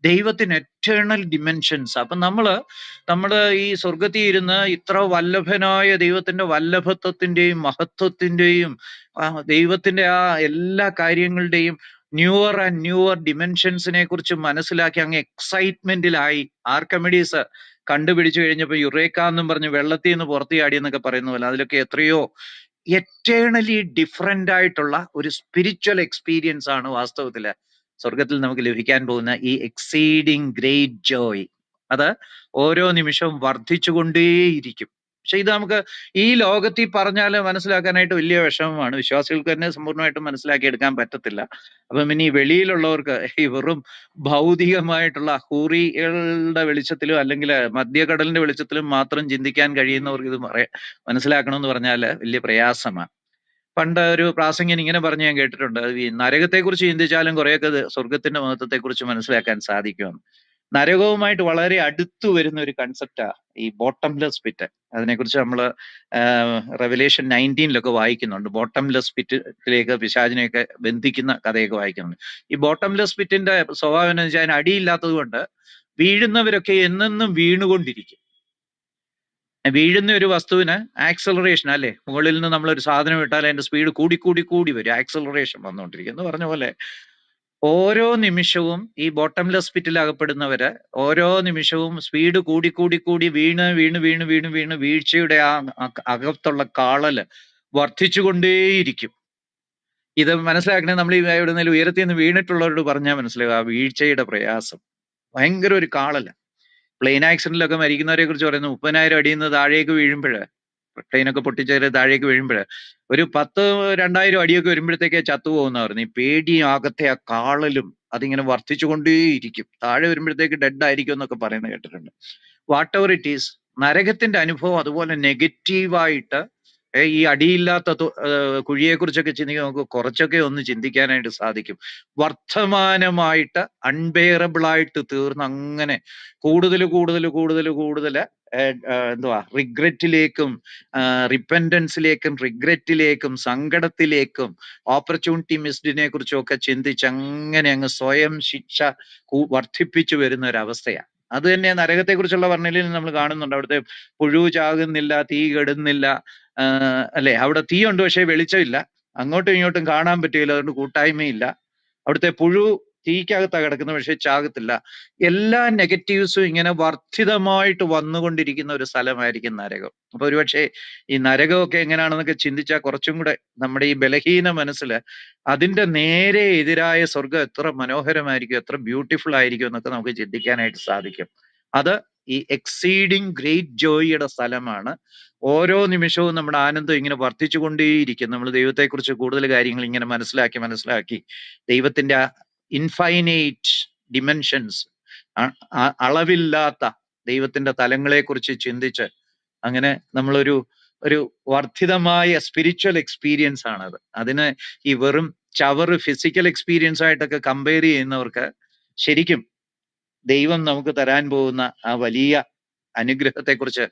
ദൈവത്തിന് എറ്റേണൽ ഡിമെൻഷൻസ്. അപ്പൊ നമ്മള് ഈ സ്വർഗത്തിൽ ഇരുന്ന് ഇത്ര വല്ലഭനായ ദൈവത്തിന്റെ വല്ലഭത്വത്തിന്റെയും മഹത്വത്തിന്റെയും ദൈവത്തിന്റെ ആ എല്ലാ കാര്യങ്ങളുടെയും ന്യൂവർ ആൻഡ് ന്യൂവർ ഡിമെൻഷൻസിനെ കുറിച്ച് മനസ്സിലാക്കി അങ്ങ് എക്സൈറ്റ്മെന്റിലായി. ആർക്കമിഡീസ് കണ്ടുപിടിച്ചു കഴിഞ്ഞപ്പോ യുറേക്ക എന്നും പറഞ്ഞ് വെള്ളത്തിൽ നിന്ന് പുറത്തു ചാടി എന്നൊക്കെ പറയുന്ന പോലെ അതിലൊക്കെ എത്രയോ എറ്റേണലി ഡിഫറെന്റ് ആയിട്ടുള്ള ഒരു സ്പിരിച്വൽ എക്സ്പീരിയൻസ് ആണ് വാസ്തവത്തില് സ്വർഗത്തിൽ നമുക്ക് ലഭിക്കാൻ പോകുന്ന ഈ എക്സീഡിങ് ഗ്രേറ്റ് ജോയ്. അത് ഓരോ നിമിഷവും വർദ്ധിച്ചുകൊണ്ടേയിരിക്കും. പക്ഷെ ഇത് നമുക്ക് ഈ ലോകത്തിൽ പറഞ്ഞാൽ മനസ്സിലാക്കാനായിട്ട് വലിയ വിഷമമാണ്. വിശ്വാസികൾക്ക് തന്നെ സമ്പൂർണ്ണമായിട്ടും മനസ്സിലാക്കിയെടുക്കാൻ പറ്റത്തില്ല. അപ്പം ഇനി വെളിയിലുള്ളവർക്ക് ഈ വെറും ഭൗതികമായിട്ടുള്ള ഹൂറികളുടെ വെളിച്ചത്തിലും അല്ലെങ്കിൽ മധ്യകടലിന്റെ വെളിച്ചത്തിലും മാത്രം ചിന്തിക്കാൻ കഴിയുന്നവർക്ക് ഇത് മനസ്സിലാക്കണമെന്ന് പറഞ്ഞാൽ വലിയ പ്രയാസമാണ്. പണ്ട് ഒരു പ്രാസംഗികൻ ഇങ്ങനെ പറഞ്ഞ് ഞാൻ കേട്ടിട്ടുണ്ട്, ഈ നരകത്തെക്കുറിച്ച് ചിന്തിച്ചാലും കുറെയൊക്കെ സ്വർഗത്തിന്റെ മഹത്വത്തെക്കുറിച്ച് മനസ്സിലാക്കാൻ സാധിക്കുമെന്ന്. നരകവുമായിട്ട് വളരെ അടുത്തു വരുന്ന ഒരു കൺസെപ്റ്റാ ഈ ബോട്ടംലെസ് പിറ്റ്. അതിനെക്കുറിച്ച് നമ്മൾ റെവലേഷൻ 19 വായിക്കുന്നുണ്ട്. ബോട്ടംലെസ് പിറ്റിലേക്ക് പിശാചിനെയൊക്കെ ബന്ധിക്കുന്ന കഥയൊക്കെ വായിക്കുന്നുണ്ട്. ഈ ബോട്ടംലെസ് പിറ്റിന്റെ സ്വഭാവം എന്ന് വെച്ചാൽ അതിന് അടിയില്ലാത്തത് കൊണ്ട് വീഴുന്നവരൊക്കെ എന്നെന്നും വീണുകൊണ്ടിരിക്കും. വീഴുന്ന ഒരു വസ്തുവിന് ആക്സലറേഷൻ അല്ലേ, മുകളിൽ നിന്ന് നമ്മളൊരു സാധനം ഇട്ടാൽ അതിന്റെ സ്പീഡ് കൂടി വരും, ആക്സലറേഷൻ വന്നുകൊണ്ടിരിക്കും എന്ന് പറഞ്ഞ പോലെ ഓരോ നിമിഷവും ഈ ബോട്ടംലെസ് പിറ്റിൽ അകപ്പെടുന്നവര് ഓരോ നിമിഷവും സ്പീഡ് കൂടി വീണ് വീഴ്ചയുടെ ആ അകത്തുള്ള കാളല് വർദ്ധിച്ചുകൊണ്ടേയിരിക്കും. ഇത് മനസ്സിലാക്കണേ നമ്മൾ ഈ എവിടുന്നേലും ഉയരത്തിൽ നിന്ന് വീണിട്ടുള്ളവരോട് പറഞ്ഞാൽ മനസ്സിലാവും ആ വീഴ്ചയുടെ പ്രയാസം. ഭയങ്കര ഒരു കാളല്. പ്ലെയിൻ ആക്സിഡന്റിലൊക്കെ മരിക്കുന്നവരെ കുറിച്ച് പറയുന്നത് 30,000 അടിയിൽ നിന്ന് താഴേക്ക് വീഴുമ്പോഴ്, പ്ലെയിനൊക്കെ പൊട്ടിച്ചേര് താഴേക്ക് വീഴുമ്പോഴ് ഒരു 10,000-2,000 അടിയൊക്കെ വരുമ്പോഴത്തേക്കേ ചത്തുപോകുന്ന പറഞ്ഞു. ഈ പേടിയും അകത്തെ ആ കാളലും അതിങ്ങനെ വർദ്ധിച്ചുകൊണ്ടേയിരിക്കും. താഴെ വരുമ്പോഴത്തേക്ക് ഡെഡ് ആയിരിക്കും എന്നൊക്കെ പറയുന്നത് കേട്ടിട്ടുണ്ട്. വാട്ട് എവർ ഇറ്റ് ഈസ്, നരകത്തിന്റെ അനുഭവം അതുപോലെ നെഗറ്റീവായിട്ട് ഈ അടിയില്ലാത്ത കുഴിയെക്കുറിച്ചൊക്കെ ചിന്തിക്കാൻ നമുക്ക് കുറച്ചൊക്കെ ഒന്ന് ചിന്തിക്കാനായിട്ട് സാധിക്കും. വർദ്ധമാനമായിട്ട് അൺബെയറബിളായിട്ട് തീർന്ന് അങ്ങനെ കൂടുതൽ റിഗ്രറ്റിലേക്കും റിപ്പൻഡൻസിലേക്കും സങ്കടത്തിലേക്കും ഓപ്പർച്യൂണിറ്റി മിസ്ഡിനെ കുറിച്ചും ഒക്കെ ചിന്തിച്ച് അങ്ങനെ അങ്ങ് സ്വയം ശിക്ഷ വർദ്ധിപ്പിച്ചു വരുന്ന ഒരവസ്ഥയാണ്. അത് തന്നെ നരകത്തെക്കുറിച്ചുള്ള വർണ്ണനയിൽ നമ്മൾ കാണുന്നുണ്ട്. അവിടുത്തെ പുഴു ചാകുന്നില്ല, തീ കെടുന്നില്ല, അല്ലെ? അവിടെ തീ ഉണ്ട്, പക്ഷെ വെളിച്ചമില്ല, അങ്ങോട്ടും ഇങ്ങോട്ടും കാണാൻ പറ്റുകയില്ല, അതുകൊണ്ട് കൂട്ടായ്മയില്ല. അവിടുത്തെ പുഴു തീക്കകത്താണ് കിടക്കുന്നത്, പക്ഷെ ചാകത്തില്ല. എല്ലാ നെഗറ്റീവ്സും ഇങ്ങനെ വർദ്ധിതമായിട്ട് വന്നുകൊണ്ടിരിക്കുന്ന ഒരു സ്ഥലമായിരിക്കും നരകം. അപ്പൊ ഒരുപക്ഷെ ഈ നരകമൊക്കെ എങ്ങനെയാണെന്നൊക്കെ ചിന്തിച്ചാൽ കുറച്ചും കൂടെ നമ്മുടെ ഈ ബലഹീന മനസ്സിൽ അതിന്റെ നേരെ എതിരായ സ്വർഗം എത്ര മനോഹരമായിരിക്കും, എത്ര ബ്യൂട്ടിഫുൾ ആയിരിക്കും എന്നൊക്കെ നമുക്ക് ചിന്തിക്കാനായിട്ട് സാധിക്കും. അത് ഈ എക്സീഡിങ് ഗ്രേറ്റ് ജോയിയുടെ സ്ഥലമാണ്. ഓരോ നിമിഷവും നമ്മുടെ ആനന്ദം ഇങ്ങനെ വർദ്ധിച്ചുകൊണ്ടേയിരിക്കും. നമ്മൾ ദൈവത്തെക്കുറിച്ച് കൂടുതൽ കാര്യങ്ങൾ ഇങ്ങനെ മനസ്സിലാക്കി ദൈവത്തിന്റെ ഇൻഫൈനൈറ്റ് ഡിമെൻഷൻസ്, അളവില്ലാത്ത ദൈവത്തിന്റെ തലങ്ങളെക്കുറിച്ച് ചിന്തിച്ച് അങ്ങനെ നമ്മളൊരു വർദ്ധിതമായ സ്പിരിച്വൽ എക്സ്പീരിയൻസ് ആണത്. അതിന് ഈ വെറും ചവറ് ഫിസിക്കൽ എക്സ്പീരിയൻസ് ആയിട്ടൊക്കെ കമ്പയർ ചെയ്യുന്നവർക്ക് ശരിക്കും ദൈവം നമുക്ക് തരാൻ പോകുന്ന ആ വലിയ അനുഗ്രഹത്തെക്കുറിച്ച്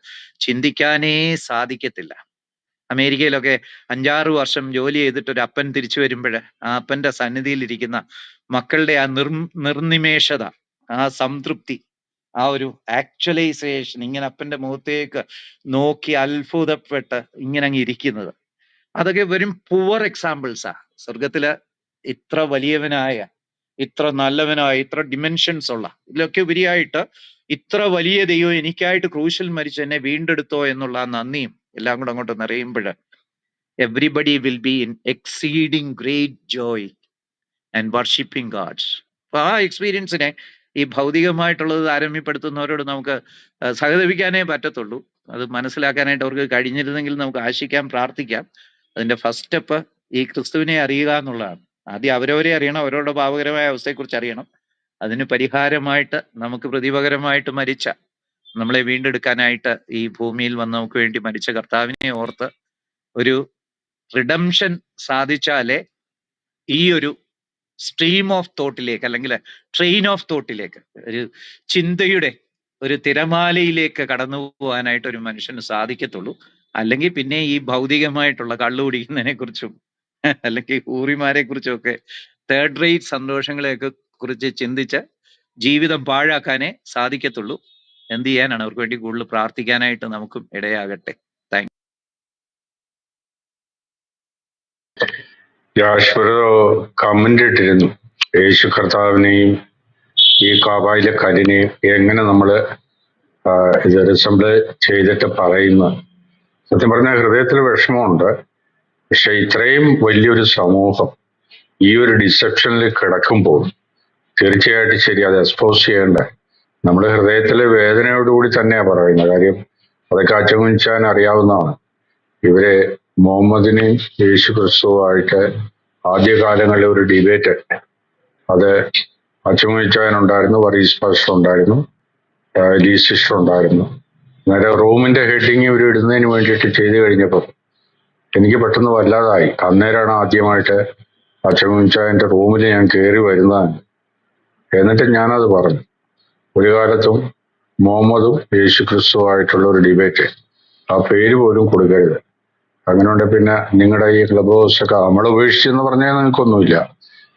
ചിന്തിക്കാനേ സാധിക്കത്തില്ല. അമേരിക്കയിലൊക്കെ 5-6 വർഷം ജോലി ചെയ്തിട്ട് ഒരു അപ്പൻ തിരിച്ചു വരുമ്പോൾ ആ അപ്പന്റെ സന്നിധിയിലിരിക്കുന്ന മക്കളുടെ ആ നിർനിമേഷത, ആ സംതൃപ്തി, ആ ഒരു ആക്ച്വലൈസേഷൻ, ഇങ്ങനെ അപ്പന്റെ മുഖത്തേക്ക് നോക്കി അത്ഭുതപ്പെട്ട് ഇങ്ങനെ അങ്ങ് ഇരിക്കുന്നത്, അതൊക്കെ വെറും പുവർ എക്സാമ്പിൾസാ. സ്വർഗത്തില് ഇത്ര വലിയവനായ, ഇത്ര നല്ലവനായ, ഇത്ര ഡിമെൻഷൻസ് ഉള്ള, ഇതിലൊക്കെ ഉപരിയായിട്ട് ഇത്ര വലിയ ദൈവം എനിക്കായിട്ട് ക്രൂശിൽ മരിച്ച് എന്നെ വീണ്ടെടുത്തോ എന്നുള്ള നന്ദിയും എല്ലാം കൂടെ അങ്ങോട്ട് നിറയുമ്പോൾ everybody will be in exceeding great Joy and worshipping God's. അപ്പൊ ആ എക്സ്പീരിയൻസിനെ ഈ ഭൗതികമായിട്ടുള്ളത് താരതമ്യപ്പെടുത്തുന്നവരോട് നമുക്ക് സഹതപിക്കാനേ പറ്റത്തുള്ളൂ. അത് മനസ്സിലാക്കാനായിട്ട് അവർക്ക് കഴിഞ്ഞിരുന്നെങ്കിൽ നമുക്ക് ആശിക്കാം, പ്രാർത്ഥിക്കാം. അതിന്റെ ഫസ്റ്റ് സ്റ്റെപ്പ് ഈ ക്രിസ്തുവിനെ അറിയുക എന്നുള്ളതാണ്. ആദ്യം അവരവരെ അറിയണം, അവരവരുടെ പാപകരമായ അവസ്ഥയെക്കുറിച്ച് അറിയണം. അതിന് പരിഹാരമായിട്ട് നമുക്ക് പ്രതിപകരമായിട്ട് മരിച്ച, നമ്മളെ വീണ്ടെടുക്കാനായിട്ട് ഈ ഭൂമിയിൽ വന്ന് നമുക്ക് വേണ്ടി മരിച്ച കർത്താവിനെ ഓർത്ത് ഒരു റിഡംഷൻ സാധിച്ചാലേ ഈ ഒരു സ്ട്രീം ഓഫ് തോട്ടിലേക്ക്, അല്ലെങ്കിൽ ട്രെയിൻ ഓഫ് തോട്ടിലേക്ക്, ഒരു ചിന്തയുടെ ഒരു തിരമാലയിലേക്ക് കടന്നു പോകാനായിട്ട് ഒരു മനുഷ്യന് സാധിക്കത്തുള്ളൂ. അല്ലെങ്കിൽ പിന്നെ ഈ ഭൗതികമായിട്ടുള്ള കള്ളു കുടിക്കുന്നതിനെ കുറിച്ചും അല്ലെങ്കിൽ ഊറിമാരെ കുറിച്ചും ഒക്കെ തേർഡ് റേറ്റ് സന്തോഷങ്ങളെയൊക്കെ കുറിച്ച് ചിന്തിച്ച് ജീവിതം പാഴാക്കാനേ സാധിക്കത്തുള്ളൂ. എന്ത് ചെയ്യാനാണ്? അവർക്ക് വേണ്ടി കൂടുതൽ പ്രാർത്ഥിക്കാനായിട്ട് നമുക്കും ഇടയാകട്ടെ. താങ്ക്
യാശ്വര കമന്റ് ഇട്ടിരുന്നു, യേശു കർത്താവിനെയും ഈ കാബായിലെ കല്ലിനെയും എങ്ങനെ നമ്മള് ഇത് റിസംബിൾ ചെയ്തിട്ട് പറയുന്നത്. സത്യം പറഞ്ഞ ഹൃദയത്തിൽ വിഷമമുണ്ട്. പക്ഷെ ഇത്രയും വലിയൊരു സമൂഹം ഈ ഒരു ഡിസെപ്ഷനിൽ കിടക്കുമ്പോൾ തീർച്ചയായിട്ടും ശരി, അത് എക്സ്പോസ് ചെയ്യേണ്ട. നമ്മുടെ ഹൃദയത്തിലെ വേദനയോടുകൂടി തന്നെയാ പറയുന്നത്. കാര്യം അതൊക്കെ അച്ചമുച്ചാൻ അറിയാവുന്നതാണ്. ഇവര് മുഹമ്മദിനെയും യേശു ക്രിസ്തുവായിട്ട് ആദ്യകാലങ്ങളിൽ ഒരു ഡിബേറ്റ്, അത് അച്ചമുച്ചാനുണ്ടായിരുന്നു, വറീസ് പാസ്റ്റർ ഉണ്ടായിരുന്നു, ലീ സിസ്റ്റർ ഉണ്ടായിരുന്നു. നേരെ റൂമിന്റെ ഹെഡിങ് ഇവർ ഇടുന്നതിന് വേണ്ടിയിട്ട് ചെയ്തു കഴിഞ്ഞപ്പോൾ എനിക്ക് പെട്ടെന്ന് വല്ലാതായി. അന്നേരമാണ് ആദ്യമായിട്ട് അച്ചമുച്ചായന്റെ റൂമിൽ ഞാൻ കയറി വരുന്നതാണ്. എന്നിട്ട് ഞാനത് പറഞ്ഞു, ഒരു കാലത്തും മുഹമ്മദും യേശു ക്രിസ്തുവായിട്ടുള്ള ഒരു ഡിബേറ്റ്, ആ പേര് പോലും കൊടുക്കരുത്. അങ്ങനെയുണ്ട്. പിന്നെ നിങ്ങളുടെ ഈ ക്ലബ് ഹൗസ് ഒക്കെ നമ്മൾ ഉപേക്ഷിച്ചെന്ന് പറഞ്ഞാൽ നിങ്ങൾക്കൊന്നുമില്ല,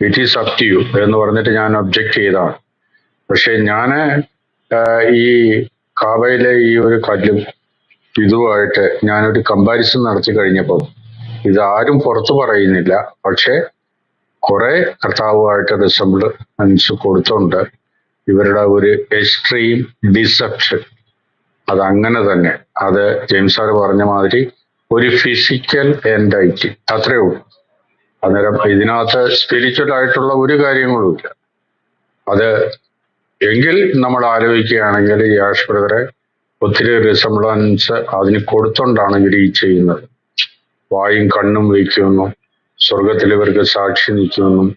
it is up to you എന്ന് പറഞ്ഞിട്ട് ഞാൻ ഒബ്ജക്റ്റ് ചെയ്തതാണ്. പക്ഷെ ഞാന് ഈ കാബയിലെ ഈ ഒരു കല്ലും ഇതുമായിട്ട് ഞാനൊരു കമ്പാരിസൺ നടത്തി കഴിഞ്ഞപ്പോൾ ഇതാരും പുറത്തു പറയുന്നില്ല. പക്ഷെ കുറെ കർത്താവുമായിട്ട് റിസംബ്ലൻസ് കൊടുത്തുണ്ട് ഇവരുടെ ഒരു എക്സ്ട്രീം ഡിസെപ്ഷൻ. അതങ്ങനെ തന്നെ, അത് ജെയിംസ് സാർ പറഞ്ഞ മാതിരി ഒരു ഫിസിക്കൽ എൻഡൈറ്റി, അത്രേ ഉള്ളൂ. അന്നേരം ഇതിനകത്ത് സ്പിരിച്വൽ ആയിട്ടുള്ള ഒരു കാര്യങ്ങളുമില്ല. അത് എങ്കിൽ നമ്മൾ ആലോചിക്കുകയാണെങ്കിൽ ഈ യാഷ് ബ്രദറെ ഒത്തിരി റിസംബ്ലൻസ് അതിന് കൊടുത്തോണ്ടാണ് ഇവർ ഈ ചെയ്യുന്നത്. വായും കണ്ണും വയ്ക്കുമെന്നും സ്വർഗത്തിൽ ഇവർക്ക് സാക്ഷി നിൽക്കുമെന്നും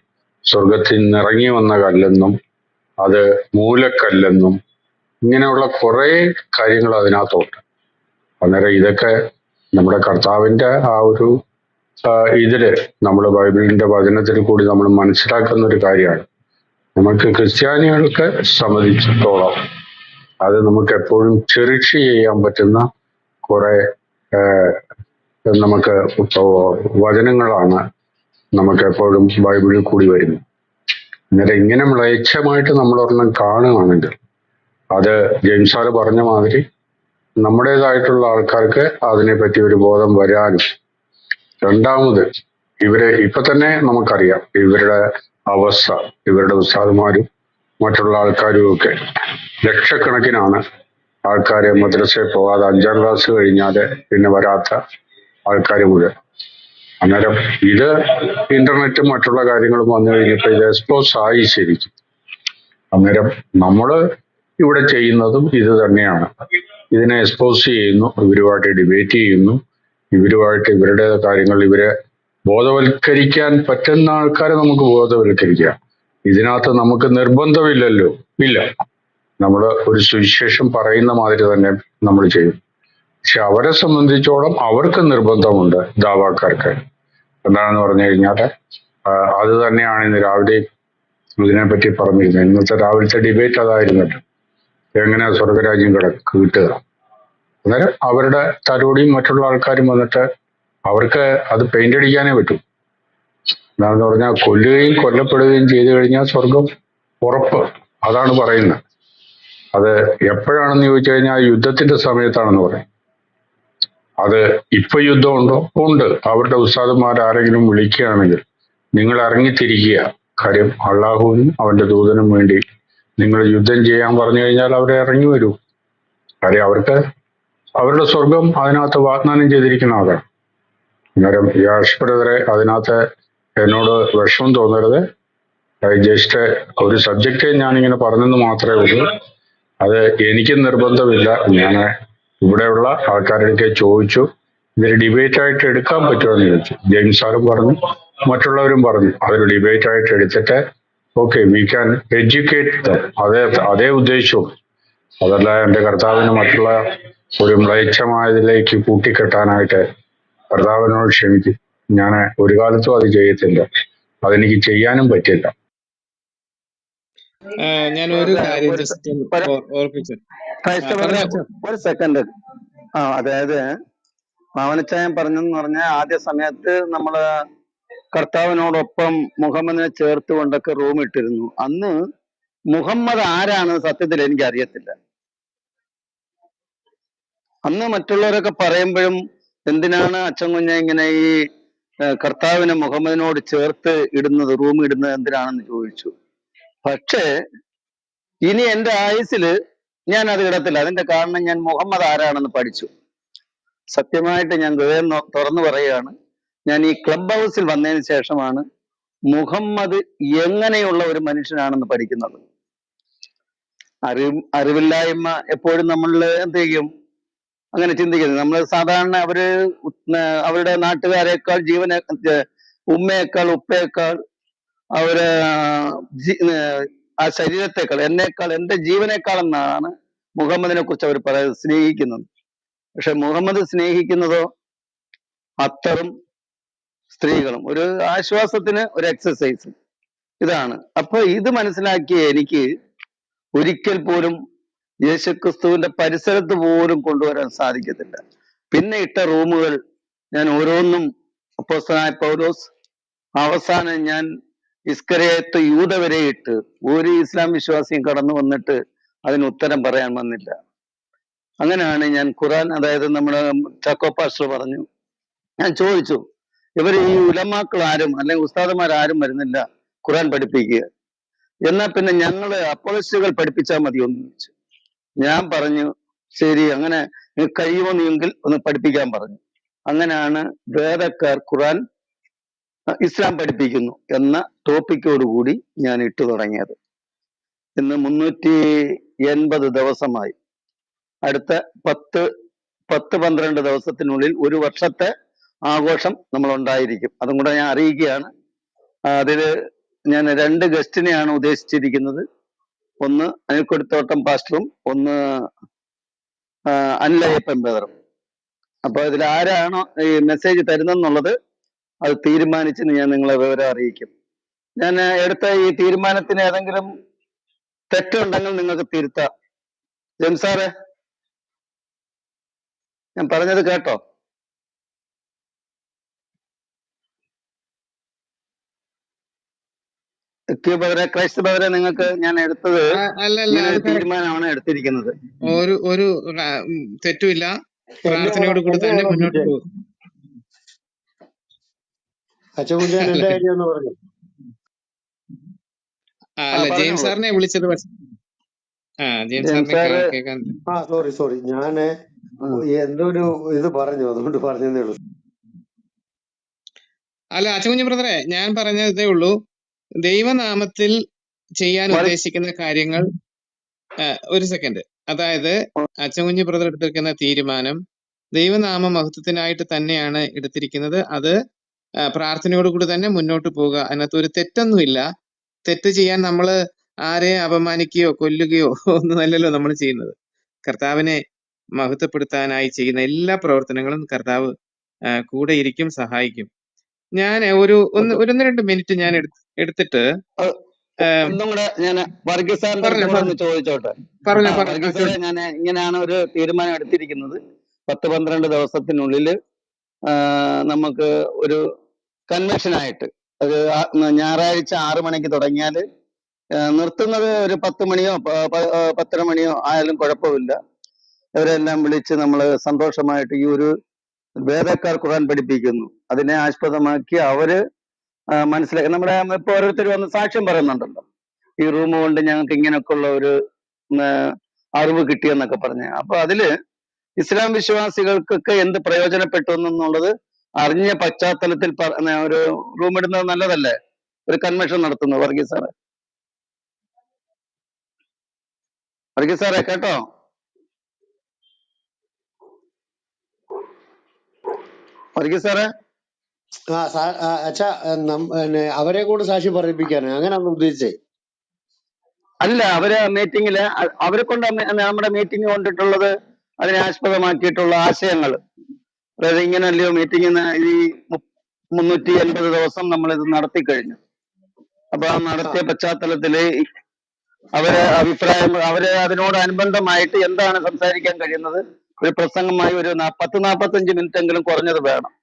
സ്വർഗത്തിൽ നിന്നിറങ്ങി വന്ന കല്ലെന്നും അത് മൂലക്കല്ലെന്നും ഇങ്ങനെയുള്ള കുറെ കാര്യങ്ങൾ അതിനകത്തുണ്ട്. അന്നേരം ഇതൊക്കെ നമ്മുടെ കർത്താവിന്റെ ആ ഒരു ഇതില് നമ്മൾ ബൈബിളിന്റെ വചനത്തിൽ കൂടി നമ്മൾ മനസ്സിലാക്കുന്ന ഒരു കാര്യമാണ്. നമുക്ക് ക്രിസ്ത്യാനികൾക്ക് സംബന്ധിച്ചിടത്തോളം അത് നമുക്ക് എപ്പോഴും ചെറിഷ് ചെയ്യാൻ പറ്റുന്ന കുറെ നമുക്ക് വചനങ്ങളാണ് നമുക്ക് എപ്പോഴും ബൈബിളിൽ കൂടി വരുന്നത്. അന്നേരം ഇങ്ങനെ മ്ലേച്ഛമായിട്ട് നമ്മളൊരെണ്ണം കാണുകയാണെങ്കിൽ അത് ജെയിംസ് സാറ് പറഞ്ഞ മാതിരി നമ്മുടേതായിട്ടുള്ള ആൾക്കാർക്ക് അതിനെപ്പറ്റി ഒരു ബോധം വരാനും, രണ്ടാമത് ഇപ്പൊ തന്നെ നമുക്കറിയാം ഇവരുടെ അവസ്ഥ. ഇവരുടെ ഉസ്താദുമാരും മറ്റുള്ള ആൾക്കാരും ഒക്കെ ലക്ഷക്കണക്കിനാണ് ആൾക്കാരെ മദ്രസയിൽ പോകാതെ 5ാം ക്ലാസ് കഴിഞ്ഞാല് പിന്നെ വരാത്ത ആൾക്കാർ മുഴുവൻ. അന്നേരം ഇത് ഇന്റർനെറ്റും മറ്റുള്ള കാര്യങ്ങളും വന്നു കഴിഞ്ഞപ്പോൾ ഇത് എക്സ്പോസ് ആയി ശരിക്കും. അന്നേരം നമ്മള് ഇവിടെ ചെയ്യുന്നതും ഇത് തന്നെയാണ്. ഇതിനെ എക്സ്പോസ് ചെയ്യുന്നു, ഇവരുമായിട്ട് ഡിബേറ്റ് ചെയ്യുന്നു, ഇവരുമായിട്ട് ഇവരുടെ കാര്യങ്ങൾ ഇവരെ ബോധവൽക്കരിക്കാൻ പറ്റുന്ന ആൾക്കാരെ നമുക്ക് ബോധവൽക്കരിക്കാം. ഇതിനകത്ത് നമുക്ക് നിർബന്ധമില്ലല്ലോ, ഇല്ല. നമ്മൾ ഒരു സുവിശേഷം പറയുന്ന മാതിരി തന്നെ നമ്മൾ ചെയ്യും. പക്ഷെ അവരെ സംബന്ധിച്ചോളം അവർക്ക് നിർബന്ധമുണ്ട്, ദാവാക്കാർക്ക്. എന്താണെന്ന് പറഞ്ഞു കഴിഞ്ഞാല് അത് തന്നെയാണ് ഇന്ന് രാവിലെ ഇതിനെപ്പറ്റി പറഞ്ഞിരുന്നത്. ഇന്നത്തെ രാവിലത്തെ ഡിബേറ്റ് അതായിരുന്നല്ലോ, എങ്ങനെ സ്വർഗരാജ്യം കിട്ടുക. അന്നേരം അവരുടെ തലോടിയും മറ്റുള്ള ആൾക്കാരും വന്നിട്ട് അവർക്ക് അത് പെയിന്റ് അടിക്കാനേ പറ്റൂ. എന്താണെന്ന് പറഞ്ഞാൽ കൊല്ലുകയും കൊല്ലപ്പെടുകയും ചെയ്തു കഴിഞ്ഞാൽ സ്വർഗം ഉറപ്പ്. അതാണ് പറയുന്നത്. അത് എപ്പോഴാണെന്ന് ചോദിച്ചു കഴിഞ്ഞാൽ യുദ്ധത്തിന്റെ സമയത്താണെന്ന് പറയും. അത് ഇപ്പൊ യുദ്ധമുണ്ടോ? ഉണ്ട്. അവരുടെ ഉസ്താദുമാർ ആരെങ്കിലും വിളിക്കുകയാണെങ്കിൽ നിങ്ങൾ ഇറങ്ങിത്തിരിക്കുക. കാര്യം അള്ളാഹുവിനും അവന്റെ ദൂതനും വേണ്ടി നിങ്ങൾ യുദ്ധം ചെയ്യാൻ പറഞ്ഞു കഴിഞ്ഞാൽ അവരെ ഇറങ്ങി വരൂ. കാര്യം അവർക്ക് അവരുടെ സ്വർഗം അതിനകത്ത് വാഗ്ദാനം ചെയ്തിരിക്കുന്ന ആളാണ്. അന്നേരം യാഷ് ബ്രദറെ, അതിനകത്ത് എന്നോട് വിഷമം തോന്നരുത്. ജസ്റ്റ് ഒരു സബ്ജക്റ്റ് ഞാനിങ്ങനെ പറഞ്ഞെന്ന് മാത്രമേ ഉള്ളൂ. അത് എനിക്ക് നിർബന്ധമില്ല. ഞാൻ ഇവിടെയുള്ള ആൾക്കാരുടെ ചോദിച്ചു, ഇതൊരു ഡിബേറ്റ് ആയിട്ട് എടുക്കാൻ പറ്റുമോ എന്ന് ചോദിച്ചു. ജെയിംസ് സാറും പറഞ്ഞു, മറ്റുള്ളവരും പറഞ്ഞു അതൊരു ഡിബേറ്റ് ആയിട്ട് എടുത്തിട്ട് ഓക്കെ വി ക്യാൻ എഡ്യൂക്കേറ്റ്. അതേ ഉദ്ദേശവും. അതല്ല എൻ്റെ കർത്താവിന് മറ്റുള്ള ഒരു മ്ലേച്ഛമായതിലേക്ക് കൂട്ടിക്കെട്ടാനായിട്ട് കർത്താവിനോട് ക്ഷമിക്കും. ഞാൻ ഒരു കാലത്തും അത് ചെയ്യത്തില്ല. അതെനിക്ക് ചെയ്യാനും പറ്റില്ല.
ഞാൻ ഒരു കാര്യം ജസ്റ്റ് ഓർപ്പിച്ചു.
ഒരു സെക്കൻഡ്. അതായത് മാവനച്ചായൻ പറഞ്ഞെന്ന് പറഞ്ഞാൽ ആദ്യ സമയത്ത് നമ്മള് കർത്താവിനോടൊപ്പം മുഹമ്മദിനെ ചേർത്തുകൊണ്ടൊക്കെ റൂം ഇട്ടിരുന്നു. അന്ന് മുഹമ്മദ് ആരാണ് സത്യത്തിൽ എനിക്ക് അറിയത്തില്ല. അന്ന് മറ്റുള്ളവരൊക്കെ പറയുമ്പോഴും എന്തിനാണ് അച്ഛൻ കുഞ്ഞ ഇങ്ങനെ ഈ കർത്താവിനെ മുഹമ്മദിനോട് ചേർത്ത് ഇടുന്നത്, റൂം ഇടുന്നത് എന്തിനാണെന്ന് ചോദിച്ചു. പക്ഷേ ഇനി എൻ്റെ ആയുസില് ഞാൻ അത് ഇടത്തില്ല. അതിന്റെ കാരണം ഞാൻ മുഹമ്മദ് ആരാണെന്ന് പഠിച്ചു. സത്യമായിട്ട് ഞാൻ ഹൃദയം തുറന്നു പറയുകയാണ്. ഞാൻ ഈ ക്ലബ് ഹൗസിൽ വന്നതിന് ശേഷമാണ് മുഹമ്മദ് എങ്ങനെയുള്ള ഒരു മനുഷ്യനാണെന്ന് പഠിക്കുന്നത്. അറിവില്ലായ്മ എപ്പോഴും നമ്മൾ എന്ത് ചെയ്യും, അങ്ങനെ ചിന്തിക്കുന്നത്. നമ്മൾ സാധാരണ അവരുടെ നാട്ടുകാരെക്കാൾ ഉമ്മയേക്കാൾ ഉപ്പയേക്കാൾ അവര് ആ ശരീരത്തെക്കാൾ എന്നേക്കാൾ എൻ്റെ ജീവനേക്കാൾ എന്നാണ് മുഹമ്മദിനെ കുറിച്ച് അവർ പറയുന്നത്, സ്നേഹിക്കുന്നത്. പക്ഷെ മുഹമ്മദ് സ്നേഹിക്കുന്നതോ അത്തറും സ്ത്രീകളും, ഒരു ആശ്വാസത്തിന് ഒരു എക്സസൈസ്. ഇതാണ്. അപ്പൊ ഇത് മനസ്സിലാക്കിയ എനിക്ക് ഒരിക്കൽ പോലും യേശുക്രിസ്തുവിന്റെ പരിസരത്ത് പോലും കൊണ്ടുവരാൻ സാധിക്കത്തില്ല. പിന്നെ ഇട്ട റൂമുകൾ ഞാൻ ഓരോന്നും അപ്പോസ്തലനായ പൗലോസ്, അവസാനം ഞാൻ ഇസ്കറിയത്ത് യൂദ വരെ ഇട്ട് ഒരു ഇസ്ലാം വിശ്വാസിയും കടന്നു വന്നിട്ട് അതിന് ഉത്തരം പറയാൻ വന്നില്ല. അങ്ങനെയാണ് ഞാൻ ഖുറാൻ, അതായത് നമ്മുടെ ചാക്കോ പാസ്റ്റർ പറഞ്ഞു, ഞാൻ ചോദിച്ചു ഇവർ ഈ ഉലമാക്കൾ ആരും അല്ലെങ്കിൽ ഉസ്താദന്മാരാരും വരുന്നില്ല ഖുറാൻ പഠിപ്പിക്കുക, എന്നാൽ പിന്നെ ഞങ്ങള് അപ്പോളസ്റ്റുകൾ പഠിപ്പിച്ചാൽ മതിയോ എന്ന് ചോദിച്ചു. ഞാൻ പറഞ്ഞു ശരി, അങ്ങനെ കഴിയുമെന്നെങ്കിൽ ഒന്ന് പഠിപ്പിക്കാൻ പറഞ്ഞു. അങ്ങനെയാണ് വേദക്കാർ ഖുറാൻ ഇസ്ലാം പഠിപ്പിക്കുന്നു എന്ന ടോപ്പിക്കോടുകൂടി ഞാൻ ഇട്ടു തുടങ്ങിയത്. ഇന്ന് 380 ദിവസമായി. അടുത്ത 10-12 ദിവസത്തിനുള്ളിൽ ഒരു വർഷത്തെ ആഘോഷം നമ്മൾ ഉണ്ടായിരിക്കും. അതും കൂടെ ഞാൻ അറിയിക്കുകയാണ്. അതില് ഞാൻ 2 ഗസ്റ്റിനെയാണ് ഉദ്ദേശിച്ചിരിക്കുന്നത്. ഒന്ന് അനിൽക്കൊടിത്തോട്ടം പാസ്റ്ററും ഒന്ന് അനിലയ്യപ്പൻ ബ്രദറും. അപ്പൊ ഇതിൽ ആരാണോ ഈ മെസ്സേജ് തരുന്നെന്നുള്ളത് അത് തീരുമാനിച്ച് ഞാൻ നിങ്ങളെ വിവരം അറിയിക്കും. ഞാൻ എടുത്ത ഈ തീരുമാനത്തിന് ഏതെങ്കിലും തെറ്റുണ്ടെങ്കിൽ നിങ്ങൾക്ക് തിരുത്താം. ജെംസാറെ, ഞാൻ പറഞ്ഞത് കേട്ടോ? ക്രൈസ്റ്റ് ബ്രദറെ, നിങ്ങൾക്ക് ഞാൻ എടുത്തത്
അല്ല
ഇങ്ങനെ
അത്
ഒരു തീരുമാനമാണ് എടുത്തിരിക്കുന്നത്.
ഒരു തെറ്റുമില്ല. പ്രാർത്ഥനയോട് കൂടി തന്നെ
എന്നെയാണോ
മുന്നോട്ട്
വിളിച്ചേ?
പോകും.
അച്ഛൻകുഞ്ഞാൻ
അല്ല
എന്റെ കാര്യം എന്ന് പറഞ്ഞു.
അല്ല ജെയിംസ്
പറഞ്ഞോളൂ.
സാറിനെ വിളിച്ചത് ജെയിംസ്
ജെയിംസ്
സാറിനെ
സാറ്
കേൾക്കാൻ.
സോറി ഞാന് എന്തോ ഒരു ഇത് പറഞ്ഞു, അതുകൊണ്ട് പറഞ്ഞതേ ഉള്ളൂ.
അല്ല അച്ഛൻകുഞ്ഞ് ബ്രദറെ, ഞാൻ പറഞ്ഞത് ഇതേ ഉള്ളൂ. ദൈവനാമത്തിൽ ചെയ്യാൻ ഉദ്ദേശിക്കുന്ന കാര്യങ്ങൾ ഒരു സെക്കൻഡ്. അതായത് അച്ഛൻകുഞ്ഞ് ബ്രദർ എടുത്തിരിക്കുന്ന തീരുമാനം ദൈവനാമ മഹത്വത്തിനായിട്ട് തന്നെയാണ് എടുത്തിരിക്കുന്നത്. അത് പ്രാർത്ഥനയോടുകൂടി തന്നെ മുന്നോട്ട് പോവുക. അതിനകത്ത് ഒരു തെറ്റൊന്നുമില്ല. തെറ്റ് ചെയ്യാൻ നമ്മൾ ആരെയും അപമാനിക്കുകയോ കൊല്ലുകയോ ഒന്നുമല്ലല്ലോ നമ്മൾ ചെയ്യുന്നത്. കർത്താവിനെ മഹത്വപ്പെടുത്താനായി ചെയ്യുന്ന എല്ലാ പ്രവർത്തനങ്ങളും കർത്താവ് കൂടെ ഇരിക്കും, സഹായിക്കും. ഞാൻ ഒന്ന് രണ്ട് മിനിറ്റ് ഞാൻ എടുത്തിട്ട്
ഒന്നും കൂടെ ഞാൻ വർഗീസ് സാറിന്റെ അടുത്തും കൂടെ ഒന്ന് ചോദിച്ചോട്ടെ. വർഗീസ് സാറെ, ഞാൻ ഇങ്ങനെയാണ് ഒരു തീരുമാനം എടുത്തിരിക്കുന്നത്. 10-12 ദിവസത്തിനുള്ളിൽ നമുക്ക് ഒരു കൺവെൻഷനായിട്ട്, ഒരു ഞായറാഴ്ച 6 മണിക്ക് തുടങ്ങിയാൽ നിർത്തുന്നത് ഒരു 10 മണിയോ 10:30 മണിയോ ആയാലും കുഴപ്പമില്ല. ഇവരെല്ലാം വിളിച്ച് നമ്മൾ സന്തോഷമായിട്ട് ഈ ഒരു വേദക്കാർ ഖുർആൻ പഠിപ്പിക്കുന്നു, അതിനെ ആസ്പദമാക്കി അവര് മനസ്സിലാക്കി. നമ്മുടെ ഇപ്പൊ ഓരോരുത്തർ വന്ന് സാക്ഷ്യം പറയുന്നുണ്ടല്ലോ, ഈ റൂം കൊണ്ട് ഞങ്ങൾക്ക് ഇങ്ങനെയൊക്കെ ഉള്ള ഒരു അറിവ് കിട്ടിയെന്നൊക്കെ പറഞ്ഞ്. അപ്പൊ അതില് ഇസ്ലാം വിശ്വാസികൾക്കൊക്കെ എന്ത് പ്രയോജനപ്പെട്ടു എന്നുള്ളത് അറിഞ്ഞ പശ്ചാത്തലത്തിൽ ഒരു റൂം ഇടുന്നത് നല്ലതല്ലേ, ഒരു കൺവെൻഷൻ നടത്തുന്നത്. വർഗീസ് സാറേ, വർഗീസ് സാറേ കേട്ടോ? വർഗീസ് സാറേ,
അച്ഛാ, അവരെ കൊണ്ട് സാക്ഷി പറയിപ്പിക്കാനാ, അങ്ങനെയാണോ ഉദ്ദേശിച്ചേ?
അല്ല, അവര് മീറ്റിങ്ങില് അവരെ കൊണ്ട് നമ്മുടെ മീറ്റിംഗ് കൊണ്ടിട്ടുള്ളത് അതിനെ ആസ്പദമാക്കിയിട്ടുള്ള ആശയങ്ങൾ. അതായത് ഇങ്ങനല്ലയോ മീറ്റിംഗ്, ഈ 380 ദിവസം നമ്മൾ ഇത് നടത്തി കഴിഞ്ഞു. അപ്പൊ ആ നടത്തിയ പശ്ചാത്തലത്തില് അവരെ അഭിപ്രായം, അവരെ അതിനോടനുബന്ധമായിട്ട് എന്താണ് സംസാരിക്കാൻ കഴിയുന്നത്, ഒരു പ്രസംഗമായി ഒരു 40-45 മിനിറ്റ് എങ്കിലും കുറഞ്ഞത് വേണം.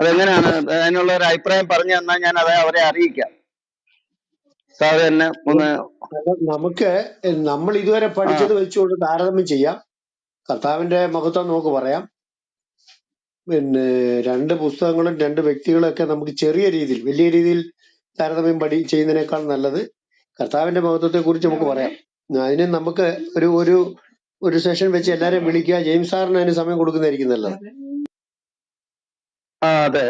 അതെങ്ങനെയാണ് അതിനുള്ള ഒരു അഭിപ്രായം പറഞ്ഞു തന്നാൽ ഞാൻ അത് അവരെ അറിയിക്കാം. സാറ് തന്നെ ഒന്ന്.
നമുക്ക് നമ്മൾ ഇതുവരെ പഠിച്ചത് വെച്ചുകൊണ്ട് താരതമ്യം ചെയ്യാം. കർത്താവിന്റെ മഹത്വം നമുക്ക് പറയാം. പിന്നെ 2 പുസ്തകങ്ങളും 2 വ്യക്തികളൊക്കെ നമുക്ക് ചെറിയ രീതിയിൽ, വലിയ രീതിയിൽ താരതമ്യം ചെയ്യുന്നതിനേക്കാൾ നല്ലത് കർത്താവിന്റെ മഹത്വത്തെ കുറിച്ച് നമുക്ക് പറയാം. അതിന് നമുക്ക് ഒരു സെഷൻ വെച്ച് എല്ലാരെയും വിളിക്കുക. ജെയിംസ് സാറിന് അതിന് സമയം കൊടുക്കുന്നതായിരിക്കും നല്ലത്.
അതെ,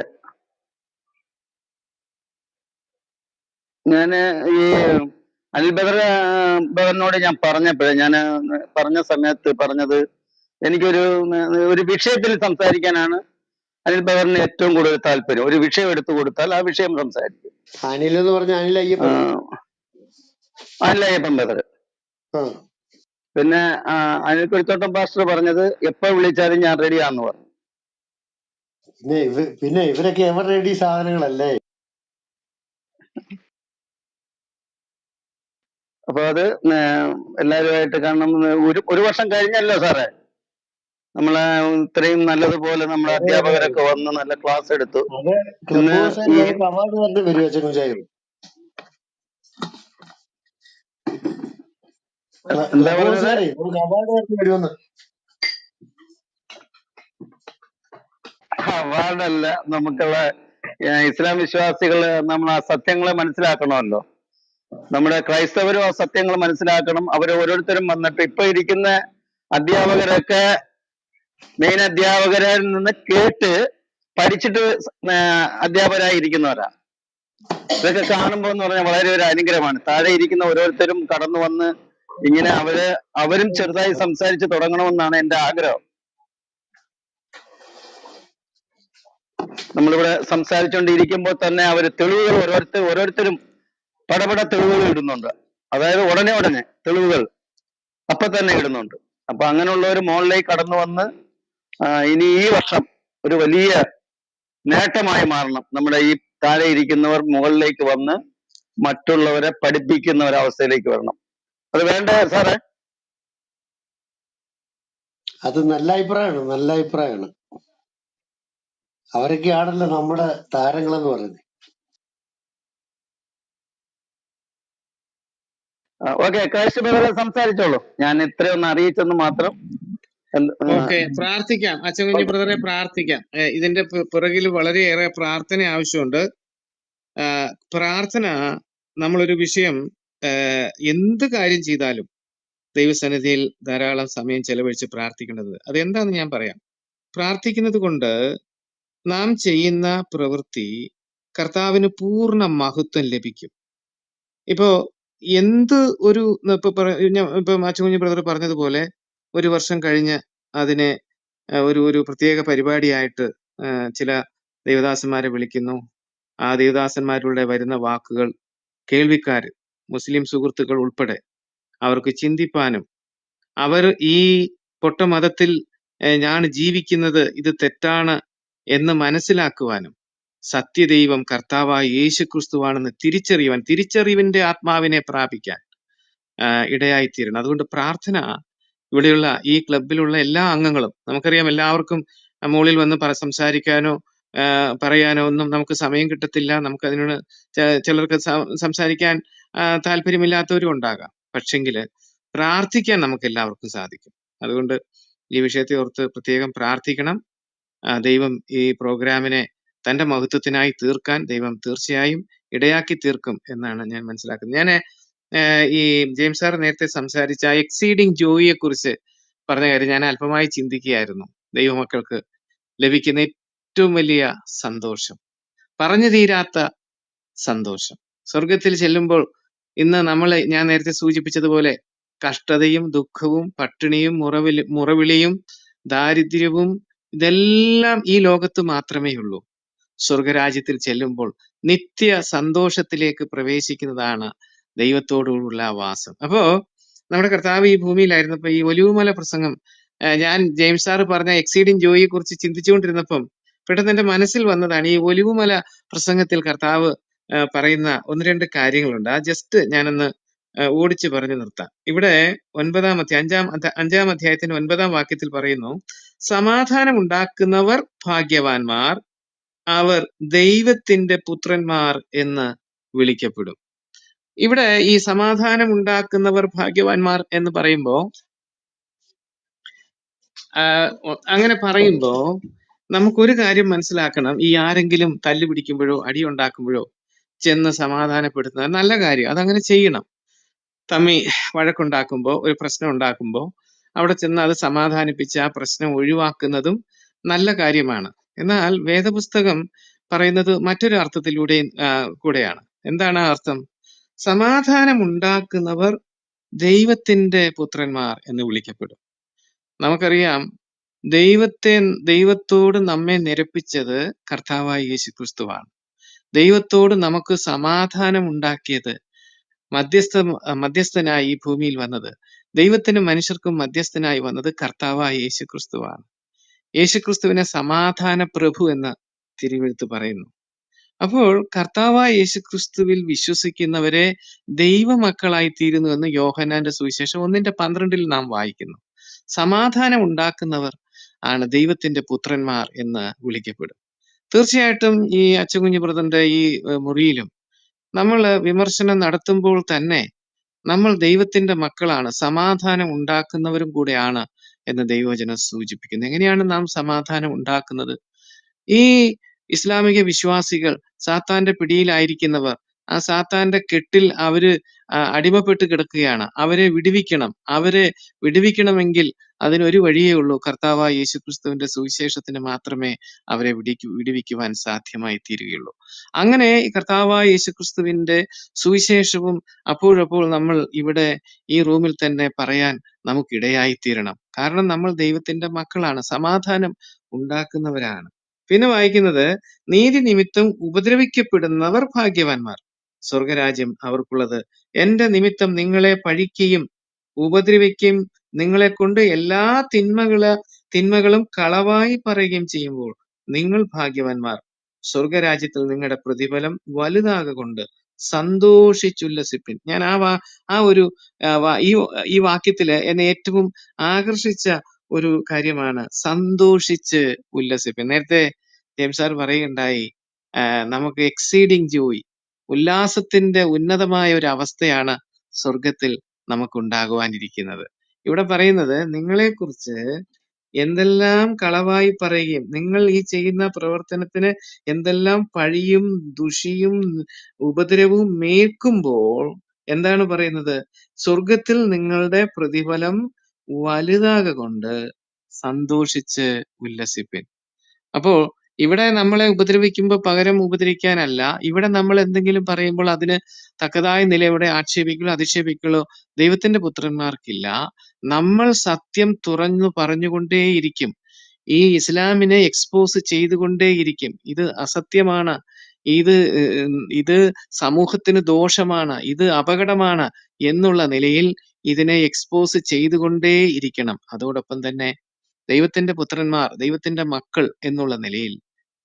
ഞാന് ഈ അനിൽ ബദറിനോട് ഞാൻ പറഞ്ഞപ്പോഴേ, ഞാൻ പറഞ്ഞ സമയത്ത് പറഞ്ഞത് എനിക്കൊരു വിഷയത്തിൽ സംസാരിക്കാനാണ് അനിൽ ബദറിന് ഏറ്റവും കൂടുതൽ താല്പര്യം. ഒരു വിഷയം എടുത്തു കൊടുത്താൽ ആ വിഷയം സംസാരിക്കും.
അനിൽ എന്ന് പറഞ്ഞ അനിൽ അയ്യപ്പൻ
ബദർ. പിന്നെ അനിൽ കുരുത്തോട്ടം പാസ്റ്റർ പറഞ്ഞത് എപ്പോ വിളിച്ചാലും ഞാൻ റെഡിയാന്ന് പറഞ്ഞു.
പിന്നെ ഇവരൊക്കെ എവർ റെഡി സാധനങ്ങളല്ലേ.
അപ്പൊ അത് എല്ലാവരുമായിട്ട്, കാരണം ഒരു വർഷം കഴിഞ്ഞല്ലോ സാറേ, നമ്മളെ ഇത്രയും നല്ലതുപോലെ നമ്മളെ അധ്യാപകരൊക്കെ വന്ന് നല്ല ക്ലാസ് എടുത്തു.
അവാർഡ് തന്നെ വരും അച്ഛൻ.
എന്താ പറഞ്ഞത്?
അവാർഡ് വരുമെന്ന്.
അവാർഡല്ല, നമുക്കുള്ള ഇസ്ലാം വിശ്വാസികള് നമ്മൾ ആ സത്യങ്ങളെ മനസ്സിലാക്കണമല്ലോ. നമ്മുടെ ക്രൈസ്തവരും ആ സത്യങ്ങൾ മനസ്സിലാക്കണം. അവർ ഓരോരുത്തരും വന്നിട്ട് ഇപ്പൊ ഇരിക്കുന്ന അധ്യാപകരൊക്കെ മെയിൻ അധ്യാപകരിൽ നിന്ന് കേട്ട് പഠിച്ചിട്ട് അധ്യാപകരായി ഇരിക്കുന്നവരാ. ഇതൊക്കെ കാണുമ്പോൾ എന്ന് പറഞ്ഞാൽ വളരെ ഒരു അനുഗ്രഹമാണ്. താഴെ ഇരിക്കുന്ന ഓരോരുത്തരും കടന്നു വന്ന് ഇങ്ങനെ അവരും ചെറുതായി സംസാരിച്ച് തുടങ്ങണമെന്നാണ് എന്റെ ആഗ്രഹം. നമ്മളിവിടെ സംസാരിച്ചുകൊണ്ടിരിക്കുമ്പോൾ തന്നെ അവർ തെളിവുകൾ ഓരോരുത്തരും പടപട തെളിവുകൾ ഇടുന്നുണ്ട്. അതായത് ഉടനെ തെളിവുകൾ അപ്പൊ തന്നെ ഇടുന്നുണ്ട്. അപ്പൊ അങ്ങനെയുള്ളവർ മുകളിലേക്ക് കടന്നു വന്ന് ഇനി ഈ വർഷം ഒരു വലിയ നേട്ടമായി മാറണം. നമ്മുടെ ഈ താഴെ ഇരിക്കുന്നവർ മുകളിലേക്ക് വന്ന് മറ്റുള്ളവരെ പഠിപ്പിക്കുന്ന ഒരവസ്ഥയിലേക്ക് വരണം. അത് വേണ്ടേ സാറേ?
അത് നല്ല അഭിപ്രായമാണ്. അവരൊക്കെയാണല്ലോ നമ്മുടെ താരങ്ങളെന്ന് പറയുന്നത്.
ഓക്കെ, ക്രൈസ്റ്റ് ബ്രദറെ സംസാരിച്ചോളൂ. ഞാൻ ഇത്രയൊന്ന് അറിയിച്ചെന്ന് മാത്രം.
ഓക്കെ, പ്രാർത്ഥിക്കാം. അച്ഛൻകുഞ്ഞു ബ്രദറെ പ്രാർത്ഥിക്കാം. ഇതിന്റെ പുറകിൽ വളരെയേറെ പ്രാർത്ഥന ആവശ്യമുണ്ട്. പ്രാർത്ഥന നമ്മളൊരു വിഷയം എന്ത് കാര്യം ചെയ്താലും ദൈവസന്നിധിയിൽ ധാരാളം സമയം ചെലവഴിച്ച് പ്രാർത്ഥിക്കേണ്ടത്. അതെന്താന്ന് ഞാൻ പറയാം. പ്രാർത്ഥിക്കുന്നത് കൊണ്ട് നാം ചെയ്യുന്ന പ്രവൃത്തി കർത്താവിന് പൂർണ്ണ മഹത്വം ലഭിക്കും. ഇപ്പോ എന്ത് ഒരു ഇപ്പൊ അച്ഛൻകുഞ്ഞു ബ്രദർ പറഞ്ഞതുപോലെ 1 വർഷം കഴിഞ്ഞ് അതിനെ ഒരു പ്രത്യേക പരിപാടിയായിട്ട് ചില ദൈവദാസന്മാരെ വിളിക്കുന്നു. ആ ദൈവദാസന്മാരിലൂടെ വരുന്ന വാക്കുകൾ കേൾവിക്കാര്, മുസ്ലിം സുഹൃത്തുക്കൾ ഉൾപ്പെടെ അവർക്ക് ചിന്തിപ്പാനും അവർ ഈ പൊട്ട മതത്തിൽ ഞാൻ ജീവിക്കുന്നത് ഇത് തെറ്റാണ് എന്ന് മനസ്സിലാക്കുവാനും സത്യദൈവം കർത്താവായ യേശു ക്രിസ്തുവാണെന്ന് തിരിച്ചറിവിന്റെ ആത്മാവിനെ പ്രാപിക്കാൻ ഇടയായിത്തീരണം. അതുകൊണ്ട് പ്രാർത്ഥന ഇവിടെയുള്ള ഈ ക്ലബിലുള്ള എല്ലാ അംഗങ്ങളും, നമുക്കറിയാം എല്ലാവർക്കും മുകളിൽ വന്ന് സംസാരിക്കാനോ പറയാനോ ഒന്നും നമുക്ക് സമയം കിട്ടത്തില്ല. നമുക്ക് അതിനോട് ചിലർക്ക് സംസാരിക്കാൻ താല്പര്യമില്ലാത്തവരും ഉണ്ടാകാം. പക്ഷെങ്കില് പ്രാർത്ഥിക്കാൻ നമുക്ക് എല്ലാവർക്കും സാധിക്കും. അതുകൊണ്ട് ഈ വിഷയത്തെ ഓർത്ത് പ്രത്യേകം പ്രാർത്ഥിക്കണം. ദൈവം ഈ പ്രോഗ്രാമിനെ തന്റെ മഹത്വത്തിനായി തീർക്കാൻ ദൈവം തീർച്ചയായും ഇടയാക്കി തീർക്കും എന്നാണ് ഞാൻ മനസ്സിലാക്കുന്നത്. ഞാൻ ഈ ജെയിംസ് സാർ നേരത്തെ സംസാരിച്ച എക്സീഡിങ് ജോയിയെ കുറിച്ച് പറഞ്ഞ കാര്യം ഞാൻ അല്പമായി ചിന്തിക്കുകയായിരുന്നു. ദൈവമക്കൾക്ക് ലഭിക്കുന്ന ഏറ്റവും വലിയ സന്തോഷം, പറഞ്ഞു തീരാത്ത സന്തോഷം. സ്വർഗത്തിൽ ചെല്ലുമ്പോൾ ഇന്ന് ഞാൻ നേരത്തെ സൂചിപ്പിച്ചതുപോലെ കഷ്ടതയും ദുഃഖവും പട്ടിണിയും മുറവിളിയും ദാരിദ്ര്യവും ഇതെല്ലാം ഈ ലോകത്ത് മാത്രമേ ഉള്ളൂ. സ്വർഗരാജ്യത്തിൽ ചെല്ലുമ്പോൾ നിത്യ സന്തോഷത്തിലേക്ക് പ്രവേശിക്കുന്നതാണ് ദൈവത്തോടുള്ള വാസം. അപ്പോ നമ്മുടെ കർത്താവ് ഈ ഭൂമിയിലായിരുന്നപ്പോ ഈ ഒലിവുമല പ്രസംഗം ഞാൻ ജെയിംസ് സാറ് പറഞ്ഞ എക്സീഡിങ് ജോയിയെ കുറിച്ച് ചിന്തിച്ചുകൊണ്ടിരുന്നപ്പം പെട്ടെന്ന് എന്റെ മനസ്സിൽ വന്നതാണ് ഈ ഒലിവുമല പ്രസംഗത്തിൽ കർത്താവ് പറയുന്ന 1-2 കാര്യങ്ങളുണ്ട്. ആ ജസ്റ്റ് ഞാനൊന്ന് ഓടിച്ചു പറഞ്ഞു നിർത്താം. ഇവിടെ 5-ാം അധ്യായത്തിന്റെ 9-ാം വാക്യത്തിൽ പറയുന്നു, സമാധാനം ഉണ്ടാക്കുന്നവർ ഭാഗ്യവാന്മാർ, അവർ ദൈവത്തിന്റെ പുത്രന്മാർ എന്ന് വിളിക്കപ്പെടും. ഇവിടെ ഈ സമാധാനം ഉണ്ടാക്കുന്നവർ ഭാഗ്യവാന്മാർ എന്ന് പറയുമ്പോ അങ്ങനെ പറയുമ്പോ നമുക്കൊരു കാര്യം മനസ്സിലാക്കണം. ഈ ആരെങ്കിലും തല്ലു പിടിക്കുമ്പോഴോ അടിയുണ്ടാക്കുമ്പോഴോ ചെന്ന് സമാധാനപ്പെടുത്തുന്നത് നല്ല കാര്യം, അതങ്ങനെ ചെയ്യണം. തമ്മി വഴക്കുണ്ടാക്കുമ്പോ, ഒരു പ്രശ്നം ഉണ്ടാക്കുമ്പോ അവിടെ ചെന്ന് അത് സമാധാനിപ്പിച്ച് ആ പ്രശ്നം ഒഴിവാക്കുന്നതും നല്ല കാര്യമാണ്. എന്നാൽ വേദപുസ്തകം പറയുന്നത് മറ്റൊരു അർത്ഥത്തിലൂടെയും കൂടെയാണ്. എന്താണ് ആ അർത്ഥം? സമാധാനം ഉണ്ടാക്കുന്നവർ ദൈവത്തിന്റെ പുത്രന്മാർ എന്ന് വിളിക്കപ്പെടും. നമുക്കറിയാം ദൈവത്തോട് നമ്മെ നിരപ്പിച്ചത് കർത്താവായ യേശു ക്രിസ്തുവാണ്. ദൈവത്തോട് നമുക്ക് സമാധാനം ഉണ്ടാക്കിയത് മധ്യസ്ഥനായി ഈ ഭൂമിയിൽ വന്നത്, ദൈവത്തിനും മനുഷ്യർക്കും മധ്യസ്ഥനായി വന്നത് കർത്താവായ യേശു ക്രിസ്തുവാണ്. യേശുക്രിസ്തുവിനെ സമാധാന പ്രഭു എന്ന് തിരുവെഴുത്ത് പറയുന്നു. അപ്പോൾ കർത്താവായ യേശുക്രിസ്തുവിൽ വിശ്വസിക്കുന്നവരെ ദൈവമക്കളായി തീരുന്നു എന്ന് യോഹന്നാന്റെ സുവിശേഷം 1:12 നാം വായിക്കുന്നു. സമാധാനം ഉണ്ടാക്കുന്നവർ ആണ് ദൈവത്തിന്റെ പുത്രന്മാർ എന്ന് വിളിക്കപ്പെടും. തീർച്ചയായിട്ടും ഈ അച്ചകുഞ്ഞു ബ്രദറിന്റെ ഈ മുറിയിലും നമ്മൾ വിമർശനം നടത്തുമ്പോൾ തന്നെ നമ്മൾ ദൈവത്തിന്റെ മക്കളാണ്, സമാധാനം ഉണ്ടാക്കുന്നവരും കൂടെയാണ് എന്ന് ദൈവവചനം സൂചിപ്പിക്കുന്നു. എങ്ങനെയാണ് നാം സമാധാനം ഉണ്ടാക്കുന്നത്? ഈ ഇസ്ലാമിക വിശ്വാസികൾ, സാത്താന്റെ പിടിയിലായിരിക്കുന്നവർ, ആ സാത്താന്റെ കെട്ടിൽ അവര് അടിമപ്പെട്ട് കിടക്കുകയാണ്. അവരെ വിടുവിക്കണമെങ്കിൽ അതിനൊരു വഴിയേ ഉള്ളൂ. കർത്താവായ യേശുക്രിസ്തുവിന്റെ സുവിശേഷത്തിന് മാത്രമേ അവരെ വിടുവിക്കുവാൻ സാധ്യമായി തീരുകയുള്ളൂ. അങ്ങനെ കർത്താവായ യേശുക്രിസ്തുവിന്റെ സുവിശേഷവും അപ്പോഴപ്പോൾ നമ്മൾ ഇവിടെ ഈ റൂമിൽ തന്നെ പറയാൻ നമുക്കിടയായി തീരണം. കാരണം നമ്മൾ ദൈവത്തിന്റെ മക്കളാണ്, സമാധാനം ഉണ്ടാക്കുന്നവരാണ്. പിന്നെ വായിക്കുന്നത്, നീതി നിമിത്തം ഉപദ്രവിക്കപ്പെടുന്നവർ ഭാഗ്യവാന്മാർ, സ്വർഗരാജ്യം അവർക്കുള്ളത്. എന്റെ നിമിത്തം നിങ്ങളെ പഴിക്കുകയും ഉപദ്രവിക്കുകയും നിങ്ങളെ കൊണ്ട് എല്ലാ തിന്മകളും കളവായി പറയുകയും ചെയ്യുമ്പോൾ നിങ്ങൾ ഭാഗ്യവാന്മാർ, സ്വർഗരാജ്യത്തിൽ നിങ്ങളുടെ പ്രതിഫലം വലുതാകൊണ്ട് സന്തോഷിച്ചുല്ലസിപ്പിൻ. ഞാൻ ഈ വാക്യത്തില് എന്നെ ഏറ്റവും ആകർഷിച്ച ഒരു കാര്യമാണ് സന്തോഷിച്ച് ഉല്ലസിപ്പിൻ. നേരത്തെ ജെയിംസ് സാർ പറയുകയുണ്ടായി, നമുക്ക് എക്സീഡിങ് ജോയ്, ഉല്ലാസത്തിന്റെ ഉന്നതമായ ഒരു അവസ്ഥയാണ് സ്വർഗത്തിൽ നമുക്കുണ്ടാകുവാനിരിക്കുന്നത്. ഇവിടെ പറയുന്നത് നിങ്ങളെക്കുറിച്ച് എന്തെല്ലാം കളവായി പറയുകയും നിങ്ങൾ ഈ ചെയ്യുന്ന പ്രവർത്തനത്തിന് എന്തെല്ലാം പഴിയും ദുഷിയും ഉപദ്രവവും മേൽക്കുമ്പോൾ എന്താണ് പറയുന്നത്? സ്വർഗത്തിൽ നിങ്ങളുടെ പ്രതിഫലം വലുതാകൊണ്ട് സന്തോഷിച്ച് ഉല്ലസിപ്പിൻ. അപ്പോ ഇവിടെ നമ്മളെ ഉപദ്രവിക്കുമ്പോൾ പകരം ഉപദ്രവിക്കാനല്ല, ഇവിടെ നമ്മൾ എന്തെങ്കിലും പറയുമ്പോൾ അതിന് തക്കതായ നിലയോടെ ആക്ഷേപിക്കലോ അധിക്ഷേപിക്കലോ ദൈവത്തിന്റെ പുത്രന്മാർക്കില്ല. നമ്മൾ സത്യം തുറന്നു പറഞ്ഞുകൊണ്ടേയിരിക്കും. ഈ ഇസ്ലാമിനെ എക്സ്പോസ് ചെയ്തുകൊണ്ടേയിരിക്കും. ഇത് അസത്യമാണ്, ഇത് സമൂഹത്തിന് ദോഷമാണ്, ഇത് അപകടമാണ് എന്നുള്ള നിലയിൽ ഇതിനെ എക്സ്പോസ് ചെയ്തുകൊണ്ടേയിരിക്കണം. അതോടൊപ്പം തന്നെ ദൈവത്തിന്റെ പുത്രന്മാർ, ദൈവത്തിന്റെ മക്കൾ എന്നുള്ള നിലയിൽ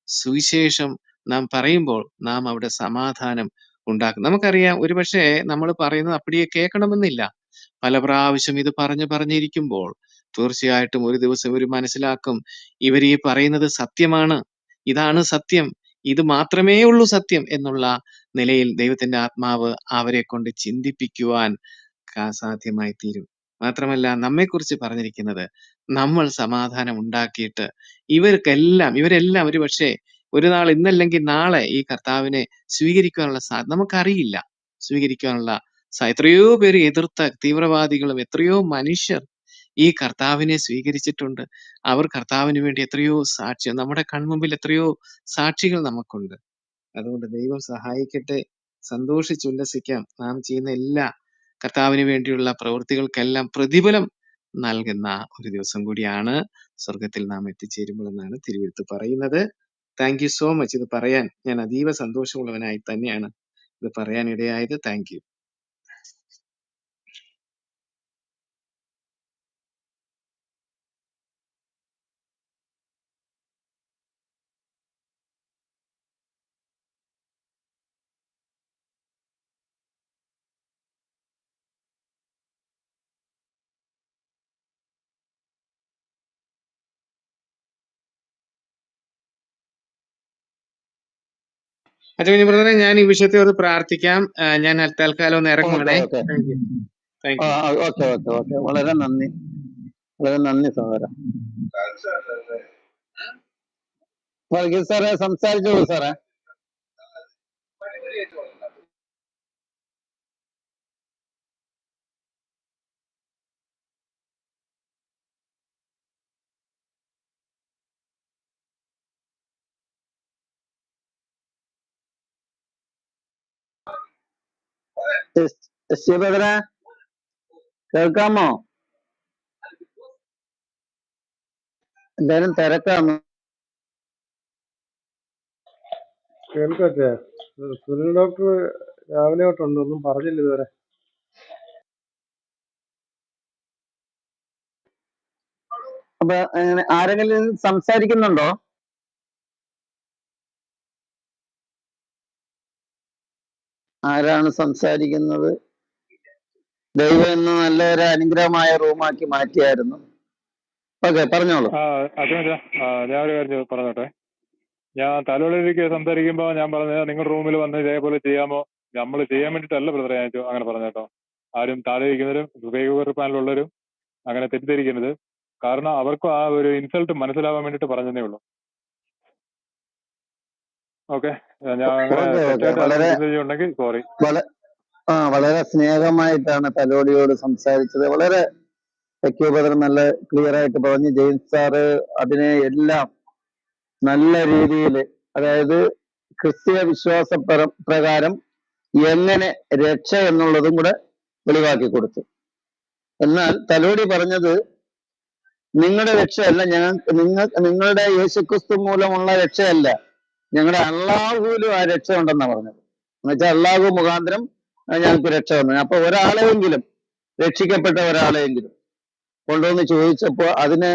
സുവിശേഷം നാം പറയുമ്പോൾ നാം അവിടെ സമാധാനം ഉണ്ടാക്കും. നമുക്കറിയാം, ഒരുപക്ഷെ നമ്മൾ പറയുന്നത് അപ്പടിയെ കേൾക്കണമെന്നില്ല. പല പ്രാവശ്യം ഇത് പറഞ്ഞിരിക്കുമ്പോൾ തീർച്ചയായിട്ടും ഒരു ദിവസം ഇവർ മനസ്സിലാക്കും, ഇവർ ഈ പറയുന്നത് സത്യമാണ്, ഇതാണ് സത്യം, ഇത് മാത്രമേ ഉള്ളൂ സത്യം എന്നുള്ള നിലയിൽ ദൈവത്തിന്റെ ആത്മാവ് അവരെ കൊണ്ട് ചിന്തിപ്പിക്കുവാൻ സാധ്യമായി തീരും. മാത്രമല്ല നമ്മെക്കുറിച്ച് പറഞ്ഞിരിക്കുന്നത്, നമ്മൾ സമാധാനം ഉണ്ടാക്കിയിട്ട് ഇവരെല്ലാം ഒരു പക്ഷേ ഒരു നാൾ, ഇന്നല്ലെങ്കിൽ നാളെ ഈ കർത്താവിനെ സ്വീകരിക്കാനുള്ള നമുക്കറിയില്ല. സ്വീകരിക്കാനുള്ള എത്രയോ പേര് എതിർത്ത തീവ്രവാദികളും എത്രയോ മനുഷ്യർ ഈ കർത്താവിനെ സ്വീകരിച്ചിട്ടുണ്ട്. അവർ കർത്താവിന് വേണ്ടി എത്രയോ സാക്ഷ്യം, നമ്മുടെ കൺമുമ്പിൽ എത്രയോ സാക്ഷികൾ നമുക്കുണ്ട്. അതുകൊണ്ട് ദൈവം സഹായിക്കട്ടെ, സന്തോഷിച്ചുല്ലസിക്കാം. നാം ചെയ്യുന്ന എല്ലാ കർത്താവിന് വേണ്ടിയുള്ള പ്രവൃത്തികൾക്കെല്ലാം പ്രതിഫലം നൽകുന്ന ഒരു ദിവസം കൂടിയാണ് സ്വർഗത്തിൽ നാം എത്തിച്ചേരുമ്പോൾ എന്നാണ് തിരുവെഴുത്ത് പറയുന്നത്. Thank you so much. ഇത് പറയാൻ ഞാൻ അതീവ സന്തോഷമുള്ളവനായി തന്നെയാണ് ഇത് പറയാൻ ഇടയായത്. Thank you. അച്ഛൻ ബ്രദറെ, ഞാൻ ഈ വിഷയത്തെ ഒന്ന് പ്രാർത്ഥിക്കാം. ഞാൻ തൽക്കാലം ഒന്ന് ഇറങ്ങുവാണേ.
Okay
thank you. Thank you.
Okay okay okay വളരെ നന്ദി, വളരെ നന്ദി സഹോദര. വർഗീസ് സാറേ സംസാരിച്ചോളൂ സാറേ. ശിവബദ്ര കേൾക്കാമോ? എന്തായാലും തിരക്കാമോ?
കേൾക്കട്ടെ. സുനിൽ ഡോക്ടർ രാവിലെ തൊട്ടുണ്ട്, ഒന്നും പറഞ്ഞില്ല ഇതുവരെ.
അപ്പൊ ആരെങ്കിലും സംസാരിക്കുന്നുണ്ടോ? ആരാണ് സംസാരിക്കുന്നത്? ദൈവം ഇന്ന് നല്ലൊരു അനുഗ്രഹമായ റൂമാക്കി മാറ്റിയായിരുന്നു. ഓക്കെ, പറഞ്ഞോളൂ.
ഞാൻ ഒരു കാര്യം പറഞ്ഞോട്ടെ. ഞാൻ തലവളിക്ക് സംസാരിക്കുമ്പോൾ ഞാൻ പറഞ്ഞത് നിങ്ങളുടെ റൂമിൽ വന്ന് ഇതേപോലെ ചെയ്യാമോ, നമ്മൾ ചെയ്യാൻ വേണ്ടിയിട്ടല്ല ബ്രദറെ ഞാൻ അങ്ങനെ പറഞ്ഞേട്ടോ. ആരും താഴെ ഇരിക്കുന്നവരും ഹൃദയ പാനലുള്ളവരും അങ്ങനെ തെറ്റിദ്ധരിക്കരുത്. കാരണം അവർക്കും ആ ഒരു ഇൻസൾട്ട് മനസ്സിലാവാൻ വേണ്ടിയിട്ട് പറഞ്ഞതേ ഉള്ളൂ. ഓക്കെ, ഞാൻ അങ്ങനെ തെറ്റായിട്ട് ഉണ്ടെങ്കിൽ സോറി.
വളരെ സ്നേഹമായിട്ടാണ് തലോടിയോട് സംസാരിച്ചത്. വളരെ നല്ല ക്ലിയർ ആയിട്ട് പറഞ്ഞു. ജെയിംസ് സാറ് അതിനെ എല്ലാം നല്ല രീതിയിൽ, അതായത് ക്രിസ്തീയ വിശ്വാസ പ്രകാരം എങ്ങനെ രക്ഷ എന്നുള്ളതും കൂടെ വെളിവാക്കി കൊടുത്തു. എന്നാൽ തലോടി പറഞ്ഞത് നിങ്ങളുടെ രക്ഷയല്ല, നിങ്ങളുടെ യേശുക്രിസ്തു മൂലമുള്ള രക്ഷയല്ല, ഞങ്ങളുടെ അള്ളാഹുവിലും ആ രക്ഷ ഉണ്ടെന്നാണ് പറഞ്ഞത്. എന്നുവെച്ചാൽ അള്ളാഹു മുഖാന്തരം ഞങ്ങൾക്ക് രക്ഷ വന്നു. അപ്പൊ ഒരാളെയെങ്കിലും, രക്ഷിക്കപ്പെട്ട ഒരാളെയെങ്കിലും കൊണ്ടുവന്ന് ചോദിച്ചപ്പോ അതിന്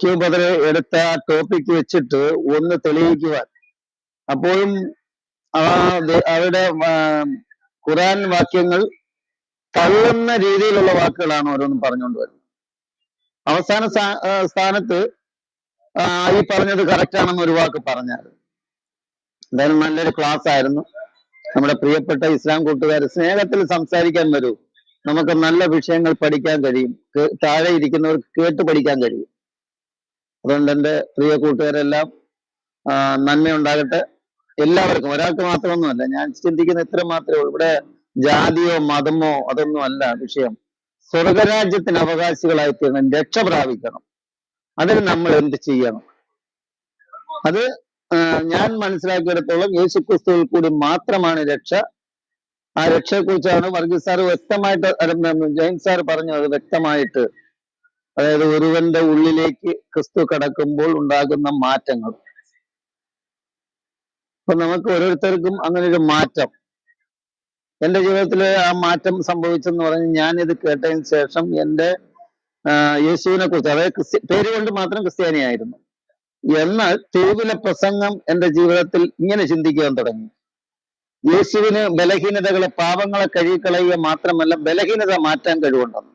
ക്യൂബദർ എടുത്ത ടോപ്പിക്ക് വെച്ചിട്ട് ഒന്ന് തെളിയിക്കുവാൻ, അപ്പോഴും അവരുടെ ഖുറാൻ വാക്യങ്ങൾ തള്ളുന്ന രീതിയിലുള്ള വാക്കുകളാണ് ഓരോന്നും പറഞ്ഞുകൊണ്ട് വരുന്നത്. അവസാന സ്ഥാനത്ത് ഈ പറഞ്ഞത് കറക്റ്റ് ആണെന്ന് ഒരു വാക്ക് പറഞ്ഞാൽ. എന്തായാലും നല്ലൊരു ക്ലാസ് ആയിരുന്നു. നമ്മുടെ പ്രിയപ്പെട്ട ഇസ്ലാം കൂട്ടുകാർ സ്നേഹത്തിൽ സംസാരിക്കാൻ വരൂ. നമുക്ക് നല്ല വിഷയങ്ങൾ പഠിക്കാൻ കഴിയും. താഴെ ഇരിക്കുന്നവർക്ക് കേട്ട് പഠിക്കാൻ കഴിയും. അതുകൊണ്ട് എൻ്റെ പ്രിയ കൂട്ടുകാരെല്ലാം നന്മയുണ്ടാകട്ടെ എല്ലാവർക്കും. ഒരാൾക്ക് മാത്രമൊന്നുമല്ല, ഞാൻ ചിന്തിക്കുന്ന ഇത്ര മാത്രമേ ഉള്ളൂ. ഇവിടെ ജാതിയോ മതമോ അതൊന്നും അല്ല വിഷയം. സ്വർഗരാജ്യത്തിന് അവകാശികളായി തീരണം, രക്ഷ പ്രാപിക്കണം. അതിന് നമ്മൾ എന്ത് ചെയ്യണം? അത് ഞാൻ മനസ്സിലാക്കിയിടത്തോളം യേശുക്രിസ്തുവിൽ കൂടി മാത്രമാണ് രക്ഷ. ആ രക്ഷയെക്കുറിച്ചാണ് വർഗീസ് സാർ വ്യക്തമായിട്ട്, ജെയിംസ് സാർ പറഞ്ഞു അത് വ്യക്തമായിട്ട്. അതായത് ഒരുവന്റെ ഉള്ളിലേക്ക് ക്രിസ്തു കടക്കുമ്പോൾ ഉണ്ടാകുന്ന മാറ്റങ്ങൾ. അപ്പൊ നമുക്ക് ഓരോരുത്തർക്കും അങ്ങനെ ഒരു മാറ്റം, എന്റെ ജീവിതത്തിൽ ആ മാറ്റം സംഭവിച്ചെന്ന് പറഞ്ഞ് ഞാനിത് കേട്ടതിന് ശേഷം എൻ്റെ യേശുവിനെ കുറിച്ച്, അതായത് പേര് കൊണ്ട് മാത്രം ക്രിസ്ത്യാനിയായിരുന്നു, എന്നാൽ തെരുവിലെ പ്രസംഗം എൻ്റെ ജീവിതത്തിൽ ഇങ്ങനെ ചിന്തിക്കാൻ തുടങ്ങി. യേശുവിന് ബലഹീനതകളെ, പാപങ്ങളെ കഴുകിക്കളയുക മാത്രമല്ല ബലഹീനത മാറ്റാൻ കഴിവുണ്ടെന്ന്.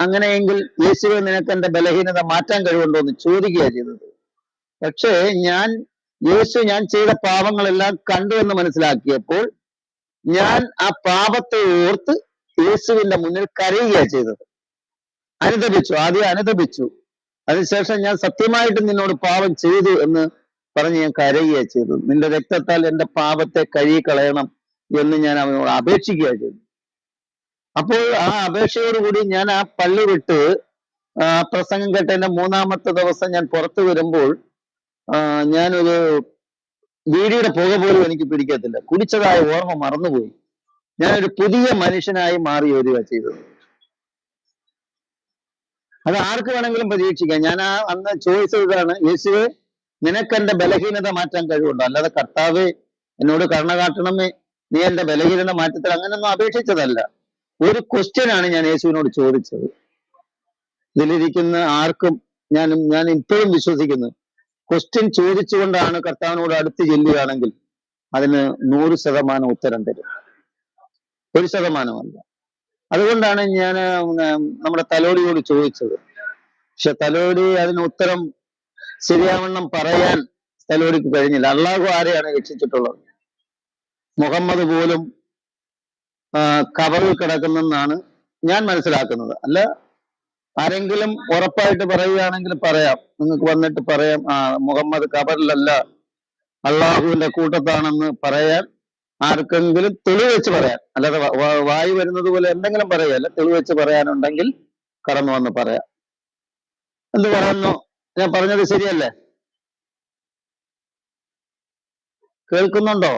അങ്ങനെയെങ്കിൽ യേശുവിന് നിനക്ക് എൻ്റെ ബലഹീനത മാറ്റാൻ കഴിവുണ്ടോ എന്ന് ചോദിക്കുകയാണ് ചെയ്തത്. പക്ഷേ ഞാൻ ചെയ്ത പാപങ്ങളെല്ലാം കണ്ടു എന്ന് മനസ്സിലാക്കിയപ്പോൾ ഞാൻ ആ പാപത്തെ ഓർത്ത് യേശുവിന്റെ മുന്നിൽ കരയുകയാണ് ചെയ്തത്. ആദ്യം അനുതപിച്ചു. അതിനുശേഷം ഞാൻ സത്യമായിട്ട് നിന്നോട് പാപം ചെയ്തു എന്ന് പറഞ്ഞ് ഞാൻ കരയുകയാണ് ചെയ്തത്. നിന്റെ രക്തത്താൽ എൻ്റെ പാപത്തെ കഴുകിക്കളയണം എന്ന് ഞാൻ അവനോട് അപേക്ഷിക്കുകയാണ് ചെയ്തത്. അപ്പോൾ ആ അപേക്ഷയോടുകൂടി ഞാൻ ആ പള്ളി വിട്ട് പ്രസംഗം കേട്ടതിന്റെ 3-ാമത്തെ ദിവസം ഞാൻ പുറത്തു വരുമ്പോൾ ഞാനൊരു വീടിയുടെ പുക പോലും എനിക്ക് പിടിക്കത്തില്ല. കുടിച്ചതായ ഓർമ്മ മറന്നുപോയി. ഞാനൊരു പുതിയ മനുഷ്യനായി മാറി വരിക ചെയ്തത്. അത് ആർക്ക് വേണമെങ്കിലും പരീക്ഷിക്കാം. ഞാൻ അന്ന് ചോദിച്ചതാണ്, യേശുവേ നിനക്ക് എൻ്റെ ബലഹീനത മാറ്റാൻ കഴിവുണ്ടോ? അല്ലാതെ കർത്താവേ എന്നോട് കരുണ കാട്ടണമേ, നീ എൻ്റെ ബലഹീനത മാറ്റത്തിൽ, അങ്ങനെയൊന്നും അപേക്ഷിച്ചതല്ല. ഒരു ക്വസ്റ്റ്യൻ ആണ് ഞാൻ യേശുവിനോട് ചോദിച്ചത്. ഇതിലിരിക്കുന്ന ആർക്കും ഞാൻ ഇപ്പോഴും വിശ്വസിക്കുന്നു, ക്വസ്റ്റ്യൻ ചോദിച്ചുകൊണ്ടാണ് കർത്താവിനോട് അടുത്ത് ചെല്ലുകയാണെങ്കിൽ അതിന് 100% ഉത്തരം തരും, 1%അല്ല. അതുകൊണ്ടാണ് ഞാൻ നമ്മുടെ തലോടിയോട് ചോദിച്ചത്. പക്ഷെ തലോടി അതിന് ഉത്തരം ശരിയാവണ്ണം പറയാൻ തലോടിക്ക് കഴിഞ്ഞില്ല. അള്ളാഹു ആരെയാണ് രക്ഷിച്ചിട്ടുള്ളത്? മുഹമ്മദ് പോലും ഖബറിൽ കിടക്കുന്നെന്നാണ് ഞാൻ മനസ്സിലാക്കുന്നത്. അല്ല, ആരെങ്കിലും ഉറപ്പായിട്ട് പറയുകയാണെങ്കിൽ പറയാം, നിങ്ങൾക്ക് വന്നിട്ട് പറയാം, മുഹമ്മദ് ഖബറിലല്ല അള്ളാഹുവിന്റെ കൂട്ടത്താണെന്ന് പറയാൻ ആർക്കെങ്കിലും തെളിവ് വെച്ച് പറയാം. അല്ലാതെ വായി വരുന്നത് പോലെ എന്തെങ്കിലും പറയല്ല, തെളിവ് വെച്ച് പറയാനുണ്ടെങ്കിൽ കടന്നു വന്ന് പറയാം. എന്ത് പറയുന്നു? ഞാൻ പറഞ്ഞത് ശരിയല്ലേ? കേൾക്കുന്നുണ്ടോ?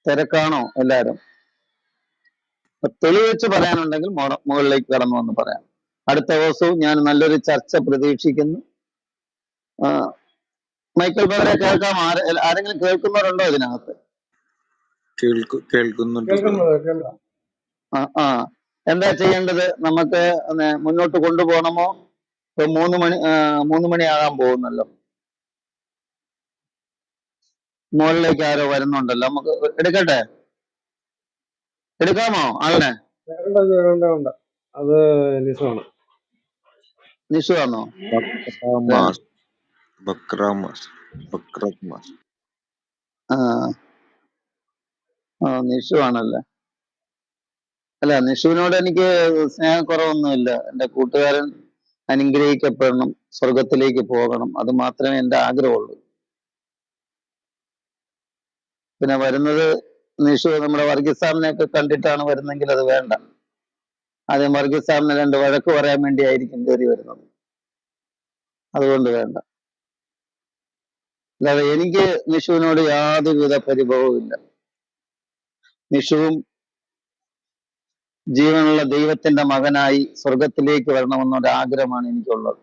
തിരക്കാണോ എല്ലാരും? തെളിവ് വെച്ച് പറയാനുണ്ടെങ്കിൽ മുകളിലേക്ക് കടന്നു വന്ന് പറയാം. അടുത്ത ദിവസവും ഞാൻ നല്ലൊരു ചർച്ച പ്രതീക്ഷിക്കുന്നു. മൈക്കിൾ ബ്രദറെ കേൾക്കാം? ആരെങ്കിലും കേൾക്കുന്നവരുണ്ടോ ഇതിനകത്ത്?
കേൾക്കുന്നുണ്ട്.
എന്താ ചെയ്യേണ്ടത്? നമുക്ക് മുന്നോട്ട് കൊണ്ടുപോകണമോ? ഇപ്പൊ 3 മണിയാകാൻ പോകുന്നല്ലോ. മുകളിലേക്ക് ആരോ വരുന്നുണ്ടല്ലോ, നമുക്ക് എടുക്കട്ടെ? എടുക്കാമോ ആളിനെ?
വേണ്ട, അത്
നിഷു ആണോ? നിഷു ആണല്ലേ? അല്ല, നിഷുവിനോട് എനിക്ക് സ്നേഹക്കുറവൊന്നുമില്ല. എൻ്റെ കൂട്ടുകാരൻ അനുഗ്രഹിക്കപ്പെടണം, സ്വർഗത്തിലേക്ക് പോകണം, അത് മാത്രമേ എൻ്റെ ആഗ്രഹമുള്ളൂ. പിന്നെ വരുന്നത് നിഷു നമ്മുടെ വർഗീസ് സാറിനെയൊക്കെ കണ്ടിട്ടാണ് വരുന്നെങ്കിൽ അത് വേണ്ട. ആദ്യം വർഗീസ് സാറിന് 2 വഴക്ക് പറയാൻ വേണ്ടി ആയിരിക്കും കയറി വരുന്നത്. അതുകൊണ്ട് വേണ്ട. അല്ലാതെ എനിക്ക് നിഷുവിനോട് യാതൊരുവിധ പരിഭവവും ഇല്ല. നിഷുവും ജീവനുള്ള ദൈവത്തിന്റെ മകനായി സ്വർഗത്തിലേക്ക് വരണമെന്നൊരു ആഗ്രഹമാണ് എനിക്കുള്ളത്.